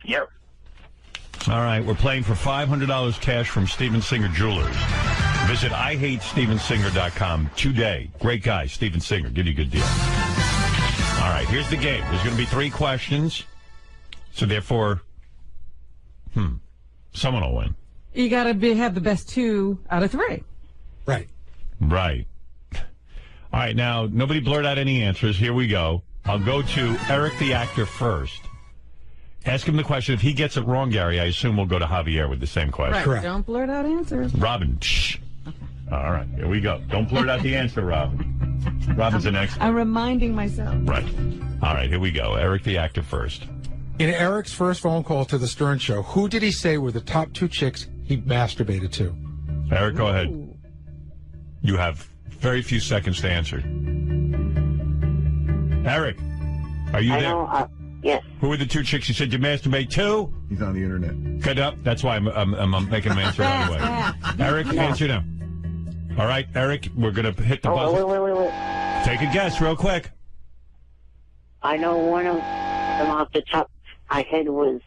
Yep. All right, we're playing for $500 cash from Steven Singer Jewelers. Visit IHateStevenSinger.com today. Great guy, Steven Singer. Give you a good deal. All right, here's the game. There's going to be 3 questions. So therefore, someone will win. You got to have the best 2 out of 3. Right. Right. All right, now, nobody blurt out any answers. Here we go. I'll go to Eric the Actor first. Ask him the question. If he gets it wrong, Gary, I assume we'll go to Javier with the same question. Right. Correct. Don't blurt out answers. Robin, shh. Okay. All right, here we go. Don't blurt out the answer, Robin. Robin's an expert. I'm reminding myself. Right. All right, here we go. Eric the Actor first. In Eric's first phone call to the Stern Show, who did he say were the top 2 chicks he masturbated to? Eric, go ahead. You have very few seconds to answer. Eric, are you there? Yes. Who were the 2 chicks you said you masturbate to? He's on the internet. Cut up. That's why I'm making him answer right away. Eric, answer now. All right, Eric, we're going to hit the buzzer. Wait. Take a guess real quick. I know one of them off the top of my head was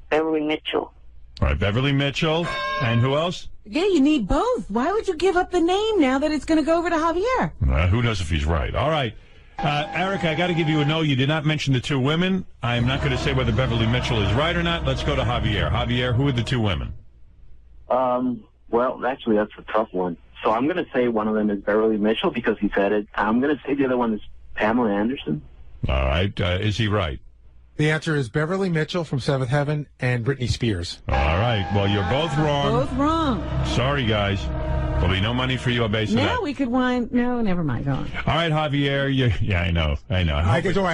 Beverly Mitchell. All right, Beverly Mitchell. And who else? Yeah, you need both. Why would you give up the name now that it's going to go over to Javier? Who knows if he's right. All right. Eric, I got to give you a no. You did not mention the two women. I'm not going to say whether Beverly Mitchell is right or not. Let's go to Javier. Javier, who are the two women? Well, actually, that's a tough one. So I'm going to say one of them is Beverly Mitchell because he said it. I'm going to say the other one is Pamela Anderson. All right. Is he right? The answer is Beverly Mitchell from Seventh Heaven and Britney Spears. All right. Well, you're both wrong. Both wrong. Sorry, guys. There'll be no money for you on base of that. Now we could wind. No, never mind. Go on. All right, Javier. Yeah, I know. I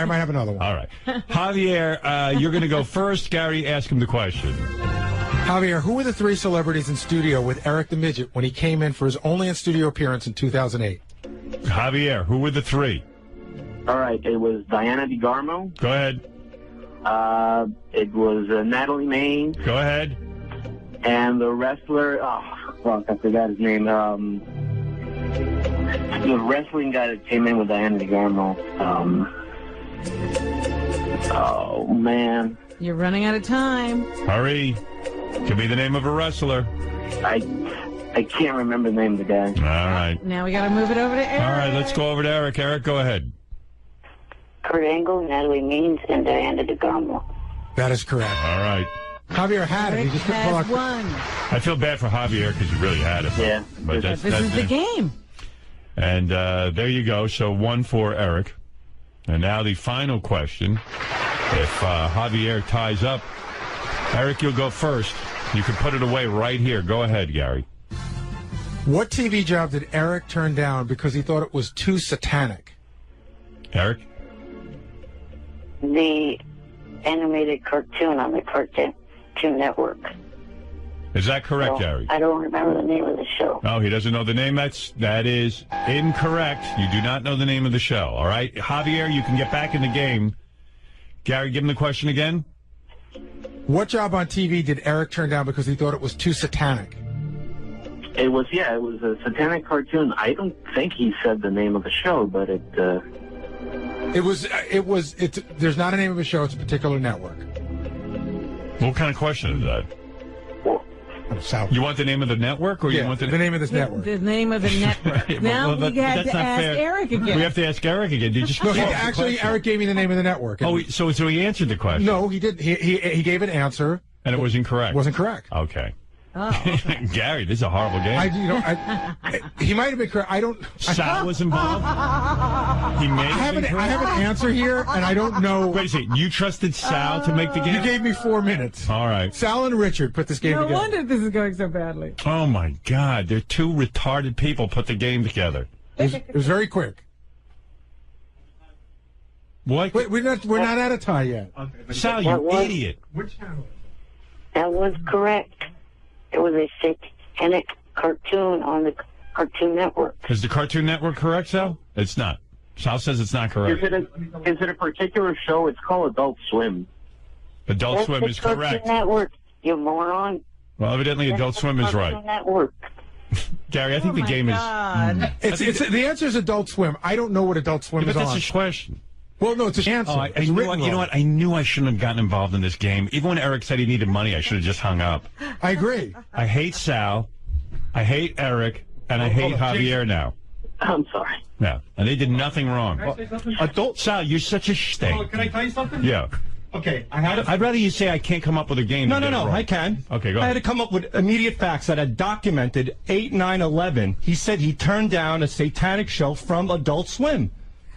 might have another one. All right. Javier, you're going to go first. Gary, ask him the question. Javier, who were the three celebrities in studio with Eric the Midget when he came in for his only in-studio appearance in 2008? Javier, who were the three? All right. It was Diana DeGarmo. Go ahead. It was Natalie Maine. Go ahead. And the wrestler, fuck, I forgot his name. The wrestling guy that came in with Diana DeGarmo. Oh, man. You're running out of time. Hurry. Could be the name of a wrestler. I can't remember the name of the guy. All right. Now we got to move it over to Eric. All right, let's go over to Eric. Eric, go ahead. Kurt Angle, Natalie Means, and Diana DeGarmo. That is correct. All right. Javier had it. He just couldn't pull out. Won. I feel bad for Javier because he really had it. Yeah. But this is the game. And there you go. So 1 for Eric. And now the final question. If Javier ties up, Eric, you'll go first. You can put it away right here. Go ahead, Gary. What TV job did Eric turn down because he thought it was too satanic? Eric? The animated cartoon on the Cartoon Network. Is that correct, So, Gary? I don't remember the name of the show. Oh, he doesn't know the name? That is incorrect. You do not know the name of the show, all right? Javier, you can get back in the game. Gary, give him the question again. What job on TV did Eric turn down because he thought it was too satanic? It was a satanic cartoon. I don't think he said the name of the show, but there's not a name of a show, it's a particular network. What kind of question is that? You want the name of the network, or you want the name of this network? The name of the network. Now we had to ask Eric again. We have to ask Eric again. Did you? No, actually, Eric gave me the name of the network. Oh, so he answered the question. No, he didn't. He gave an answer, and it was incorrect. Wasn't correct. Okay. Oh, okay. Gary, this is a horrible game. He might have been correct. I don't. Sal was involved. He may. I have an answer here, and I don't know. Wait a second. You trusted Sal to make the game? You gave me 4 minutes. All right. Sal and Richard put this game together. No wonder this is going so badly. Oh my God! They're two retarded people put the game together. It was very quick. What? Wait, we're not at a tie yet. Okay, Sal, you idiot! Which channel? That was correct. It was a satanic cartoon on the Cartoon Network. Is the Cartoon Network correct, Sal? It's not. Sal says it's not correct. is it a particular show? It's called Adult Swim. Adult Swim is correct. Cartoon Network, you moron. Well, evidently Adult Swim is right. Cartoon Network. Gary, I think the game is. It's the answer is Adult Swim. I don't know what Adult Swim is but on. that's a question. Well, no, it's a answer. Oh, you know what? I knew I shouldn't have gotten involved in this game. Even when Eric said he needed money, I should have just hung up. I agree. I hate Sal. I hate Eric. And I hate Javier now. I'm sorry. Yeah. And they did nothing wrong. Can I say something? Adult Sal, you're such a stink. Oh, can I tell you something? Yeah. Okay, I'd rather you say I can't come up with a game. No, I can. Okay, go I ahead. had to come up with immediate facts that had documented 8/9/11. He said he turned down a satanic show from Adult Swim.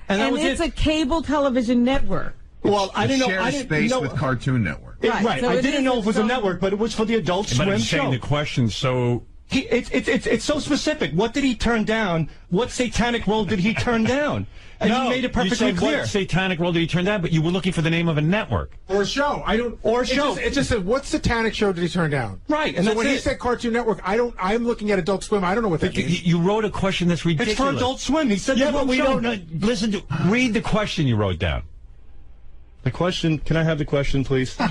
And that was it's a cable television network. Well, I didn't know. I didn't space know with Cartoon Network. Right. So I didn't know it was a network, but it was for the Adult But Swim I'm show. saying the question, so... It's so specific. What did he turn down? What satanic role did he turn down? And no, he made it perfectly you said clear. What satanic role did he turn down? But you were looking for the name of a network. Or a show. It just said, what satanic show did he turn down? Right. And so when he said Cartoon Network, I'm looking at Adult Swim. I don't know what that means. You wrote a question that's ridiculous. It's for Adult Swim. He said, yeah, but we don't know. Listen to, read the question you wrote down. The question, can I have the question, please? You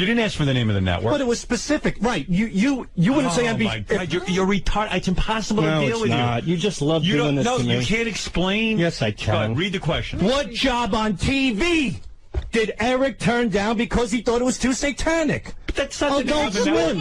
didn't ask for the name of the network. But it was specific. Right. You wouldn't say NBC. Oh, my God. You're retarded. It's impossible to deal with not. you. You just love doing this to me. No, you can't explain. Yes, I can. Go ahead, read the question. What job on TV Did Eric turn down because he thought it was too satanic? But that's not Adult Swim.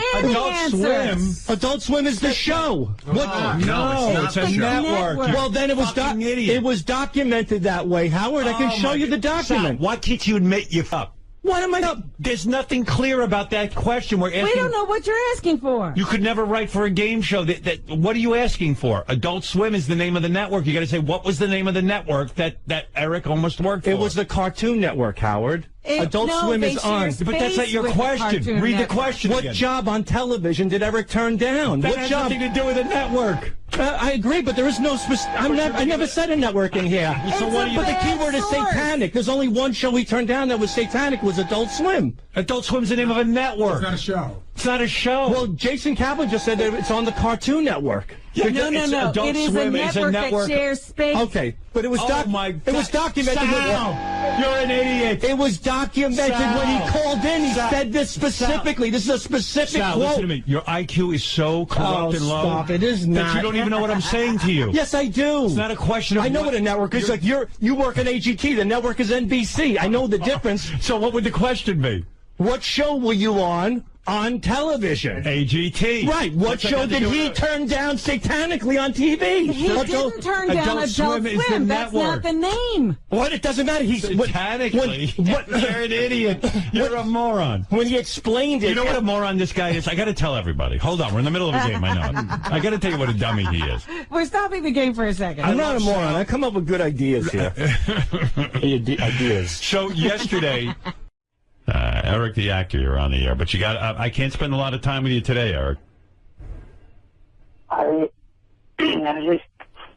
Adult Swim is the show. No, it's a network. Well, then it was documented that way, Howard. I can show you the document. Sal, why can't you admit you up? What am I up? There's nothing clear about that question. We're asking. We don't know what you're asking for. You could never write for a game show. What are you asking for? Adult Swim is the name of the network. You got to say, what was the name of the network that Eric almost worked for? It was the Cartoon Network, Howard. Adult Swim is on. But that's not your question. Read the question What again. job on television did Eric turn down? That What has job? nothing to do with a network. I agree, but there is no I never said a network in here. So what do you? But the key word is satanic. There's only one show we turned down that was satanic. Was Adult Swim. Adult Swim's the name of a network. It's not a show. It's not a show. Well, Jason Kaplan just said that it's on the Cartoon Network. No. It is a network that shares space. Okay, but it was it was documented. Sal, you're an idiot. It was documented when he called in. He said this specifically. This is a specific Sal, quote. listen to me. Your IQ is so corrupt and low. Stop. It is that not. you don't even know what I'm saying to you. Yes, I do. It's not a question of I know what a network is. Like you work at AGT. The network is NBC. I know the difference. So what would the question be? What show were you on television? AGT. Right. What show did he turn down satanically on TV? He didn't turn down Adult Swim. That's not the name. What? It doesn't matter. He's satanically. You're an idiot. You're a moron. When he explained it. You know what a moron this guy is? I got to tell everybody. Hold on. We're in the middle of a game. I know. I got to tell you what a dummy he is. We're stopping the game for a second. I'm not a moron. I come up with good ideas here. Ideas. So yesterday, Eric the actor, you're on the air, but you got. I can't spend a lot of time with you today, Eric. I was just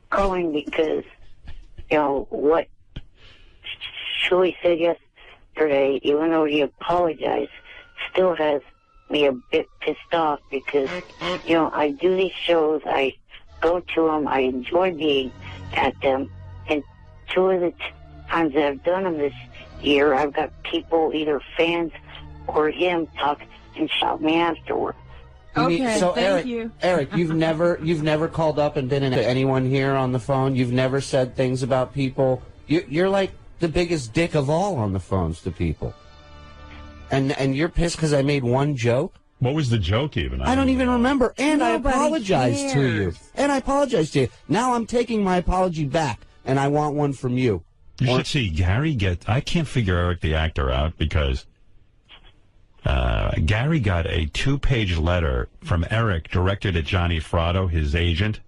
calling because, what Shirley said yesterday, even though he apologized, still has me a bit pissed off because, I do these shows, I go to them, I enjoy being at them, and two of the times that I've done them this year, I've got people, either fans or him, talk and shout me afterward. Okay, so thank you. Eric, you've never called up and been into anyone here on the phone. You've never said things about people. You're like the biggest dick of all on the phones to people. And you're pissed because I made one joke? What was the joke even? I don't even remember. And Nobody I apologized to you. And I apologized to you. Now I'm taking my apology back, and I want one from you. You should see Gary I can't figure Eric the actor out because Gary got a 2-page letter from Eric directed at Johnny Fratto, his agent.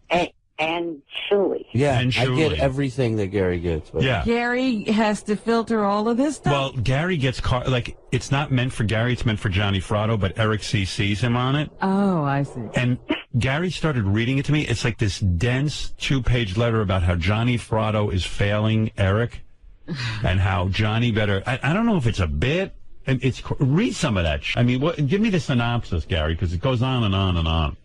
And Shirley. Yeah, and I get everything that Gary gets. But. Yeah. Gary has to filter all of this stuff. Well, Gary gets it's not meant for Gary, it's meant for Johnny Fratto, but Eric CC's him on it. Oh, I see. And Gary started reading it to me. It's like this dense 2-page letter about how Johnny Fratto is failing Eric and how Johnny better. I don't know if it's a bit. And read some of that. I mean, give me the synopsis, Gary, because it goes on and on and on.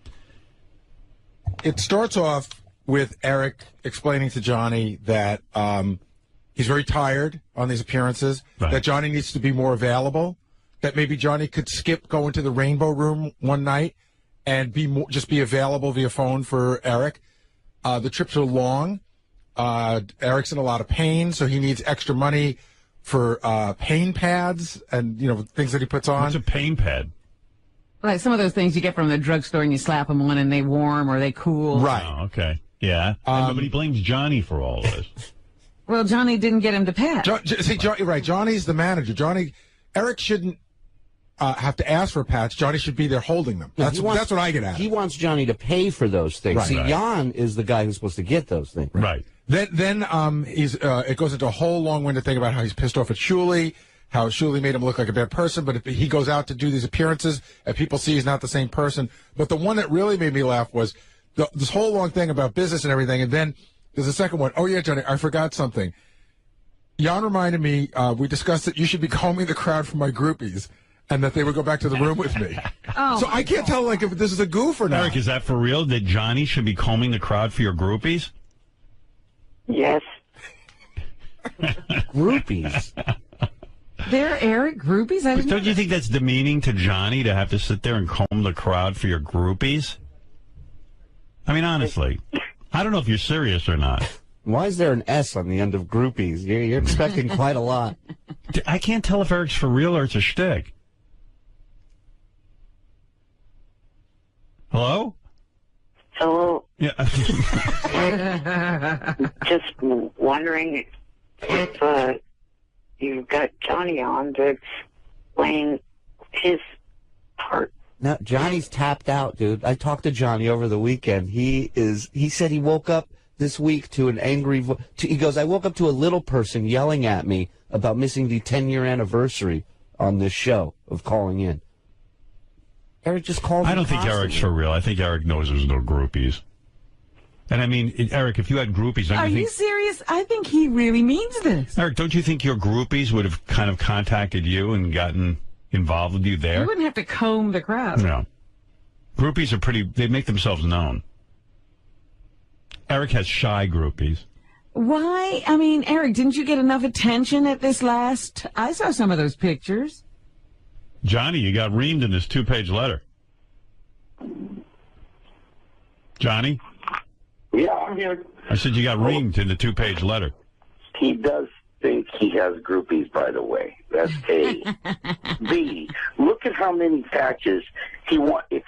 It starts off with Eric explaining to Johnny that he's very tired on these appearances, that Johnny needs to be more available, that maybe Johnny could skip going to the Rainbow Room one night and just be available via phone for Eric. The trips are long. Eric's in a lot of pain, so he needs extra money for pain pads and things that he puts on. What's a pain pad? Like some of those things you get from the drugstore and you slap them on and they warm or they cool. Right. Oh, okay. Yeah. But he blames Johnny for all of this. Well, Johnny didn't get him to pat. Right. Johnny's the manager. Eric shouldn't have to ask for pats. Johnny should be there holding them. That's what I get at. He wants Johnny to pay for those things. Right. See, Jan is the guy who's supposed to get those things. Right. Then it goes into a whole long-winded thing about how he's pissed off at Shuley, how Shuley made him look like a bad person, but if he goes out to do these appearances and people see he's not the same person. But the one that really made me laugh was this whole long thing about business and everything, and then there's a second one. Oh, yeah, Johnny, I forgot something. Jan reminded me, we discussed that you should be combing the crowd for my groupies, and that they would go back to the room with me. So I can't tell if this is a goof or not. Eric, is that for real, that Johnny should be combing the crowd for your groupies? Yes. Groupies? They're Eric groupies? Don't you think that's demeaning to Johnny to have to sit there and comb the crowd for your groupies? I mean, honestly, I don't know if you're serious or not. Why is there an S on the end of groupies? You're expecting quite a lot. I can't tell if Eric's for real or it's a shtick. Hello? Hello. Yeah. Just wondering if you've got Johnny on to explain his part. No, Johnny's tapped out, dude. I talked to Johnny over the weekend. He said he woke up this week to an angry he goes, I woke up to a little person yelling at me about missing the 10-year anniversary on this show of calling in. Eric just called I don't think Eric's for real. I think Eric knows there's no groupies. And I mean, Eric, if you had groupies, Are you serious? I think he really means this. Eric, don't you think your groupies would have kind of contacted you and gotten involved with you there? You wouldn't have to comb the crowd. No. Groupies are they make themselves known. Eric has shy groupies. Why? I mean, Eric, didn't you get enough attention at this last? I saw some of those pictures. Johnny, you got reamed in this 2-page letter. Johnny? Yeah, I'm here. I said you got reamed in the 2-page letter. He does think he has groupies, by the way. That's A. B, look at how many patches he want. If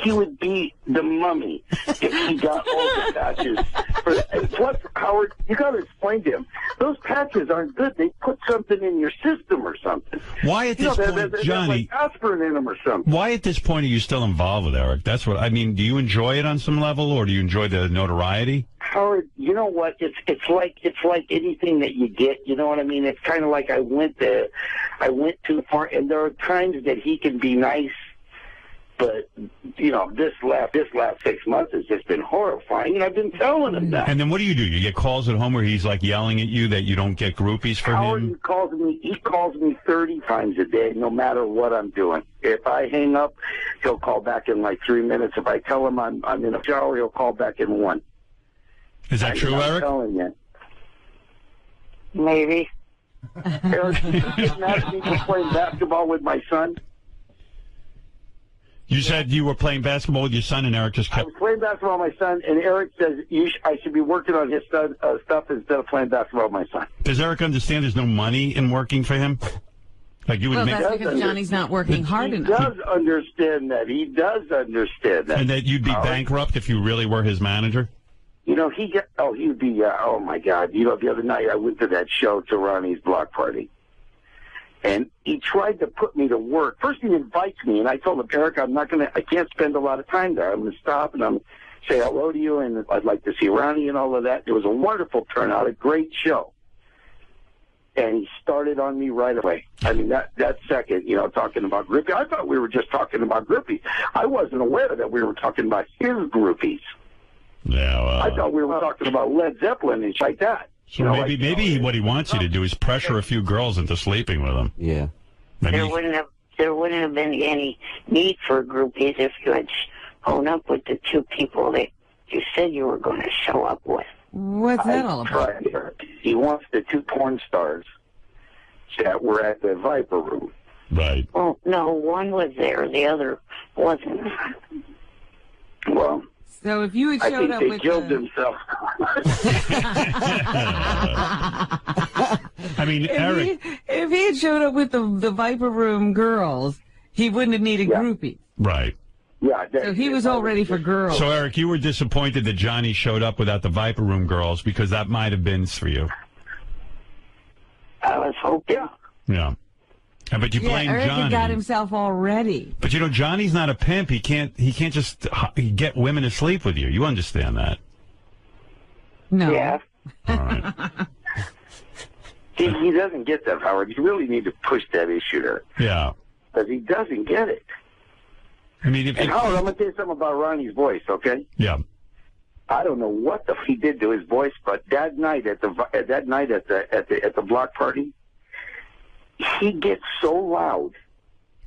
he would be the Mummy if he got all the patches. Plus, Howard, you got to explain to him. Those patches aren't good. They put something in your system or something. Why at this point, Johnny? Like aspirin in them or something. Why at this point are you still involved with Eric? That's what I mean. Do you enjoy it on some level, or do you enjoy the notoriety? Howard, you know what? It's like anything that you get. You know what I mean? It's kind of like I went too far, and there are times that he can be nice. But, you know, this last 6 months has just been horrifying, and I've been telling him that. And then what do? You get calls at home where he's, like, yelling at you that you don't get groupies for him? He calls me 30 times a day, no matter what I'm doing. If I hang up, he'll call back in, like, 3 minutes. If I tell him I'm in a shower, he'll call back in 1. Is that true, Eric? I'm telling you. Maybe. Eric, you get mad at me for playing basketball with my son? You said you were playing basketball with your son, and Eric just kept... I was playing basketball with my son, and Eric says I should be working on his stuff instead of playing basketball with my son. Does Eric understand there's no money in working for him? Like you would well, make... that's because Johnny's not working hard enough. He does understand that. He does understand that. And that you'd be bankrupt if you really were his manager? You know, he'd be, oh my God. You know, the other night I went to that show, to Ronnie's block party. And he tried to put me to work. First he invites me, and I told him, Eric, I can't spend a lot of time there. I'm going to stop and I'm say hello to you, and I'd like to see Ronnie and all of that. It was a wonderful turnout, a great show. And he started on me right away. I mean, that second, you know, talking about groupies. I thought we were just talking about groupies. I wasn't aware that we were talking about his groupies. Yeah, I thought we were talking about Led Zeppelin and shit like that. So maybe what he wants you to do is pressure a few girls into sleeping with him. Yeah. There wouldn't have been any need for groupies if you had shown up with the 2 people that you said you were going to show up with. What's that all about? He wants the 2 porn stars that were at the Viper Room. Right. Well, no, one was there, the other wasn't. Well, so if you had showed up with killed themselves. I mean, Eric. If he had showed up with the Viper Room girls, he wouldn't have needed groupies. Right. Yeah. So he was all ready for girls. So, Eric, you were disappointed that Johnny showed up without the Viper Room girls because that might have been for you. I was hoping. Yeah. But you blame Eric Johnny. had got himself all ready. But you know, Johnny's not a pimp. He can't just get women to sleep with you. You understand that? No. Yeah. All right. He doesn't get that, Howard. You really need to push that issue there. Yeah. Because he doesn't get it. I mean, and Howard, I'm going to tell you something about Ronnie's voice, okay? Yeah. I don't know what the he did to his voice, but that night at the block party, he gets so loud.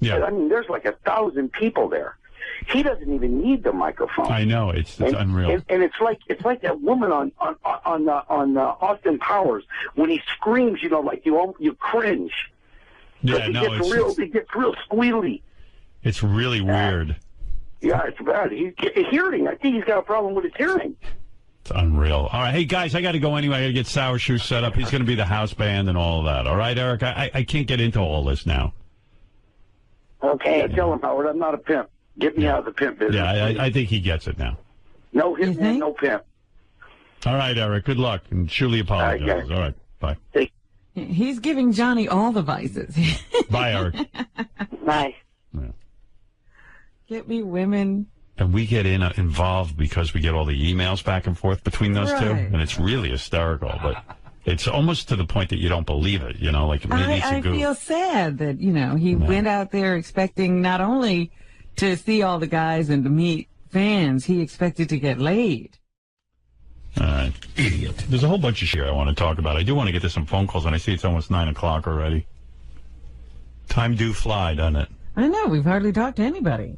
Yeah. I mean, there's like 1,000 people there. He doesn't even need the microphone. I know it's unreal. And it's like that woman on Austin Powers when he screams. You know, like you cringe. Yeah, no, it gets real squealy. It's really weird. Yeah, it's bad. Hearing. I think he's got a problem with his hearing. It's unreal. All right, hey, guys, I got to go anyway. I got to get Sour Shoe set up. He's going to be the house band and all of that. All right, Eric? I can't get into all this now. Okay, tell him, Howard, I'm not a pimp. Get me out of the pimp business. Yeah, I think he gets it now. No hitman, no pimp. All right, Eric, good luck. And Shuli apologizes. All right, bye. He's giving Johnny all the vices. Bye, Eric. Bye. Yeah. Get me women. And we get involved because we get all the emails back and forth between those two, and it's really hysterical. But it's almost to the point that you don't believe it, you know, like it really I feel sad that, you know, he went out there expecting not only to see all the guys and to meet fans, he expected to get laid. All right. Idiot. There's a whole bunch of shit I want to talk about. I do want to get to some phone calls, and I see it's almost 9 o'clock already. Time do fly, doesn't it? I know. We've hardly talked to anybody.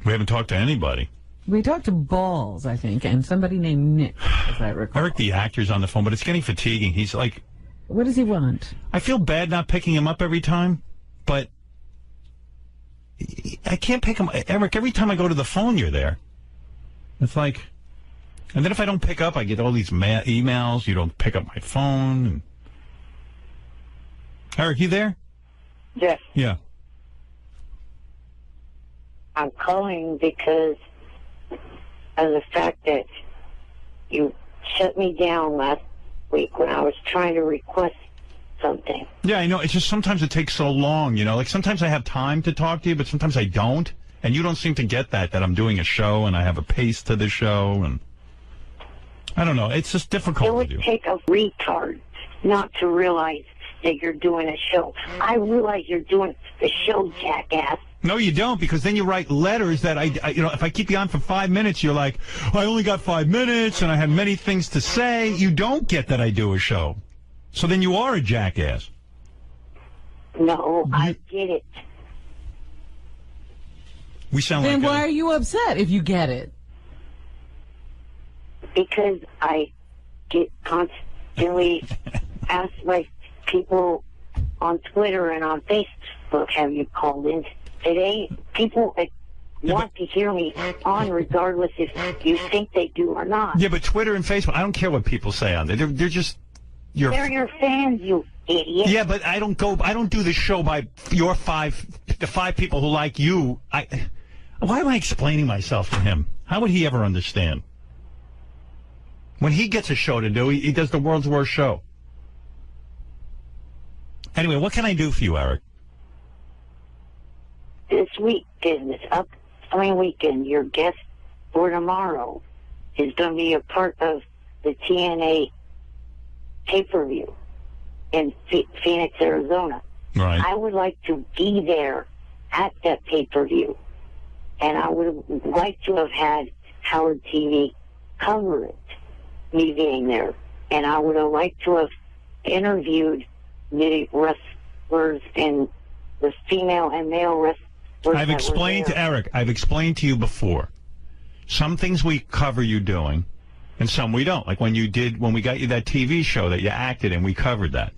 We haven't talked to anybody. We talked to Balls, I think, and somebody named Nick, as I recall. Eric, the actor's on the phone, but it's getting fatiguing. He's like... What does he want? I feel bad not picking him up every time, but I can't pick him. Eric, every time I go to the phone, you're there. It's like... And then if I don't pick up, I get all these emails. You don't pick up my phone. And... Eric, you there? Yes. Yeah. I'm calling because of the fact that you shut me down last week when I was trying to request something. Yeah, I know. It's just sometimes it takes so long, you know. Like sometimes I have time to talk to you, but sometimes I don't. And you don't seem to get that I'm doing a show and I have a pace to the show. And I don't know. It's just difficult. It would take a retard not to realize that you're doing a show. I realize you're doing the show, jackass. No, you don't, because then you write letters that I you know, if I keep you on for 5 minutes, you're like, I only got 5 minutes and I have many things to say. You don't get that I do a show. So then you are a jackass. No, I get it. We sound then like why are you upset if you get it? Because I get constantly asked by people on Twitter and on Facebook, have you called in today? People that want to hear me on, regardless if you think they do or not. Yeah, but Twitter and Facebook, I don't care what people say on there. They're just... They're your fans, you idiot. Yeah, but I don't do the show by the 5 people who like you. Why am I explaining myself to him? How would he ever understand? When he gets a show to do, he does the world's worst show. Anyway, what can I do for you, Eric? This weekend, this upcoming weekend, your guest for tomorrow is going to be a part of the TNA pay-per-view in Phoenix, Arizona. Right. I would like to be there at that pay-per-view, and I would like to have had Howard TV cover it, me being there, and I would have liked to have interviewed the wrestlers and the female and male wrestlers. I've explained to Eric, I've explained to you before, some things we cover you doing, and some we don't. Like when we got you that TV show that you acted in, we covered that.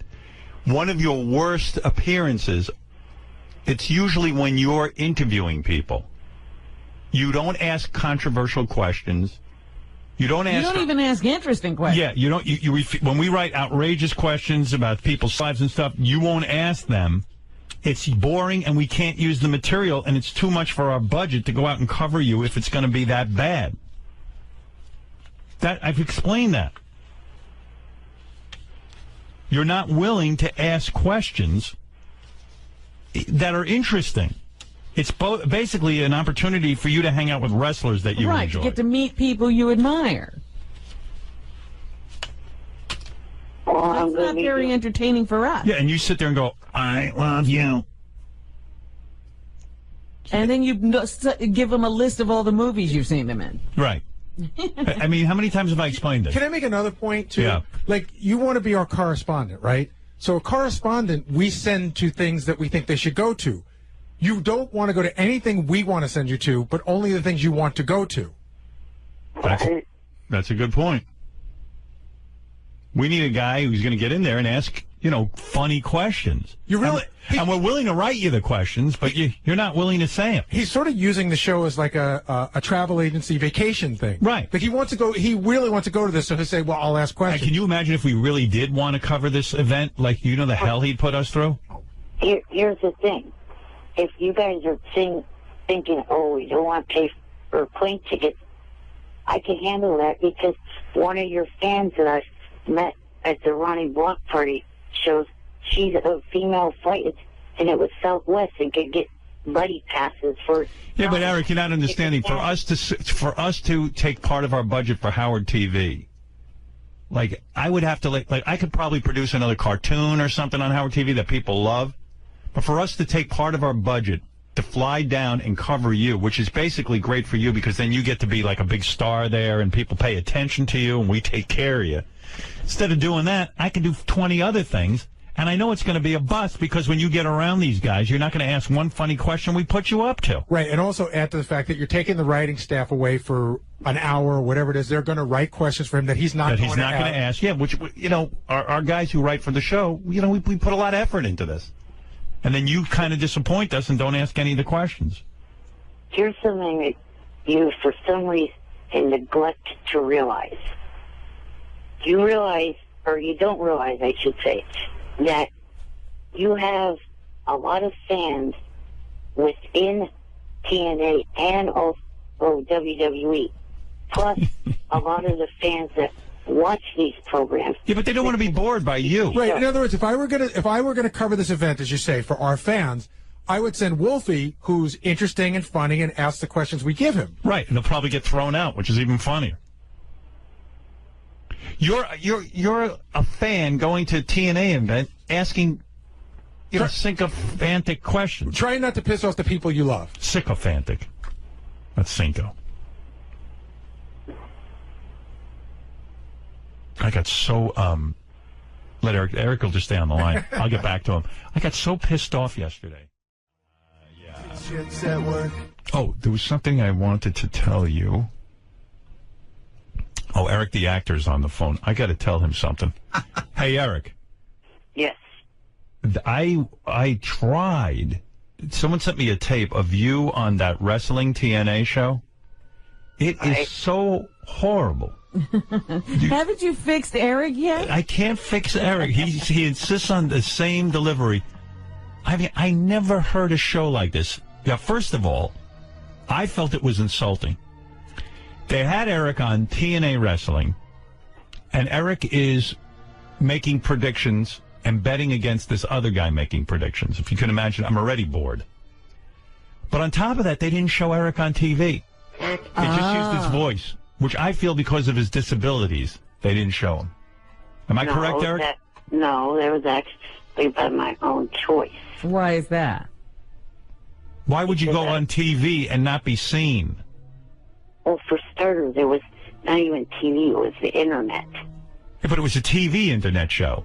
One of your worst appearances, it's usually when you're interviewing people. You don't ask controversial questions. You don't even ask interesting questions. Yeah, you don't. When we write outrageous questions about people's lives and stuff, you won't ask them. It's boring, and we can't use the material, and it's too much for our budget to go out and cover you if it's going to be that bad. I've explained that. You're not willing to ask questions that are interesting. It's basically an opportunity for you to hang out with wrestlers that you enjoy. Right, you get to meet people you admire. That's not very entertaining for us. Yeah, and you sit there and go, I love you. And then you give them a list of all the movies you've seen them in. Right. I mean, how many times have I explained this? Can I make another point, too? Yeah. Like, you want to be our correspondent, right? So a correspondent, we send to things that we think they should go to. You don't want to go to anything we want to send you to, but only the things you want to go to. That's a good point. We need a guy who's going to get in there and ask funny questions. You really... And we're willing to write you the questions, but you're not willing to say them. He's sort of using the show as like a travel agency vacation thing. Right. Like he really wants to go to this, so he'll say, well, I'll ask questions. Can you imagine if we really did want to cover this event? Like, the hell he'd put us through? Here's the thing. If you guys are thinking, oh, we don't want to pay for plane tickets, I can handle that because one of your fans that I met at the Ronnie block party shows she's a female flight, and it was Southwest and could get buddy passes for. Yeah, but Eric, you're not understanding. For us to take part of our budget for Howard TV, like I would have to like I could probably produce another cartoon or something on Howard TV that people love, but for us to take part of our budget to fly down and cover you, which is basically great for you because then you get to be like a big star there and people pay attention to you and we take care of you. Instead of doing that, I can do 20 other things. And I know it's going to be a bust because when you get around these guys, you're not going to ask one funny question we put you up to. Right, and also add to the fact that you're taking the writing staff away for an hour or whatever it is. They're going to write questions for him that he's not going to ask. Yeah, which, our guys who write for the show, we put a lot of effort into this. And then you kind of disappoint us and don't ask any of the questions. Here's something that you, for some reason, neglect to realize. You realize, or you don't realize, I should say, that you have a lot of fans within TNA and also WWE, plus a lot of the fans that watch these programs. Yeah, but they don't want to be bored by you. Right. In other words, if I were gonna cover this event, as you say, for our fans, I would send Wolfie, who's interesting and funny, and ask the questions we give him. Right, and they'll probably get thrown out, which is even funnier. You're a fan going to a TNA event asking sycophantic questions. Trying not to piss off the people you love. Sycophantic. That's Cinco. I got so let Eric will just stay on the line. I'll get back to him. I got so pissed off yesterday. Oh, there was something I wanted to tell you. Oh, Eric the actor's on the phone. I got to tell him something. Hey, Eric. Yes. I tried. Someone sent me a tape of you on that wrestling TNA show. It is so horrible. Haven't you fixed Eric yet? I can't fix Eric. He insists on the same delivery. I mean, I never heard a show like this. Yeah, first of all, I felt it was insulting. They had Eric on TNA Wrestling, and Eric is making predictions and betting against this other guy making predictions. If you can imagine, I'm already bored. But on top of that, they didn't show Eric on TV. They just used his voice, which I feel because of his disabilities, they didn't show him. Am I correct, Eric? No, that was actually by my own choice. Why is that? Why would you go on TV and not be seen? Well, for starters, it was not even TV, it was the internet. Yeah, but it was a TV internet show.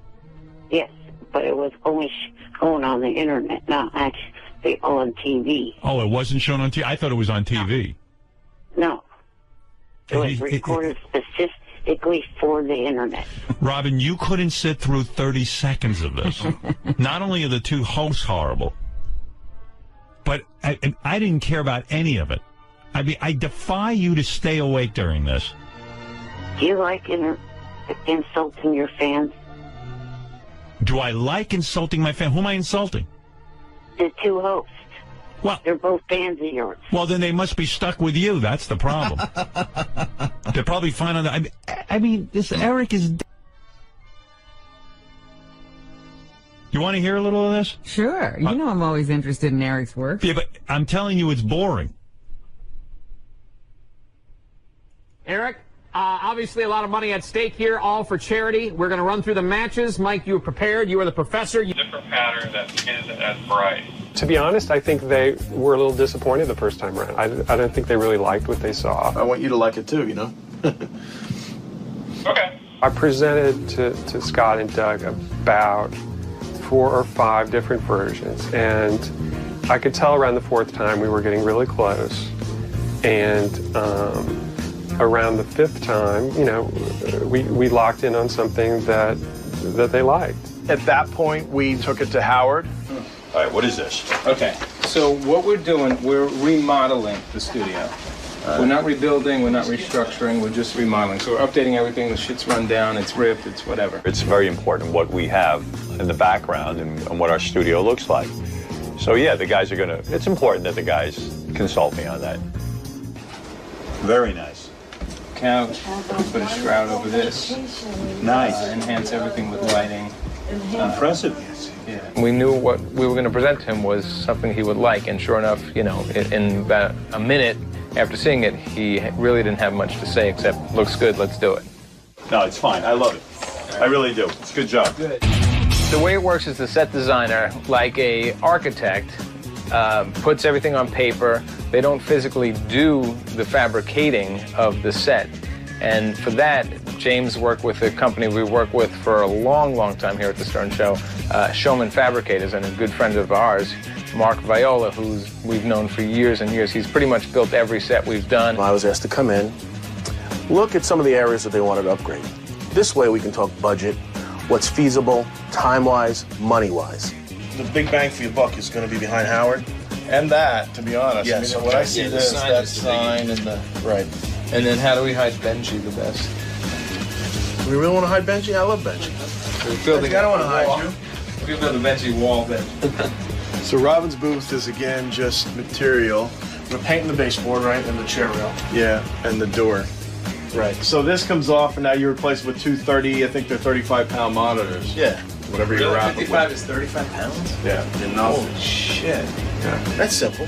Yes, but it was only shown on the internet, not actually on TV. Oh, it wasn't shown on TV? I thought it was on TV. No. It was recorded specifically for the internet. Robin, you couldn't sit through 30 seconds of this. Not only are the two hosts horrible, but I didn't care about any of it. I mean, I defy you to stay awake during this. Do you like insulting your fans? Do I like insulting my fans? Who am I insulting? The two hosts. Well, they're both fans of yours. Well, then they must be stuck with you. That's the problem. They're probably fine on the... I mean, this Eric is... You want to hear a little of this? Sure. You know I'm always interested in Eric's work. Yeah, but I'm telling you it's boring. Eric, obviously a lot of money at stake here, all for charity. We're going to run through the matches. Mike, you were prepared. You were the professor. Different pattern that isn't as bright. To be honest, I think they were a little disappointed the first time around. I don't think they really liked what they saw. I want you to like it too, you know? Okay. I presented to Scott and Doug about 4 or 5 different versions, and I could tell around the 4th time we were getting really close. And around the 5th time, you know, we locked in on something that they liked. at that point, we took it to Howard. All right, what is this? Okay, so what we're doing, we're remodeling the studio. We're not rebuilding, we're not restructuring, we're just remodeling. So we're updating everything, the shit's run down, it's ripped, it's whatever. It's very important what we have in the background and what our studio looks like. So yeah, the guys are gonna, it's important that the guys consult me on that. Very nice. Couch, put a shroud over this. Nice. Enhance everything with lighting. Impressive. Yeah. We knew what we were going to present to him was something he would like, and sure enough, you know, in about a minute after seeing it, he really didn't have much to say except, looks good, let's do it. No, it's fine. I love it. I really do. It's a good job. Good. The way it works is the set designer, like a architect, puts everything on paper. They don't physically do the fabricating of the set. And for that, James worked with a company we work with for a long, long time here at the Stern Show, Showman Fabricators, and a good friend of ours, Mark Viola, who we've known for years and years. He's pretty much built every set we've done. I was asked to come in, look at some of the areas that they wanted to upgrade. This way we can talk budget, what's feasible, time-wise, money-wise. The big bang for your buck is going to be behind Howard. And that, to be honest. Yes. I mean, when I see Yeah, this, sign that is the sign and the... Right. And then how do we hide Benji the best? We really want to hide Benji? I love Benji. We're building I don't want to hide you. We're building a Benji wall then. So Robin's booth is, again, just material. We're painting the baseboard, right, and the chair rail. Yeah, and the door. Right. So this comes off, and now you replace it with two 30, I think they're 35-pound monitors. Yeah. Whatever you wrap it with. 55 is 35 pounds? Yeah. Holy shit. Yeah. That's simple.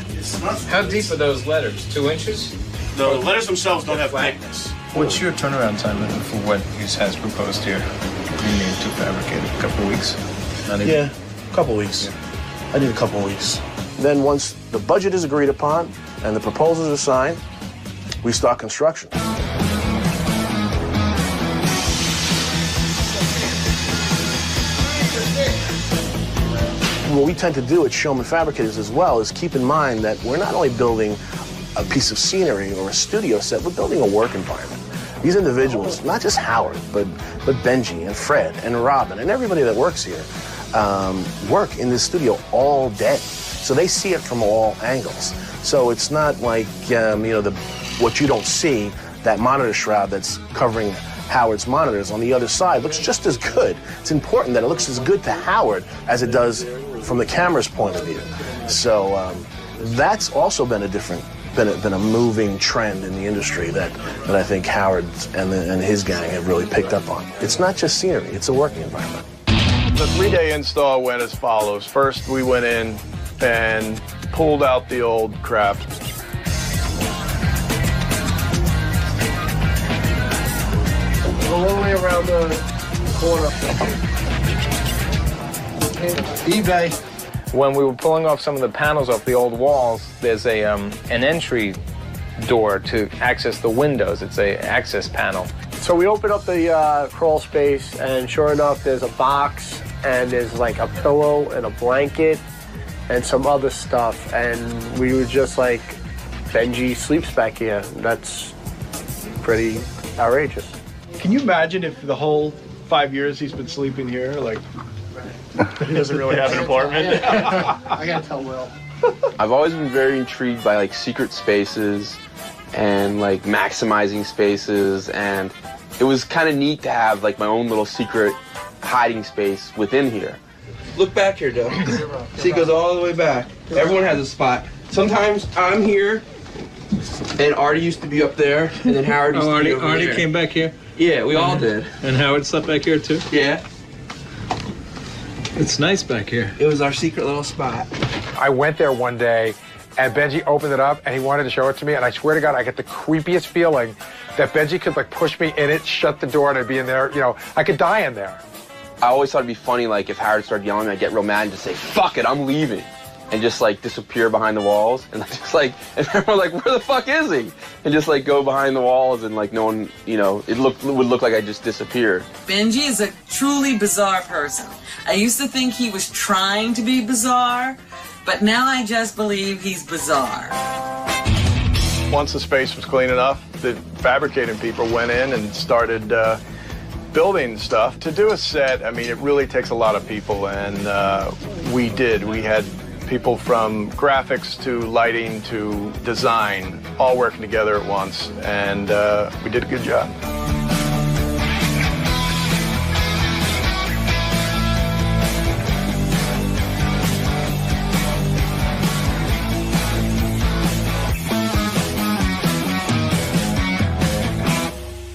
How deep are those letters? 2 inches? The letters themselves don't have thickness. What's your turnaround time for what he has proposed here? You need to fabricate it? A couple of weeks? Not even. Yeah, a couple weeks. Yeah. I need a couple weeks. Then once the budget is agreed upon and the proposals are signed, we start construction. What we tend to do at Showman Fabricators as well is keep in mind that we're not only building a piece of scenery or a studio set, we're building a work environment. These individuals, not just Howard, but Benji and Fred and Robin and everybody that works here, work in this studio all day. So they see it from all angles. So it's not like, you know, what you don't see, that monitor shroud that's covering Howard's monitors on the other side looks just as good. It's important that it looks as good to Howard as it does from the camera's point of view. So that's also been a moving trend in the industry that I think Howard and his gang have really picked up on. It's not just scenery, it's a working environment. The 3-day install went as follows. First, we went in and pulled out the old crap. Go all the way around the corner. eBay. When we were pulling off some of the panels off the old walls, there's an entry door to access the windows. It's an access panel. So we open up the crawl space, and sure enough, there's a box, and there's like a pillow and a blanket and some other stuff. And we were just like, Benji sleeps back here. That's pretty outrageous. Can you imagine if the whole 5 years he's been sleeping here, like, he doesn't really have an apartment? I gotta tell Will. I've always been very intrigued by like secret spaces and like maximizing spaces, and it was kind of neat to have like my own little secret hiding space within here. Look back here, Doug. See, it goes all the way back. Everyone has a spot. Sometimes I'm here, and Artie used to be up there, and then Howard used to be over Artie there. came back here? Yeah, we all did. And Howard slept back here too? Yeah. It's nice back here. It was our secret little spot. I went there one day, and Benji opened it up, and he wanted to show it to me, and I swear to God, I get the creepiest feeling that Benji could, like, push me in it, shut the door, and I'd be in there, you know, I could die in there. I always thought it'd be funny, like, if Howard started yelling, I'd get real mad and just say, fuck it, I'm leaving. And just, like, disappear behind the walls. And just, like, and everyone like, where the fuck is he? And just, like, go behind the walls and, like, no one, you know, it would look like I just disappeared. Benji is a truly bizarre person. I used to think he was trying to be bizarre, but now I just believe he's bizarre. Once the space was clean enough, the fabricating people went in and started building stuff. To do a set, I mean, it really takes a lot of people, and we did. We had people from graphics to lighting to design all working together at once, and we did a good job.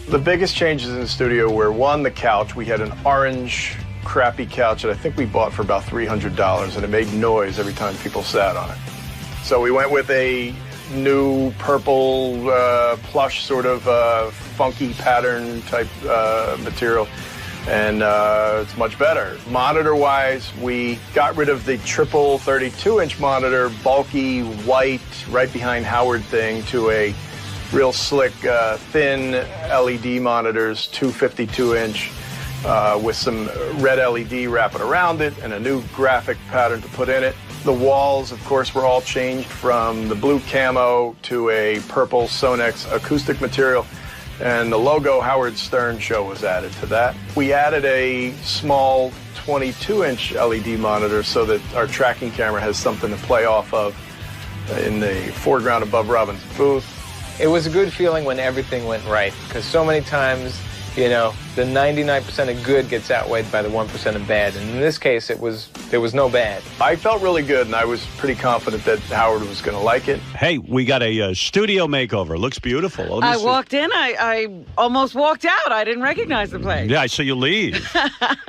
The biggest changes in the studio were, one, the couch. We had an orange, crappy couch that I think we bought for about $300, and it made noise every time people sat on it. So we went with a new purple plush sort of funky pattern type material, and it's much better. Monitor-wise, we got rid of the triple 32-inch monitor, bulky, white, right behind Howard thing, to a real slick, thin LED monitors, 252-inch, with some red LED wrapping around it and a new graphic pattern to put in it. The walls, of course, were all changed from the blue camo to a purple Sonex acoustic material, and the logo Howard Stern Show was added to that. We added a small 22-inch LED monitor so that our tracking camera has something to play off of in the foreground above Robin's booth. It was a good feeling when everything went right, because so many times, you know, the 99% of good gets outweighed by the 1% of bad. And in this case, there was no bad. I felt really good, and I was pretty confident that Howard was going to like it. Hey, we got a studio makeover. Looks beautiful. I walked in. I almost walked out. I didn't recognize the place. Yeah, I saw you leave.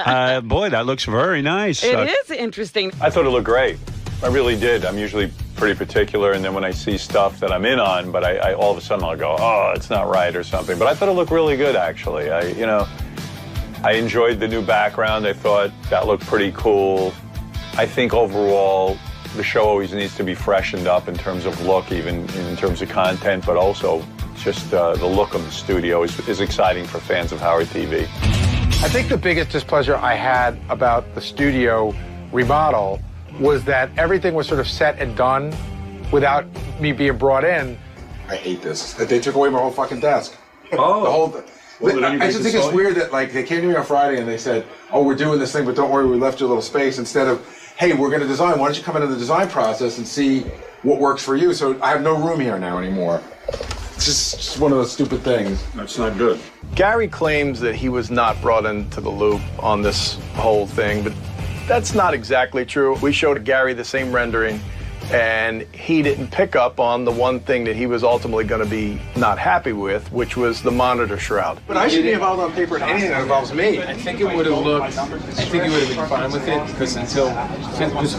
Boy, that looks very nice. It is interesting. I thought it looked great. I really did. I'm usually pretty particular, and then when I see stuff that I'm in on, but I all of a sudden I'll go, oh, it's not right or something. But I thought it looked really good, actually. I enjoyed the new background. I thought that looked pretty cool. I think overall the show always needs to be freshened up in terms of look, even in terms of content, but also just the look of the studio is exciting for fans of Howard TV. I think the biggest displeasure I had about the studio remodel was that everything was sort of set and done without me being brought in. I hate this. They took away my whole fucking desk. Oh. The whole. I just think it's weird that, like, they came to me on Friday and they said, oh, we're doing this thing, but don't worry, we left you a little space, instead of, hey, we're going to design. Why don't you come into the design process and see what works for you? So I have no room here now anymore. It's just one of those stupid things. That's not good. Gary claims that he was not brought into the loop on this whole thing, but that's not exactly true. We showed Gary the same rendering, and he didn't pick up on the one thing that he was ultimately going to be not happy with, which was the monitor shroud. But I should be involved on paper in anything that involves me. I think it would have looked, I think you would have been fine with it, because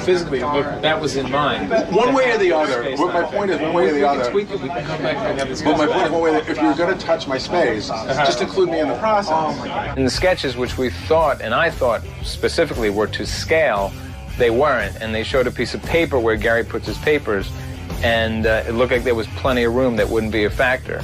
physically it looked, that was in mind. One way or the other. What my point is, one way or the other. We can come back and have this. But my point is, one way that if you're going to touch my space, just include me in the process. In the sketches, which we thought, and I thought specifically, were to scale, they weren't, and they showed a piece of paper where Gary puts his papers, and it looked like there was plenty of room that wouldn't be a factor.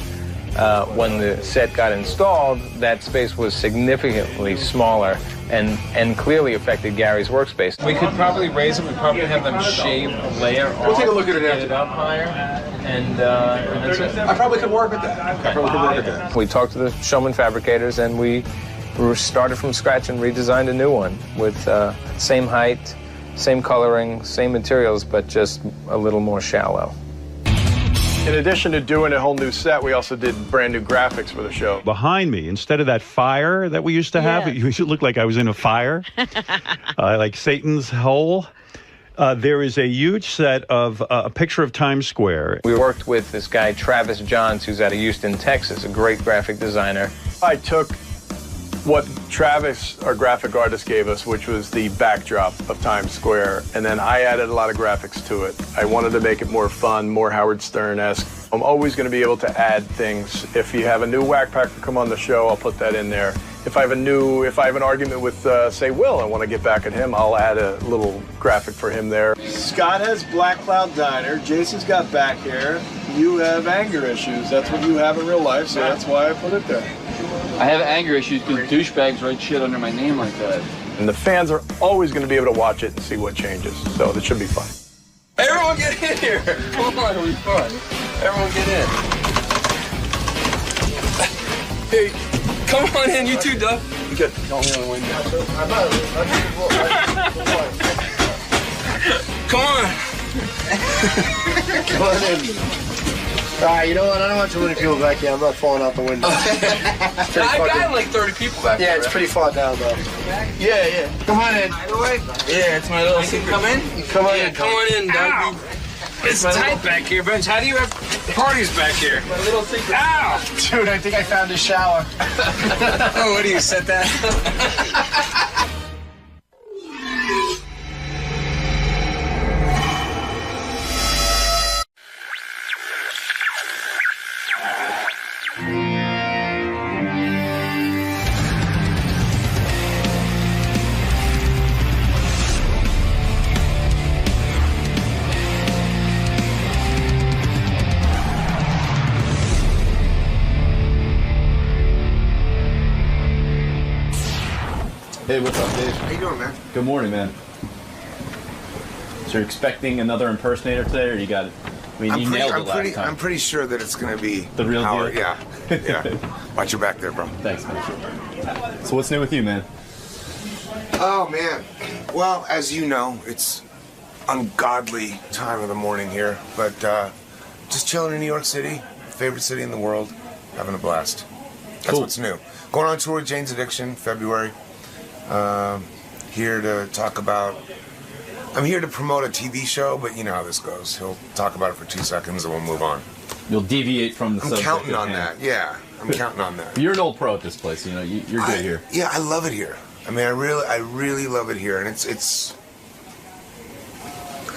When the set got installed, that space was significantly smaller and clearly affected Gary's workspace. We could probably raise them. We'd probably have them shave a layer off. We'll take a look at it after. Get it up higher, and that's it. I probably could work with that. I probably could work with that. We talked to the Showman fabricators, and we started from scratch and redesigned a new one with same height, same coloring, same materials, but just a little more shallow. In addition to doing a whole new set, we also did brand new graphics for the show. Behind me, instead of that fire that we used to have, it used to look like I was in a fire, like Satan's hole. There is a huge set of a picture of Times Square. We worked with this guy, Travis Johns, who's out of Houston, Texas, a great graphic designer. I took what Travis, our graphic artist, gave us, which was the backdrop of Times Square, and then I added a lot of graphics to it. I wanted to make it more fun, more Howard Stern-esque. I'm always going to be able to add things. If you have a new whack packer come on the show, I'll put that in there. If I have an argument with, say, Will, and want to get back at him, I'll add a little graphic for him there. Scott has Black Cloud Diner. Jason's got back hair. You have anger issues. That's what you have in real life, so that's why I put it there. I have anger issues because douchebags write shit under my name like that. And the fans are always going to be able to watch it and see what changes, so it should be fun. Everyone get in here! Come on, it'll be fun. Everyone get in. Hey, come on in, you too, Doug. Good. Don't be on the window. Come on. Come on in. All right, you know what? I don't want too many people back here. I'm not falling out the window. I've got like 30 people back there. Yeah, it's pretty far down, though. Yeah. Come on in. By the way? Yeah, it's my little secret. Come in? Come on in. Yeah, come on in, Doug. It's tight back here, Bench. How do you have parties back here? My little secret. Ow! Dude, I think I found a shower. Oh, what do you set that? Hey, what's up, Dave? How you doing, man? Good morning, man. So you're expecting another impersonator today, or you got it? I mean, you nailed it last time. I'm pretty sure that it's going to be the real Howard. deal. Yeah. Watch your back there, bro. Thanks, man. So what's new with you, man? Oh, man. Well, as you know, it's ungodly time of the morning here, but just chilling in New York City, favorite city in the world, having a blast. That's what's new. Going on tour with Jane's Addiction, February. Here to talk about. I'm here to promote a TV show, but you know how this goes. He'll talk about it for 2 seconds and we'll move on. You'll deviate from the subject. I'm counting on that. Yeah, I'm counting on that. You're an old pro at this place. You know, you're good here. Yeah, I love it here. I mean, I really love it here, and it's.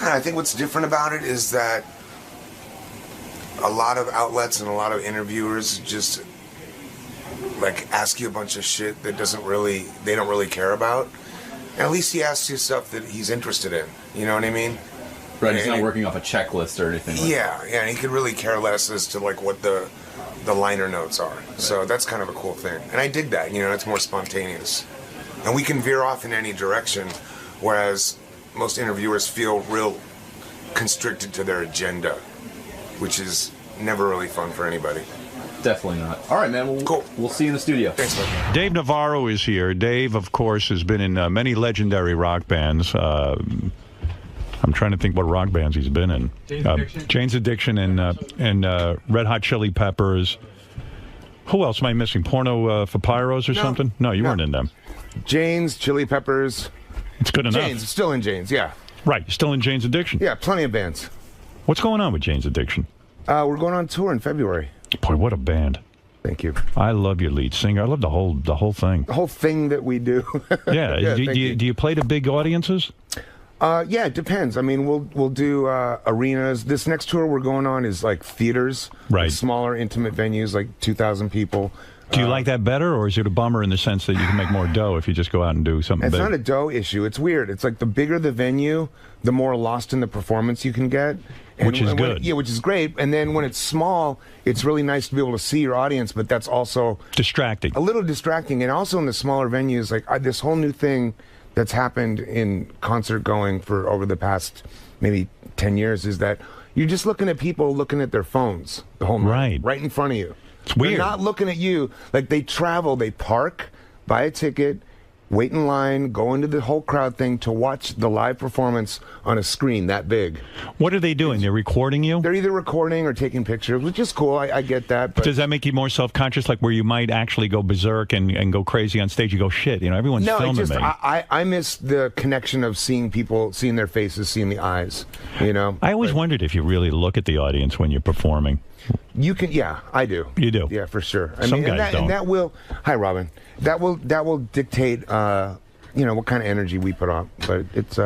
I think what's different about it is that a lot of outlets and a lot of interviewers just like ask you a bunch of shit that they don't really care about. And at least he asks you stuff that he's interested in. You know what I mean? Right, he's not working off a checklist or anything like that. Yeah, and he could really care less as to like what the liner notes are. Right. So that's kind of a cool thing. And I dig that, you know, it's more spontaneous. And we can veer off in any direction, whereas most interviewers feel real constricted to their agenda, which is never really fun for anybody. Definitely not. All right, man. Cool. We'll see you in the studio. Thanks, man. Dave Navarro is here. Dave, of course, has been in many legendary rock bands. I'm trying to think what rock bands he's been in. Jane's Addiction and Red Hot Chili Peppers. Who else am I missing? Porno for Pyros or something? No, you weren't in them. Jane's, Chili Peppers. It's good enough. Jane's, still in Jane's, yeah. Right, still in Jane's Addiction. Yeah, plenty of bands. What's going on with Jane's Addiction? We're going on tour in February. Boy, what a band. Thank you. I love your lead singer. I love the whole thing. The whole thing that we do. Yeah. Do you play to big audiences? Yeah, it depends. I mean, we'll do arenas. This next tour we're going on is like theaters. Right. Smaller, intimate venues, like 2,000 people. Do you like that better, or is it a bummer in the sense that you can make more dough if you just go out and do something big? It's not a dough issue. It's weird. It's like the bigger the venue, the more lost in the performance you can get. Which is good. Yeah, which is great. And then when it's small, it's really nice to be able to see your audience, but that's also distracting. A little distracting. And also in the smaller venues, like this whole new thing that's happened in concert going for over the past maybe 10 years is that you're just looking at people looking at their phones the whole night. Right in front of you. It's weird. They're not looking at you. Like they travel, they park, buy a ticket, wait in line, go into the whole crowd thing to watch the live performance on a screen that big. What are they doing? They're recording you? They're either recording or taking pictures, which is cool. I get that. But does that make you more self-conscious, like where you might actually go berserk and go crazy on stage? You go, shit, you know, everyone's filming me. I miss the connection of seeing people, seeing their faces, seeing the eyes, you know? I always wondered if you really look at the audience when you're performing. You can, yeah, I do. You do? Yeah, for sure. Some guys don't. And that will, hi, Robin. That will dictate, you know, what kind of energy we put on. But it's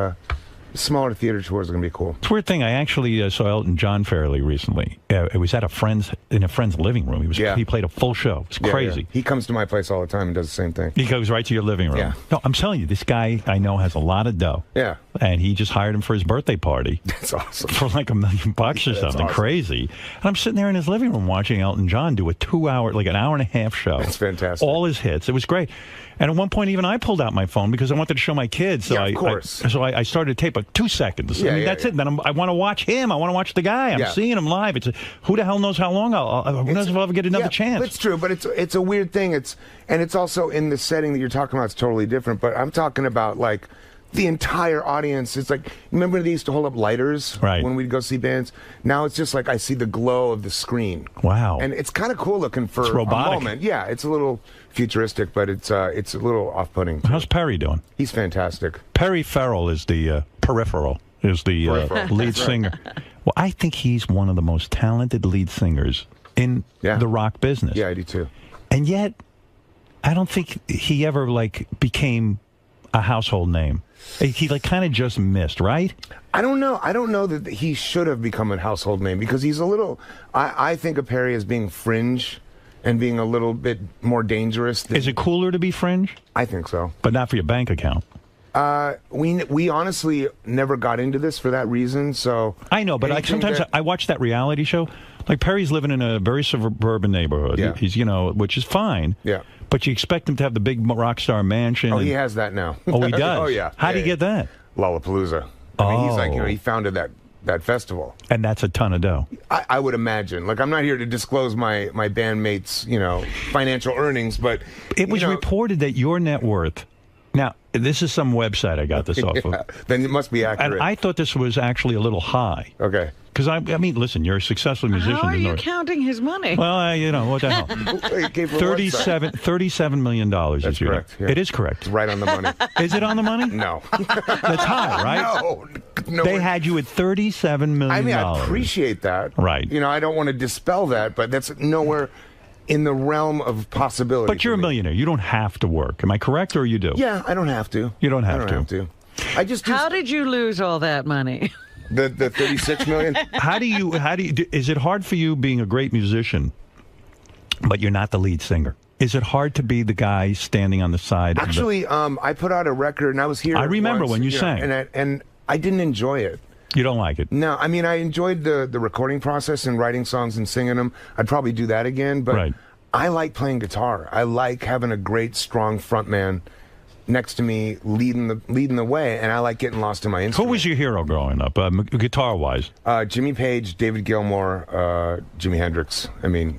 smaller theater tours are going to be cool. It's a weird thing. I actually saw Elton John fairly recently. It was at a friend's living room. He played a full show. It's crazy. Yeah. He comes to my place all the time and does the same thing. He goes right to your living room. Yeah. No, I'm telling you, this guy I know has a lot of dough. Yeah. and he just hired him for his birthday party. That's awesome. For like $1 million or That's something awesome. crazy. And I'm sitting there in his living room watching Elton John do a 2-hour, like an hour and a half show. That's fantastic. All his hits. It was great. And at one point, even I pulled out my phone because I wanted to show my kids. So Yeah, of course. So I started a tape of 2 seconds. Yeah, I mean, yeah, that's yeah. it. Then I want to watch him. I want to watch the guy. I'm Yeah. seeing him live. Who the hell knows how long who knows if I'll ever get another chance. It's true, but it's a weird thing. It's also in the setting that you're talking about. It's totally different. But I'm talking about like the entire audience. It's like, remember they used to hold up lighters when we'd go see bands? Now it's just like I see the glow of the screen. Wow. And it's kind of cool looking for It's robotic. a moment. Yeah, it's a little futuristic, but it's a little off-putting. How's Perry doing? He's fantastic. Perry Farrell is the Peripheral, is the lead singer. Well, I think he's one of the most talented lead singers in the rock business. Yeah, I do too. And yet, I don't think he ever like became a household name. He like kind of just missed, right? I don't know. I don't know that he should have become a household name because he's a little. I think of Perry as being fringe and being a little bit more dangerous. Is it cooler to be fringe? I think so. But not for your bank account. We honestly never got into this for that reason. So I know, but sometimes I watch that reality show. Like Perry's living in a very suburban neighborhood. Yeah. He's which is fine. Yeah. But you expect him to have the big rock star mansion. Oh, he has that now. Oh, he does? Oh, yeah. How do you get that? Lollapalooza. I mean, he's like, he founded that festival. And that's a ton of dough. I would imagine. Like, I'm not here to disclose my bandmates, financial earnings, but it was reported that your net worth. Now, this is some website I got this off of. Then it must be accurate. And I thought this was actually a little high. Okay. Because, I mean, listen, you're a successful musician. How are you counting his money? Well, what the hell? $37 million is your correct. Yeah. It is correct. It's right on the money. Is it on the money? No. That's high, right? No. They had you at $37 million. I mean, I appreciate that. Right. I don't want to dispel that, but that's nowhere in the realm of possibility. But you're a millionaire. You don't have to work. Am I correct, or you do? Yeah, I don't have to. You don't have I don't have to. I just How did you lose all that money? The 36 million. How do you? Is it hard for you being a great musician, but you're not the lead singer? Is it hard to be the guy standing on the side? Actually, I put out a record, and I was here. I remember once, when you sang, and I didn't enjoy it. You don't like it? No, I mean, I enjoyed the recording process and writing songs and singing them. I'd probably do that again, but I like playing guitar. I like having a great, strong frontman next to me leading the way, and I like getting lost in my instrument. Who was your hero growing up, guitar-wise? Jimmy Page, David Gilmour, Jimi Hendrix. I mean,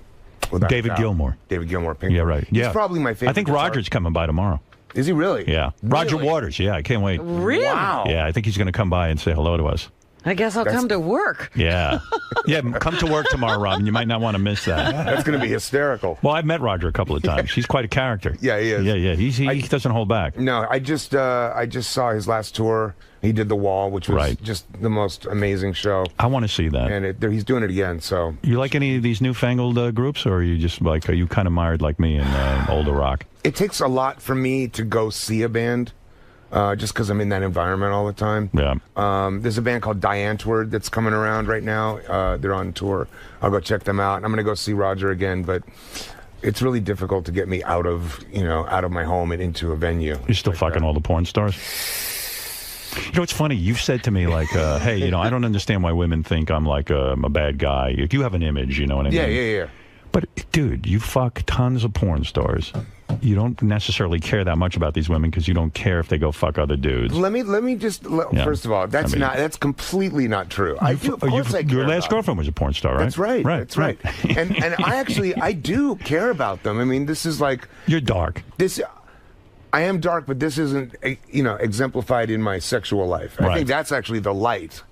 David Gilmour. David Gilmour. Pink Yeah, right. He's probably my favorite. I think Roger's coming by tomorrow. Is he really? Yeah. Roger Waters. Yeah, I can't wait. Really? Wow. Yeah, I think he's going to come by and say hello to us. I guess I'll come to work. Yeah. Yeah, come to work tomorrow, Robin. You might not want to miss that. That's going to be hysterical. Well, I've met Roger a couple of times. He's quite a character. Yeah, he is. Yeah. He doesn't hold back. No, I just saw his last tour. He did The Wall, which was just the most amazing show. I want to see that. And he's doing it again, so. You like any of these newfangled groups, or are you just like, are you kind of mired like me in older rock? It takes a lot for me to go see a band. Just because I'm in that environment all the time. Yeah. There's a band called Diantword that's coming around right now. They're on tour. I'll go check them out. I'm going to go see Roger again, but it's really difficult to get me out of my home and into a venue. You're still fucking all the porn stars? It's funny. You've said to me, like, hey, I don't understand why women think I'm like I'm a bad guy. If you have an image, you know what I mean? Yeah. But, dude, you fuck tons of porn stars. You don't necessarily care that much about these women because you don't care if they go fuck other dudes. Let me just first of all, that's completely not true. I do. Of course, I care. Your last girlfriend was a porn star, right? That's right. That's right. And I do care about them. I mean, this is like you're dark. I am dark, but this isn't exemplified in my sexual life. I think that's actually the light.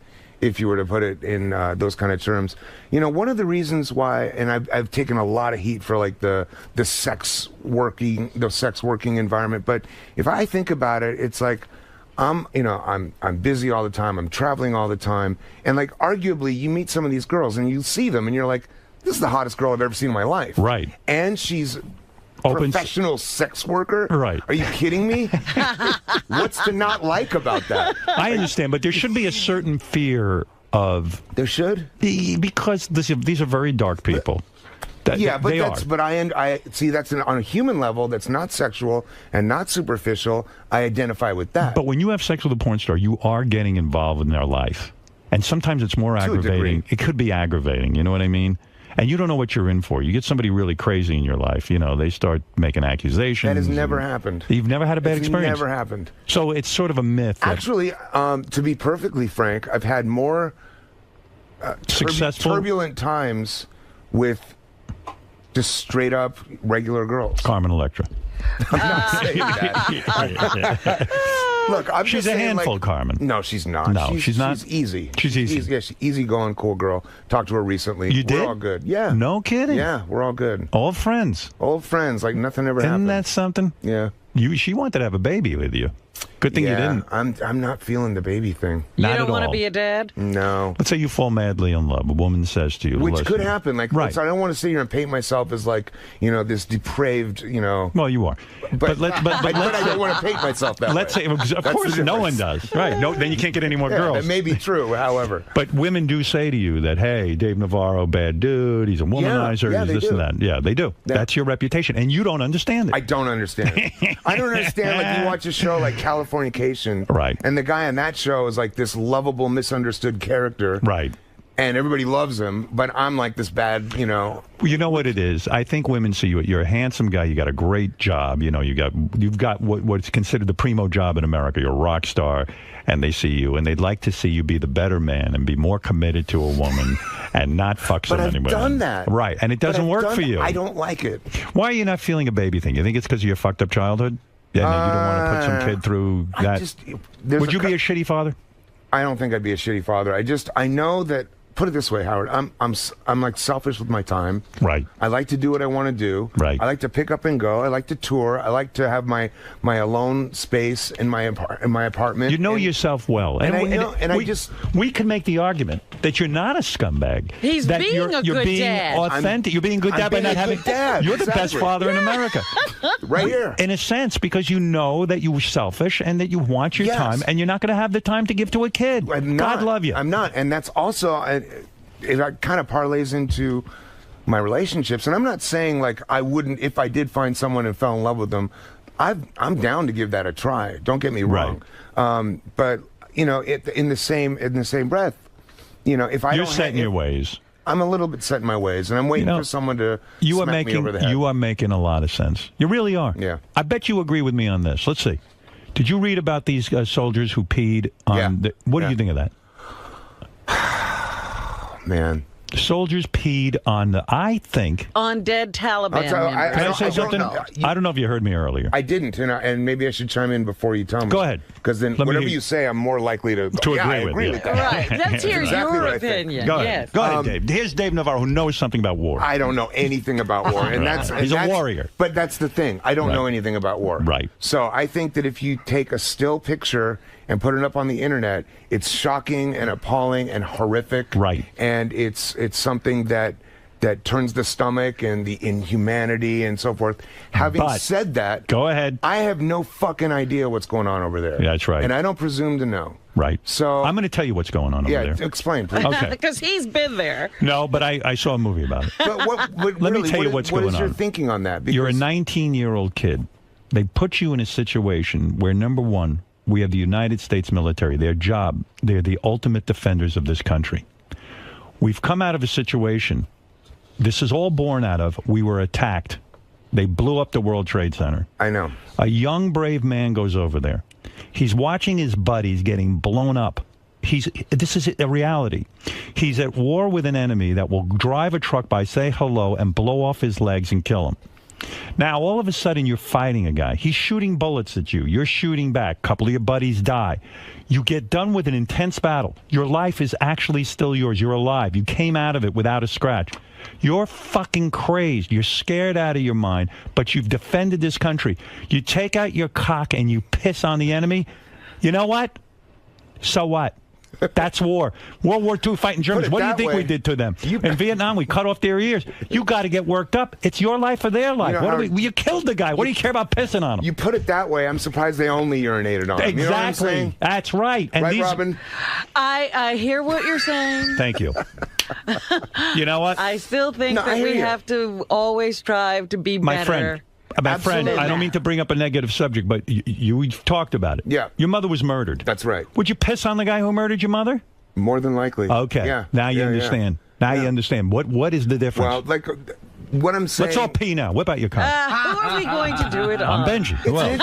If you were to put it in those kind of terms, one of the reasons why, and I've taken a lot of heat for like the sex working environment, but if I think about it, it's like I'm busy all the time, I'm traveling all the time, and like arguably you meet some of these girls and you see them and you're like, this is the hottest girl I've ever seen in my life, right? And she's professional sex worker? Right. Are you kidding me? What's to not like about that? I understand, but there should be a certain fear of... There should? Because these are very dark people. Yeah, but they that's are. but I see that's on a human level that's not sexual and not superficial. I identify with that. But when you have sex with a porn star, you are getting involved in their life. And sometimes it's more aggravating. It could be aggravating, you know what I mean? And you don't know what you're in for. You get somebody really crazy in your life, you know, they start making accusations. That has never happened. You've never had a bad experience? Never happened. So it's sort of a myth. Actually, to be perfectly frank, I've had more successful, turbulent times with just straight up regular girls. Carmen Electra. I'm not saying that. Look, I'm she's just a saying, handful, like, Carmen. No, she's not. No, she's not. She's easy. She's easy. Yeah, she's easygoing, cool girl. Talked to her recently. You did? We're all good. Yeah. No kidding? Yeah, we're all good. Old friends. Old friends, like nothing ever happened. Isn't that something? Yeah. She wanted to have a baby with you. Good thing you didn't. I'm not feeling the baby thing. You Not don't at want to all. be a dad? No. Let's say you fall madly in love. A woman says to you, Which listen, could happen. Like, right. so I don't want to sit here and paint myself as like, you know, this depraved, you know. Well, you are. But I don't want to paint myself that let's way. say, of That's course, the no one difference. does. Right. No, then you can't get any more girls. That may be true, however. But women do say to you that, hey, Dave Navarro, bad dude, he's a womanizer, yeah, he's they this do. and that. Yeah, they do. Yeah. That's your reputation. And you don't understand it. I don't understand it. I don't understand, like, you watch a show like Californication. Right. And the guy on that show is like this lovable, misunderstood character. Right. And everybody loves him, but I'm like this bad, you know. You know what it is? I think women see you. You're a handsome guy. You got a great job. You know, you've got what's considered the primo job in America. You're a rock star, and they see you, and they'd like to see you be the better man and be more committed to a woman and not fuck some But I've anybody. done that. Right, and it doesn't work for you. I don't like it. Why are you not feeling a baby thing? You think it's because of your fucked up childhood? Yeah, no, you don't want to put some kid through that. Would you be a shitty father? I don't think I'd be a shitty father. I know that. Put it this way, Howard. I'm like selfish with my time. Right. I like to do what I want to do. Right. I like to pick up and go. I like to tour. I like to have my alone space in my apartment. You know yourself well, we can make the argument that you're not a scumbag. He's that being you're a good being dad. Authentic. You're being a good dad by not having. You're the best father in America. Right here. In a sense, because you know that you were selfish and that you want your time, and you're not going to have the time to give to a kid. God love you. I'm not, and that's also it kind of parlays into my relationships. And I'm not saying like I wouldn't if I did find someone and fell in love with them. I'm down to give that a try. Don't get me wrong. But you know, in the same breath, you know, if I you're don't set in your ways. I'm a little bit set in my ways, and I'm waiting for someone to smack me over the head. You are making a lot of sense. You really are. Yeah. I bet you agree with me on this. Let's see. Did you read about these soldiers who peed on what do you think of that? Man. Soldiers peed on I think. On dead Taliban members. Can I say something? I don't know if you heard me earlier. I didn't, and maybe I should chime in before you tell me. Go ahead. Because then whatever you say, I'm more likely to agree with that. Right. Let's hear exactly your what I think. opinion. Go yes. ahead. Go ahead, Dave. Here's Dave Navarro, who knows something about war. I don't know anything about war, and He's a warrior. But that's the thing. I don't know anything about war. Right. So I think that if you take a still picture and put it up on the internet, it's shocking and appalling and horrific. Right. And it's something that turns the stomach and the inhumanity and so forth. Having said that, go ahead. I have no fucking idea what's going on over there. Yeah, that's right. And I don't presume to know. Right. So I'm going to tell you what's going on over there. Yeah, explain, please. Okay. Because he's been there. No, but I saw a movie about it. But Let me tell you what's going on. What is your thinking on that? You're a 19-year-old kid. They put you in a situation where, number one, we have the United States military. Their job, they're the ultimate defenders of this country. We've come out of a situation, this is all born out of, we were attacked. They blew up the World Trade Center. I know. A young, brave man goes over there. He's watching his buddies getting blown up. This is a reality. He's at war with an enemy that will drive a truck by, say hello, and blow off his legs and kill him. Now, all of a sudden, you're fighting a guy. He's shooting bullets at you. You're shooting back. A couple of your buddies die. You get done with an intense battle. Your life is actually still yours. You're alive. You came out of it without a scratch. You're fucking crazed. You're scared out of your mind, but you've defended this country. You take out your cock and you piss on the enemy. You know what? So what? That's war. World War II fighting Germans. What do you think we did to them? In Vietnam, we cut off their ears. You got to get worked up. It's your life or their life. You killed the guy. What do you care about pissing on him? You put it that way. I'm surprised they only urinated on him. Exactly. You know what I'm saying? That's right. And right, Robin? I hear what you're saying. Thank you. You know what? I still think that we have to always strive to be My better. friend, I don't mean to bring up a negative subject, but you talked about it. Yeah. Your mother was murdered. That's right. Would you piss on the guy who murdered your mother? More than likely. Okay. Yeah. Now you Yeah, understand. yeah. Now you understand. What is the difference? Well, like what I'm saying. Let's all pee now. Whip out your card. Who are we going to do it on? I'm Benji.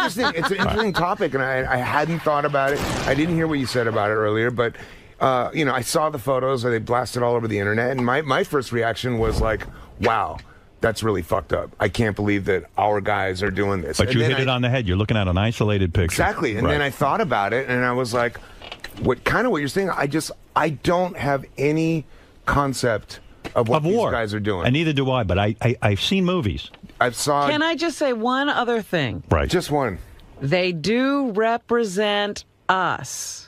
It's an interesting topic, and I hadn't thought about it. I didn't hear what you said about it earlier, but I saw the photos. They blasted all over the internet, and my first reaction was like, wow. That's really fucked up. I can't believe that our guys are doing this. But and you hit it on the head. You're looking at an isolated picture. Exactly. And then I thought about it, and I was like, what you're saying, I don't have any concept of what these guys are doing. And neither do I, but I've seen movies. Can I just say one other thing? Right. Just one. They do represent us.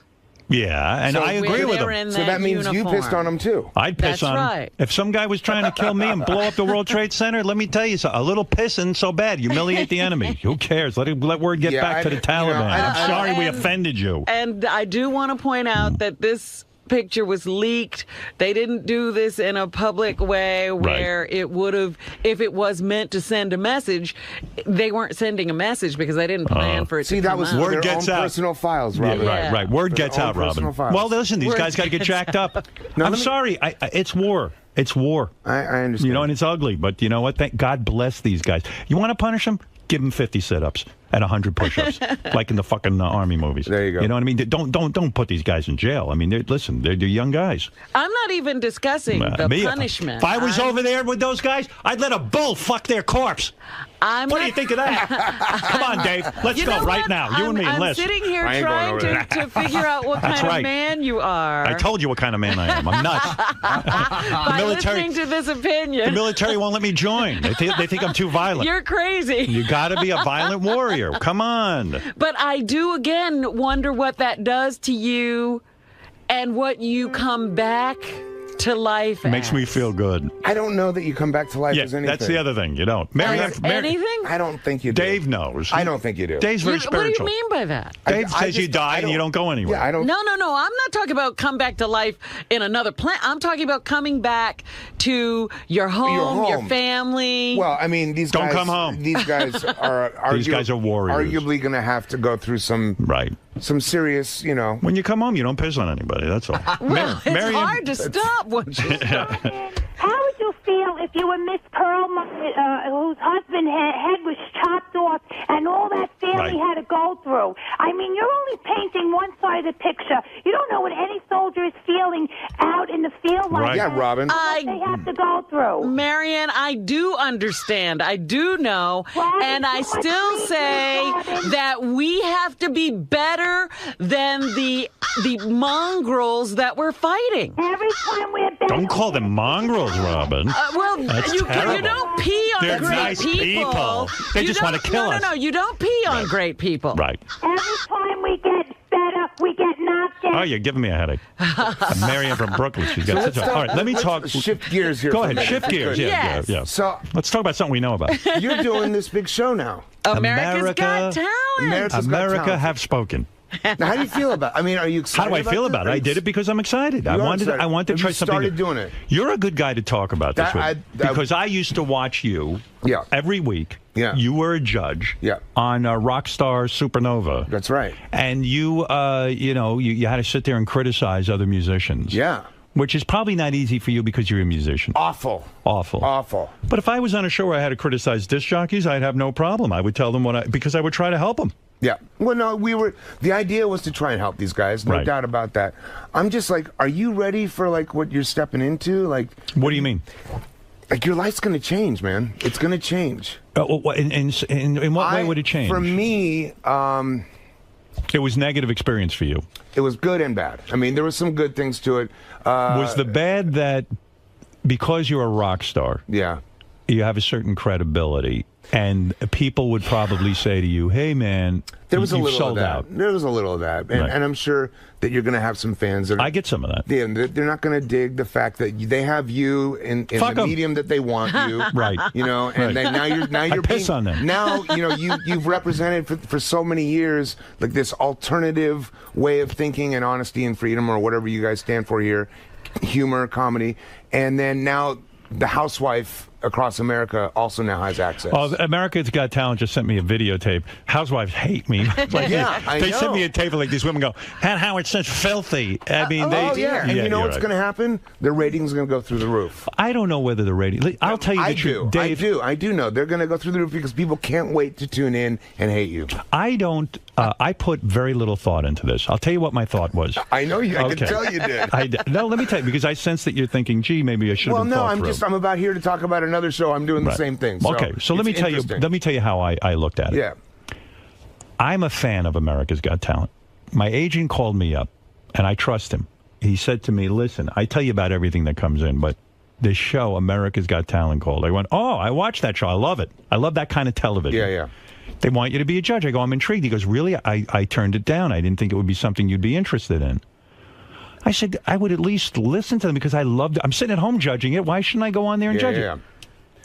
Yeah, and So I agree with they're in him. So that means you pissed on them too. I'd piss That's on right. him. If some guy was trying to kill me and blow up the World Trade Center, let me tell you something. A little pissing so bad. Humiliate the enemy. Who cares? Let word get back to the Taliban. I'm sorry we offended you. And I do want to point out that this picture was leaked. They didn't do this in a public way where it would have, if it was meant to send a message, they weren't sending a message because they didn't plan for it to come out. Word gets out. Personal files, Robin. Yeah, right. Word gets out, Robin. Well, listen, these guys got to get jacked up. I'm sorry. It's war. It's war. I understand. You know, and it's ugly, but you know what? Thank God bless these guys. You want to punish them? Give them 50 sit-ups and 100 push-ups, like in the fucking army movies. There you go. You know what I mean? Don't put these guys in jail. I mean, they're young guys. I'm not even discussing the punishment. If I was over there with those guys, I'd let a bull fuck their corpse. What do you think of that? Come on, Dave. Let's go right now. You and me and Liz. I'm sitting here trying to figure out what kind of man you are. I told you what kind of man I am. I'm nuts. By listening to this opinion. The military won't let me join. They think I'm too violent. You're crazy. You got to be a violent warrior. Come on. But I do, again, wonder what that does to you and what you come back to life Makes me feel good. I don't know that you come back to life as anything. That's the other thing. You don't. Anything? I don't think you do. Dave knows. I don't think you do. Dave's very spiritual. What do you mean by that? Dave says you die and you don't go anywhere. Yeah, I don't. No. I'm not talking about come back to life in another planet. I'm talking about coming back to your home, your family. Well, I mean, these guys. Don't come home. These guys are. These guys are warriors. Arguably going to have to go through some serious, When you come home, you don't piss on anybody. That's all. Well, it's hard to stop once you start. How would you feel if you were Miss Perlman, whose husband's head was chopped off, and all that family had to go through? I mean, you're only painting one side of the picture. You don't know what any soldier is feeling out in the field like Yeah, that. Robin. What they have to go through. Marion, I do understand. I do know. And I still say that we have to be better than the mongrels that we're fighting. Every time we're better. Don't call them mongrels, Robin. That's you terrible. don't pee on They're great nice people. They You just want to don't- kill us. No, you don't pee on great people. Right. Every time we get better, we get knocked down. Oh, you're giving me a headache. Marion from Brooklyn. She's got such a. All right, let me talk. Shift gears here. Go for a ahead. minute, Shift if you gears. could. Yeah. So let's talk about something we know about. You're doing this big show now. America's Got Talent. America have spoken. Now, how do you feel about it? I mean, are you excited? How do I feel about it? I did it because I'm excited. I wanted to try something. Started doing it. You're a good guy to talk about this with, because I used to watch you every week. Yeah. You were a judge on Rockstar Supernova. That's right. And you had to sit there and criticize other musicians. Yeah. Which is probably not easy for you because you're a musician. Awful. But if I was on a show where I had to criticize disc jockeys, I'd have no problem. I would tell them because I would try to help them. Yeah. Well, no, the idea was to try and help these guys. No doubt about that. I'm just like, are you ready for like what you're stepping into? Like, what do you mean? Like your life's going to change, man. It's going to change. In what way would it change? For me, it was negative experience for you. It was good and bad. I mean, there were some good things to it. Was the bad that because you're a rock star, you have a certain credibility, and people would probably say to you, "Hey, man, there was a you've little sold of that. out." There was a little of that, and I'm sure that you're going to have some fans. That I get some of that. They're not going to dig the fact that they have you in the medium that they want you, right? You know, and then now you're piss on them. Now you've represented for so many years like this alternative way of thinking and honesty and freedom or whatever you guys stand for here. humor, comedy, and then now the housewife across America also now has access. Well, America's Got Talent just sent me a videotape. Housewives hate me. Like, they sent me a tape of like these women go, "Pat Howard says filthy." I mean, and you know what's going to happen? The ratings are going to go through the roof. I don't know whether the rating. I'll tell you the truth, Dave. I do know they're going to go through the roof because people can't wait to tune in and hate you. I don't. I put very little thought into this. I'll tell you what my thought was. I know you. I can tell you did. No, let me tell you, because I sense that you're thinking, "Gee, maybe I should have been thought through." I'm about here to talk about another show. I'm doing the same thing. So okay, so let me tell you. Let me tell you how I looked at it. Yeah, I'm a fan of America's Got Talent. My agent called me up, and I trust him. He said to me, "Listen, I tell you about everything that comes in, but this show, America's Got Talent, called." I went, "Oh, I watched that show. I love it. I love that kind of television." Yeah. They want you to be a judge. I go, "I'm intrigued." He goes, "Really?" I turned it down. I didn't think it would be something you'd be interested in. I said, I would at least listen to them because I loved it. I'm sitting at home judging it. Why shouldn't I go on there and judge it?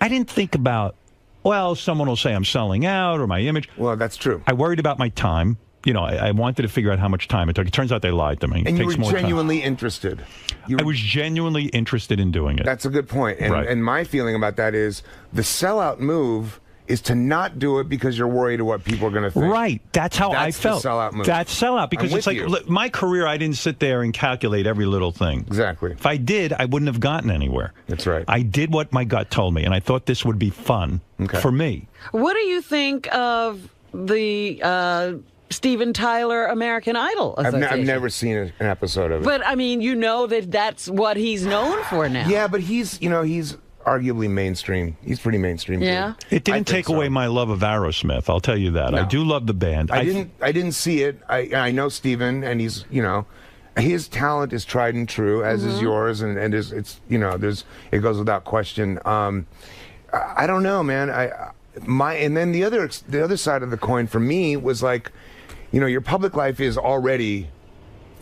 I didn't think about, well, someone will say I'm selling out or my image. Well, that's true. I worried about my time. You know, I wanted to figure out how much time it took. It turns out they lied to me. And it you takes were more genuinely time. interested. I was genuinely interested in doing it. That's a good point. And my feeling about that is the sellout move is to not do it because you're worried of what people are going to think. Right. That's how I felt. The sellout move. That's sellout. Because it's like, look, my career, I didn't sit there and calculate every little thing. Exactly. If I did, I wouldn't have gotten anywhere. That's right. I did what my gut told me, and I thought this would be fun for me. What do you think of the Steven Tyler American Idol Association? I've never seen an episode of it. But, I mean, you know that's what he's known for now. Yeah, but he's arguably mainstream. He's pretty mainstream. Yeah. It didn't take away my love of Aerosmith. I'll tell you that. No. I do love the band. I didn't see it. I know Steven, and he's, his talent is tried and true, as is yours, and it's it goes without question. I don't know, man. And then the other side of the coin for me was like, your public life is already,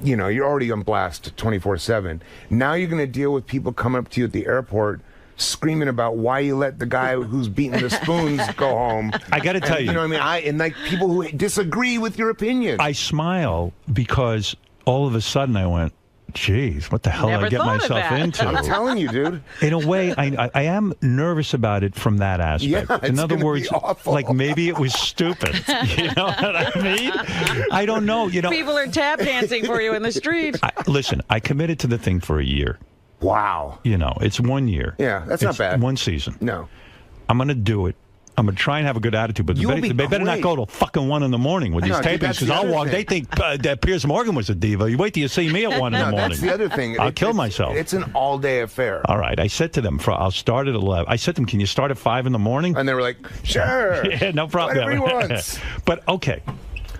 you're already on blast 24/7. Now you're going to deal with people coming up to you at the airport screaming about why you let the guy who's beating the spoons go home. I got to tell you. You know what I mean? And like people who disagree with your opinion. I smile because all of a sudden I went, geez, what the hell did I get myself into? I'm telling you, dude. In a way, I am nervous about it from that aspect. Yeah, in other words, like maybe it was stupid. You know what I mean? I don't know. People are tap dancing for you in the street. Listen, I committed to the thing for a year. Wow. It's 1 year. Yeah, that's not bad. One season. No. I'm going to do it. I'm going to try and have a good attitude, but they better not go till fucking 1 in the morning with these tapings, because I'll walk. They think that Piers Morgan was a diva. You wait till you see me at 1 in the morning. That's the other thing. I'll kill myself. It's an all-day affair. All right. I said to them, I'll start at 11. I said to them, can you start at 5 in the morning? And they were like, sure. Yeah, no problem. Whatever he wants. But, okay.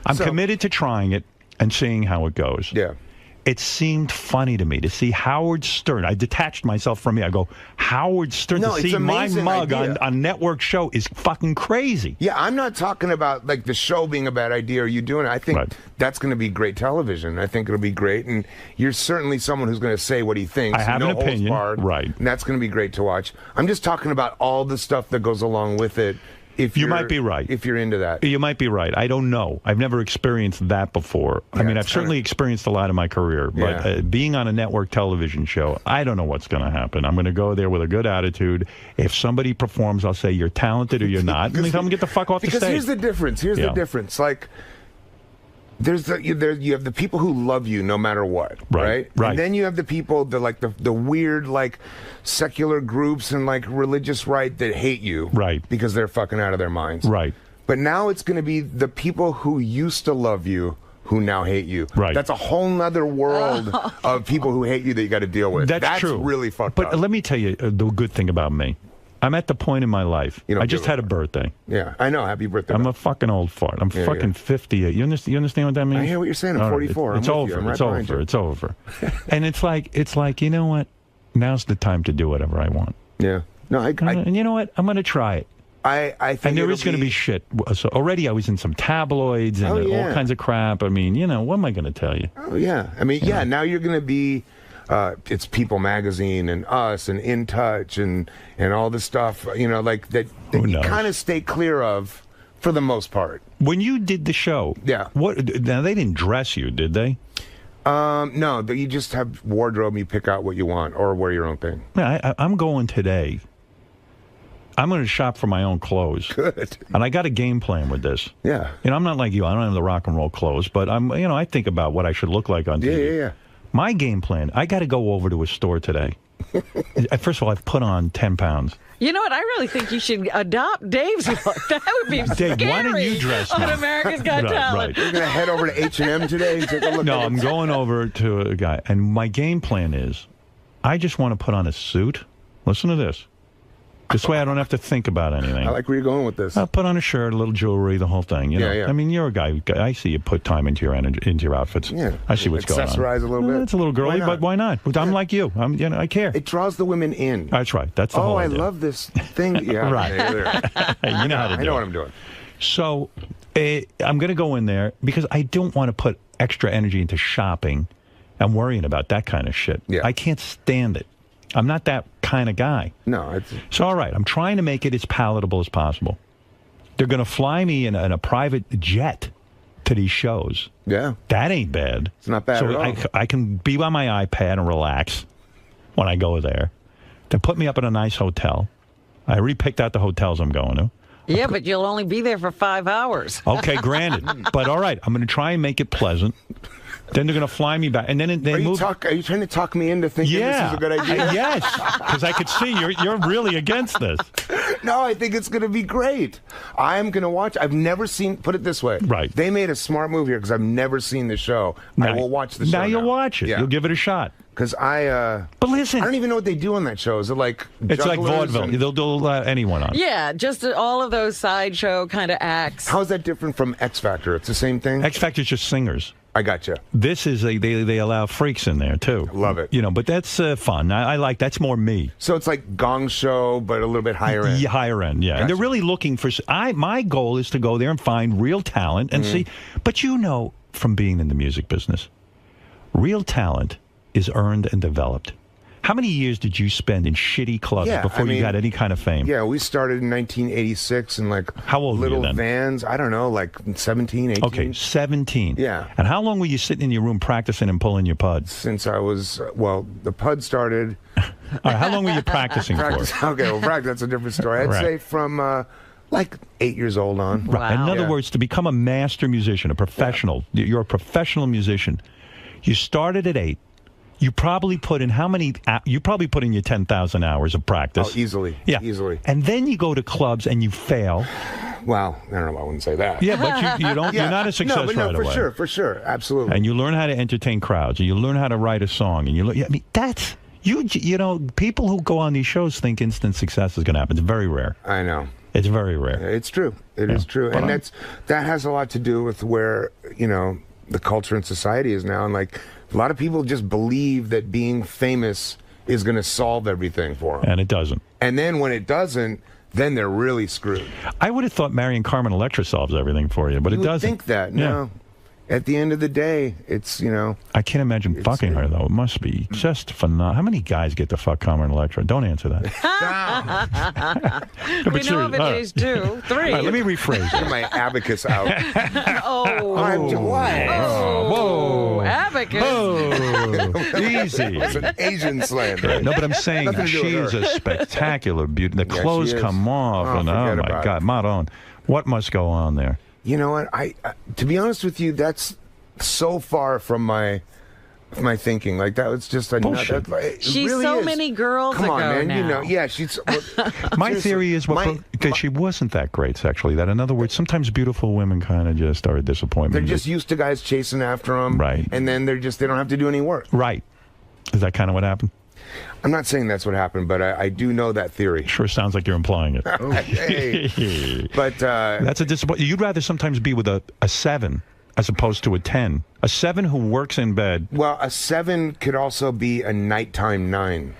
I'm committed to trying it and seeing how it goes. Yeah. It seemed funny to me to see Howard Stern. I detached myself from me. I go, Howard Stern, to see my mug on network show is fucking crazy. Yeah, I'm not talking about like the show being a bad idea or you doing it. I think that's going to be great television. I think it'll be great. And you're certainly someone who's going to say what he thinks. I have an opinion. Right. And that's going to be great to watch. I'm just talking about all the stuff that goes along with it. You might be right. If you're into that. You might be right. I don't know. I've never experienced that before. I mean, I've certainly experienced a lot in my career, but being on a network television show, I don't know what's going to happen. I'm going to go there with a good attitude. If somebody performs, I'll say, you're talented or you're not. And tell them to get the fuck off the stage. Because here's the difference. Here's the difference. Like, you have the people who love you no matter what, right? And then you have the people, the weird, like, secular groups and, like, religious right that hate you. Right. Because they're fucking out of their minds. Right. But now it's going to be the people who used to love you who now hate you. Right. That's a whole nother world of people who hate you that you got to deal with. That's true. Really fucked up. But let me tell you the good thing about me. I'm at the point in my life. I just had a birthday. Yeah, I know. Happy birthday. I'm a fucking old fart. I'm fucking 58. You understand what that means? I hear what you're saying. I'm 44. It's over. It's over. And it's like, you know what? Now's the time to do whatever I want. Yeah. No, and you know what? I'm going to try it. I think and there is going to be shit. So already I was in some tabloids and all kinds of crap. I mean, what am I going to tell you? Oh, yeah. I mean, now you're going to be... it's People Magazine and Us and In Touch and all this stuff, like that you kind of stay clear of for the most part. When you did the show, now they didn't dress you, did they? No, you just have wardrobe. You pick out what you want or wear your own thing. Yeah, I'm going today. I'm going to shop for my own clothes. Good. And I got a game plan with this. Yeah. You know, I'm not like you. I don't have the rock and roll clothes, but I think about what I should look like on TV. Yeah. My game plan, I got to go over to a store today. First of all, I've put on 10 pounds. You know what? I really think you should adopt Dave's look. That would be Dave, scary why don't you dress on now? America's Got Talent. Right. You're going to head over to H&M today and take a look No, at I'm going over to a guy, and my game plan is I just want to put on a suit. Listen to this. This way I don't have to think about anything. I like where you're going with this. I'll put on a shirt, a little jewelry, the whole thing. You know? Yeah. I mean, you're a guy. I see you put time into your outfits. Yeah. I see what's going on. Accessorize a little bit. It's a little girly, but why not? I'm like you. I care. It draws the women in. That's right. That's the whole idea. I love this thing. Yeah. Right. You know how to do it. I know what I'm doing. So I'm going to go in there because I don't want to put extra energy into shopping and worrying about that kind of shit. Yeah. I can't stand it. I'm not that kind of guy. No. So, all right, I'm trying to make it as palatable as possible. They're going to fly me in a private jet to these shows. Yeah. That ain't bad. It's not bad so at all. I can be on my iPad and relax when I go there. They put me up in a nice hotel. I already picked out the hotels I'm going to. Yeah, but you'll only be there for 5 hours. Okay, granted. But all right, I'm going to try and make it pleasant. Then they're going to fly me back, and then they move. Are you trying to talk me into thinking this is a good idea? Yes, because I could see you're really against this. No, I think it's going to be great. I'm going to watch. I've never seen. Put it this way. Right. They made a smart move here because I've never seen the show. I will watch the show. Now you'll watch it. Yeah. You'll give it a shot. Because But listen, I don't even know what they do on that show. Is it like? It's like vaudeville. They'll do anyone on. Yeah, just all of those sideshow kind of acts. How is that different from X Factor? It's the same thing. X Factor's just singers. I gotcha. This is they allow freaks in there too. Love it. You know, but that's fun. I like that's more me. So it's like Gong Show, but a little bit higher end. Yeah, higher end, yeah. Gotcha. And they're really looking for. My goal is to go there and find real talent and see. But you know, from being in the music business, real talent is earned and developed. How many years did you spend in shitty clubs before you got any kind of fame? Yeah, we started in 1986 in like how old little were you then? vans. I don't know, like 17, 18. Okay, 17. Yeah. And how long were you sitting in your room practicing and pulling your puds? Since I was, the pud started. All right, how long were you practicing for? Okay, well, practice, that's a different story. I'd say from like 8 years old on. Right. In other words, to become a master musician, a professional, you're a professional musician. You started at 8. You probably put in how many? You probably put in your 10,000 hours of practice. Oh, easily. Yeah, easily. And then you go to clubs and you fail. Well, I don't know. I wouldn't say that. Yeah, but you don't. Yeah. You're not a success right away. For sure, absolutely. And you learn how to entertain crowds, and you learn how to write a song, and I mean, that's you know, people who go on these shows think instant success is going to happen. It's very rare. I know. It's very rare. It's true. It is true, and that has a lot to do with where the culture and society is now, and like. A lot of people just believe that being famous is going to solve everything for them. And it doesn't. And then when it doesn't, then they're really screwed. I would have thought marrying Carmen Electra solves everything for you, but it doesn't. You would think that, no. At the end of the day, it's, I can't imagine fucking her, though. It must be just phenomenal. How many guys get to fuck Carmen Electra? Don't answer that. No, we know of at least 2, 3. All right, let me rephrase Get my abacus out. Whoa. Abacus. Oh, easy. It's an Asian slang. Right? No, but I'm saying she's a spectacular beauty. The clothes come off, and oh my God, Maron, what must go on there? You know what? I to be honest with you, that's so far from my thinking. Like that was just a bullshit. She's really so is. many girls Come on, ago man. now. Yeah, she's. My theory is that she wasn't that great sexually. That, in other words, sometimes beautiful women kind of just are a disappointment. They're just used to guys chasing after them, right? And then they don't have to do any work, right? Is that kind of what happened? I'm not saying that's what happened, but I do know that theory. Sure sounds like you're implying it. Hey. But that's a disappointment. You'd rather sometimes be with a 7 as opposed to a 10. A 7 who works in bed. Well, a 7 could also be a nighttime 9.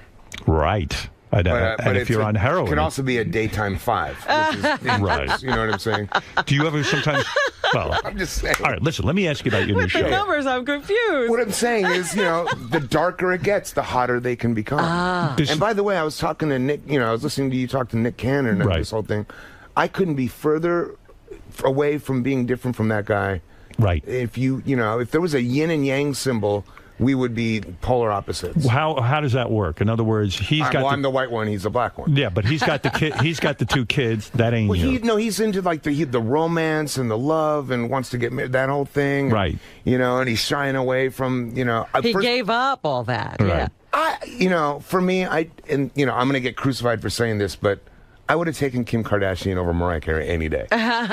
Right. And if you're on heroin, it could also be a daytime 5. Which is right. You know what I'm saying? Do you ever sometimes? Well, I'm just saying. All right, listen. Let me ask you about your new With show. the numbers, I'm confused. What I'm saying is, the darker it gets, the hotter they can become. And by the way, I was talking to Nick. I was listening to you talk to Nick Cannon and this whole thing. I couldn't be further away from being different from that guy. Right. If if there was a yin and yang symbol we would be polar opposites. How does that work? In other words, I'm the white one, he's the black one. Yeah, but he's got the kid. He's got the 2 kids. That ain't you. He's into like the romance and the love and wants to get married, that whole thing. Right. And he's shying away from, He gave up all that. Right. Yeah. For me, I'm going to get crucified for saying this, but I would have taken Kim Kardashian over Mariah Carey any day.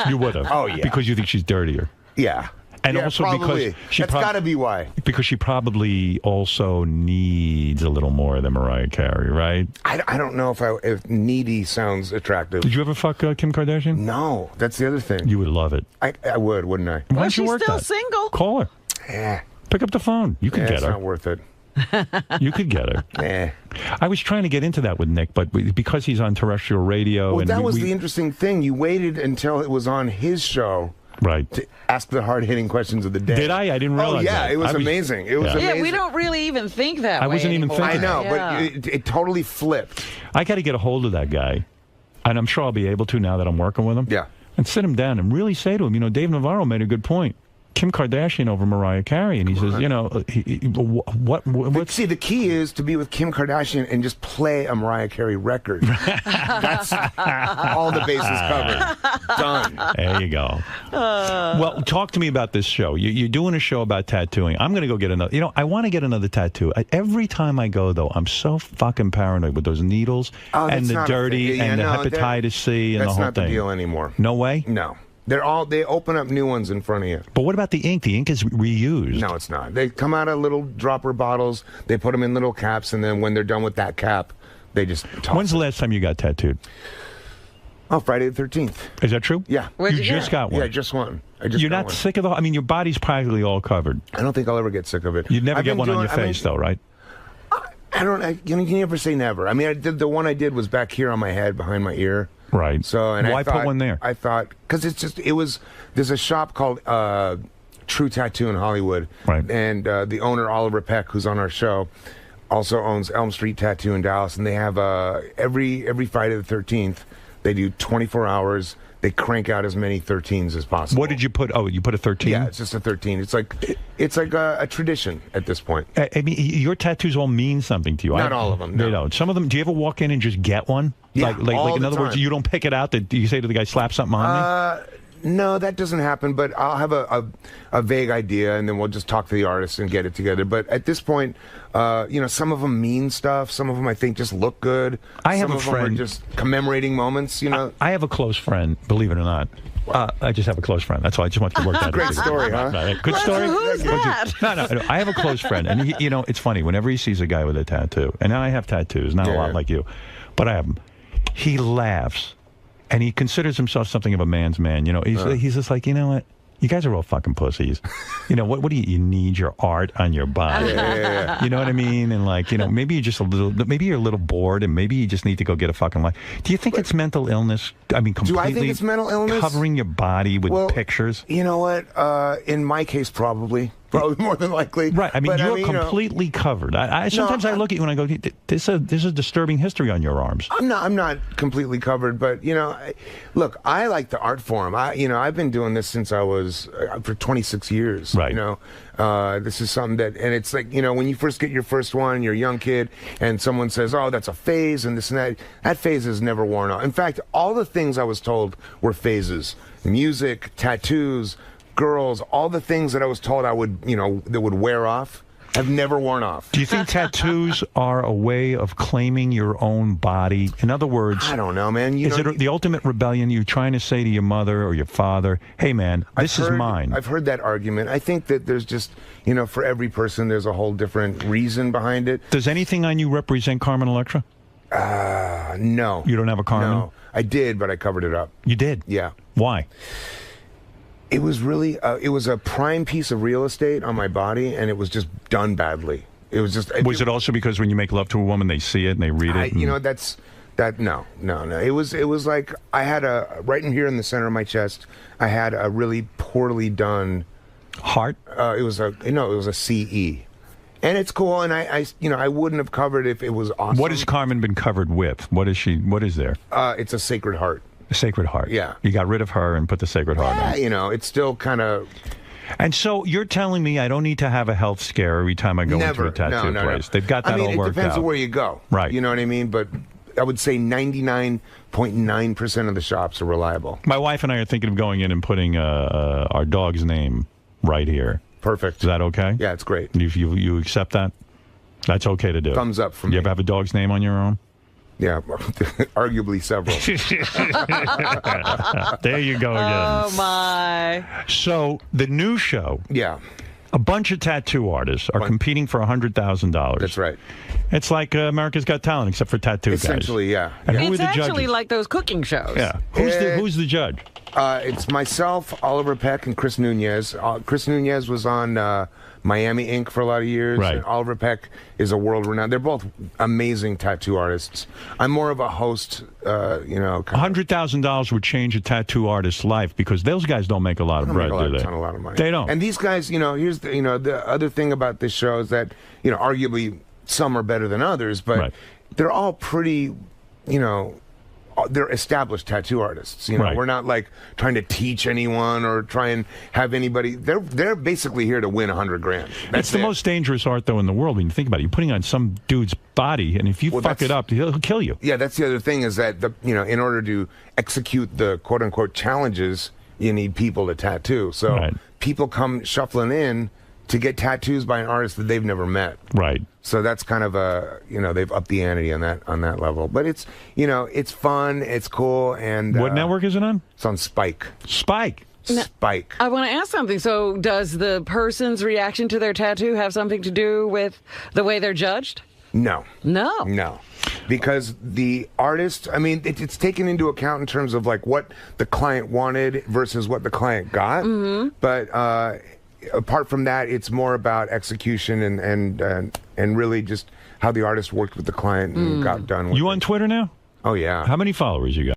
You would have. Oh, yeah. Because you think she's dirtier. Yeah. And yeah, also probably. because that's got to be why. Because she probably also needs a little more than Mariah Carey, right? I don't know if needy sounds attractive. Did you ever fuck Kim Kardashian? No, that's the other thing. You would love it. I would, wouldn't I? Why don't you work still that? Single. Call her. Yeah. Pick up the phone. You could get her. It's not worth it. You could get her. Yeah. I was trying to get into that with Nick, but because he's on terrestrial radio... Well, and that was the interesting thing. You waited until it was on his show... Right. To ask the hard-hitting questions of the day. Did I? I didn't realize that. It was amazing. It was amazing. Yeah, we don't really even think that way. I wasn't even anymore. thinking I know, Yeah. but it totally flipped. I got to get a hold of that guy, and I'm sure I'll be able to now that I'm working with him. Yeah. And sit him down and really say to him, Dave Navarro made a good point. Kim Kardashian over Mariah Carey, and he says, what? See, the key is to be with Kim Kardashian and just play a Mariah Carey record. That's all the bases covered. Done. There you go. Well, talk to me about this show. You're doing a show about tattooing. I'm going to go get another. I want to get another tattoo. Every time I go, though, I'm so fucking paranoid with those needles and the dirty and the hepatitis C and the whole thing. That's not the deal anymore. No way? No. They open up new ones in front of you. But what about the ink? The ink is reused. No, it's not. They come out of little dropper bottles. They put them in little caps, and then when they're done with that cap, they just toss When's the last time you got tattooed? Oh, Friday the 13th. Is that true? Yeah. You just got one? Yeah, just one. You're not sick of the... your body's practically all covered. I don't think I'll ever get sick of it. You'd never get one on your face, though, right? I don't... you never say never. The one I did was back here on my head, behind my ear. Right. So, and why put one there? I thought because there's a shop called True Tattoo in Hollywood, right? And the owner Oliver Peck, who's on our show, also owns Elm Street Tattoo in Dallas, and they have every Friday the 13th they do 24 hours. They crank out as many 13s as possible. What did you put? Oh, you put a 13? Yeah, it's just a 13. It's like a tradition at this point. Your tattoos all mean something to you. Not all of them. No. They don't. Some of them. Do you ever walk in and just get one? Yeah, like in other words, you don't pick it out. Do you say to the guy, "Slap something on me"? No, that doesn't happen, but I'll have a vague idea, and then we'll just talk to the artist and get it together. But at this point, some of them mean stuff. Some of them I think just look good. I have some a of friend them are just commemorating moments, I have a close friend, believe it or not. I just have a close friend. That's all. I just want you to work that out. Great story, huh? Right. Good story? Who's that? No. I have a close friend, and it's funny. Whenever he sees a guy with a tattoo, and I have tattoos, not a lot like you, but I have them, he laughs. And he considers himself something of a man's man. He's just like, you know what? You guys are all fucking pussies. What do you need your art on your body? Yeah. You know what I mean? And maybe you're a little bored, and maybe you just need to go get a fucking life. Do you think it's mental illness? Completely. Do I think it's mental illness? Covering your body with pictures? You know what? In my case, probably more than likely. Right. You're completely covered. Sometimes I look at you and I go, there's a disturbing history on your arms. I'm not completely covered, but look, I like the art form. I've been doing this since I was for 26 years. Right. This is something that, and it's like, when you first get your first one, you're a young kid, and someone says, oh, that's a phase, and this and that phase is never worn off. In fact, all the things I was told were phases. Music, tattoos, girls, all the things that I was told I would, that would wear off, have never worn off. Do you think tattoos are a way of claiming your own body? In other words, I don't know, man. Is it the ultimate rebellion? You're trying to say to your mother or your father, hey, man, this is mine. I've heard that argument. I think that there's just, for every person, there's a whole different reason behind it. Does anything on you represent Carmen Electra? No. You don't have a Carmen? No. I did, but I covered it up. You did? Yeah. Why? It was really, it was a prime piece of real estate on my body, and it was just done badly. It was just... Was it also because when you make love to a woman, they see it and they read it? No. It was like, I had right in here in the center of my chest, I had a really poorly done... Heart? It was a CE. And it's cool, and I wouldn't have covered if it was awesome. What has Carmen been covered with? What is there? It's a Sacred Heart. A Sacred Heart. Yeah. You got rid of her and put the Sacred Heart on. It's still kind of... And so you're telling me I don't need to have a health scare every time I go into a tattoo place. They've got that all worked out. It depends on where you go. Right. You know what I mean? But I would say 99.9% of the shops are reliable. My wife and I are thinking of going in and putting our dog's name right here. Perfect. Is that okay? Yeah, it's great. You accept that? That's okay to do. Thumbs up from me. You ever have a dog's name on your own? Yeah, arguably several. There you go again. Oh, my. So, the new show. Yeah. A bunch of tattoo artists are competing for $100,000. That's right. It's like America's Got Talent, except for tattoo guys. Essentially, yeah. And who are It's the actually judges? like those cooking shows. Yeah. Who's the judge? It's myself, Oliver Peck, and Chris Nunez. Chris Nunez was on Miami Ink for a lot of years. Right. And Oliver Peck is a world-renowned. They're both amazing tattoo artists. I'm more of a host, $100,000 would change a tattoo artist's life because those guys don't make a lot of bread, do they? A lot of money. They don't. And these guys, here's the other thing about this show is that, arguably some are better than others, but they're all pretty, they're established tattoo artists. We're not like trying to teach anyone or try and have anybody. They're basically here to win $100,000. It's the most dangerous art, though, in the world when you think about it. You're putting on some dude's body, and if you fuck it up, he'll kill you. Yeah, that's the other thing is that in order to execute the quote unquote challenges, you need people to tattoo. So people come shuffling in to get tattoos by an artist that they've never met. Right. So that's kind of they've upped the ante on that level. But it's it's fun, it's cool, and what network is it on? It's on Spike. Spike. Spike. I want to ask something. So does the person's reaction to their tattoo have something to do with the way they're judged? No. No. Because the artist, it's taken into account in terms of like what the client wanted versus what the client got. Mm-hmm. But apart from that, it's more about execution and really just how the artist worked with the client and got done with You on Twitter now? Oh, yeah. How many followers you got?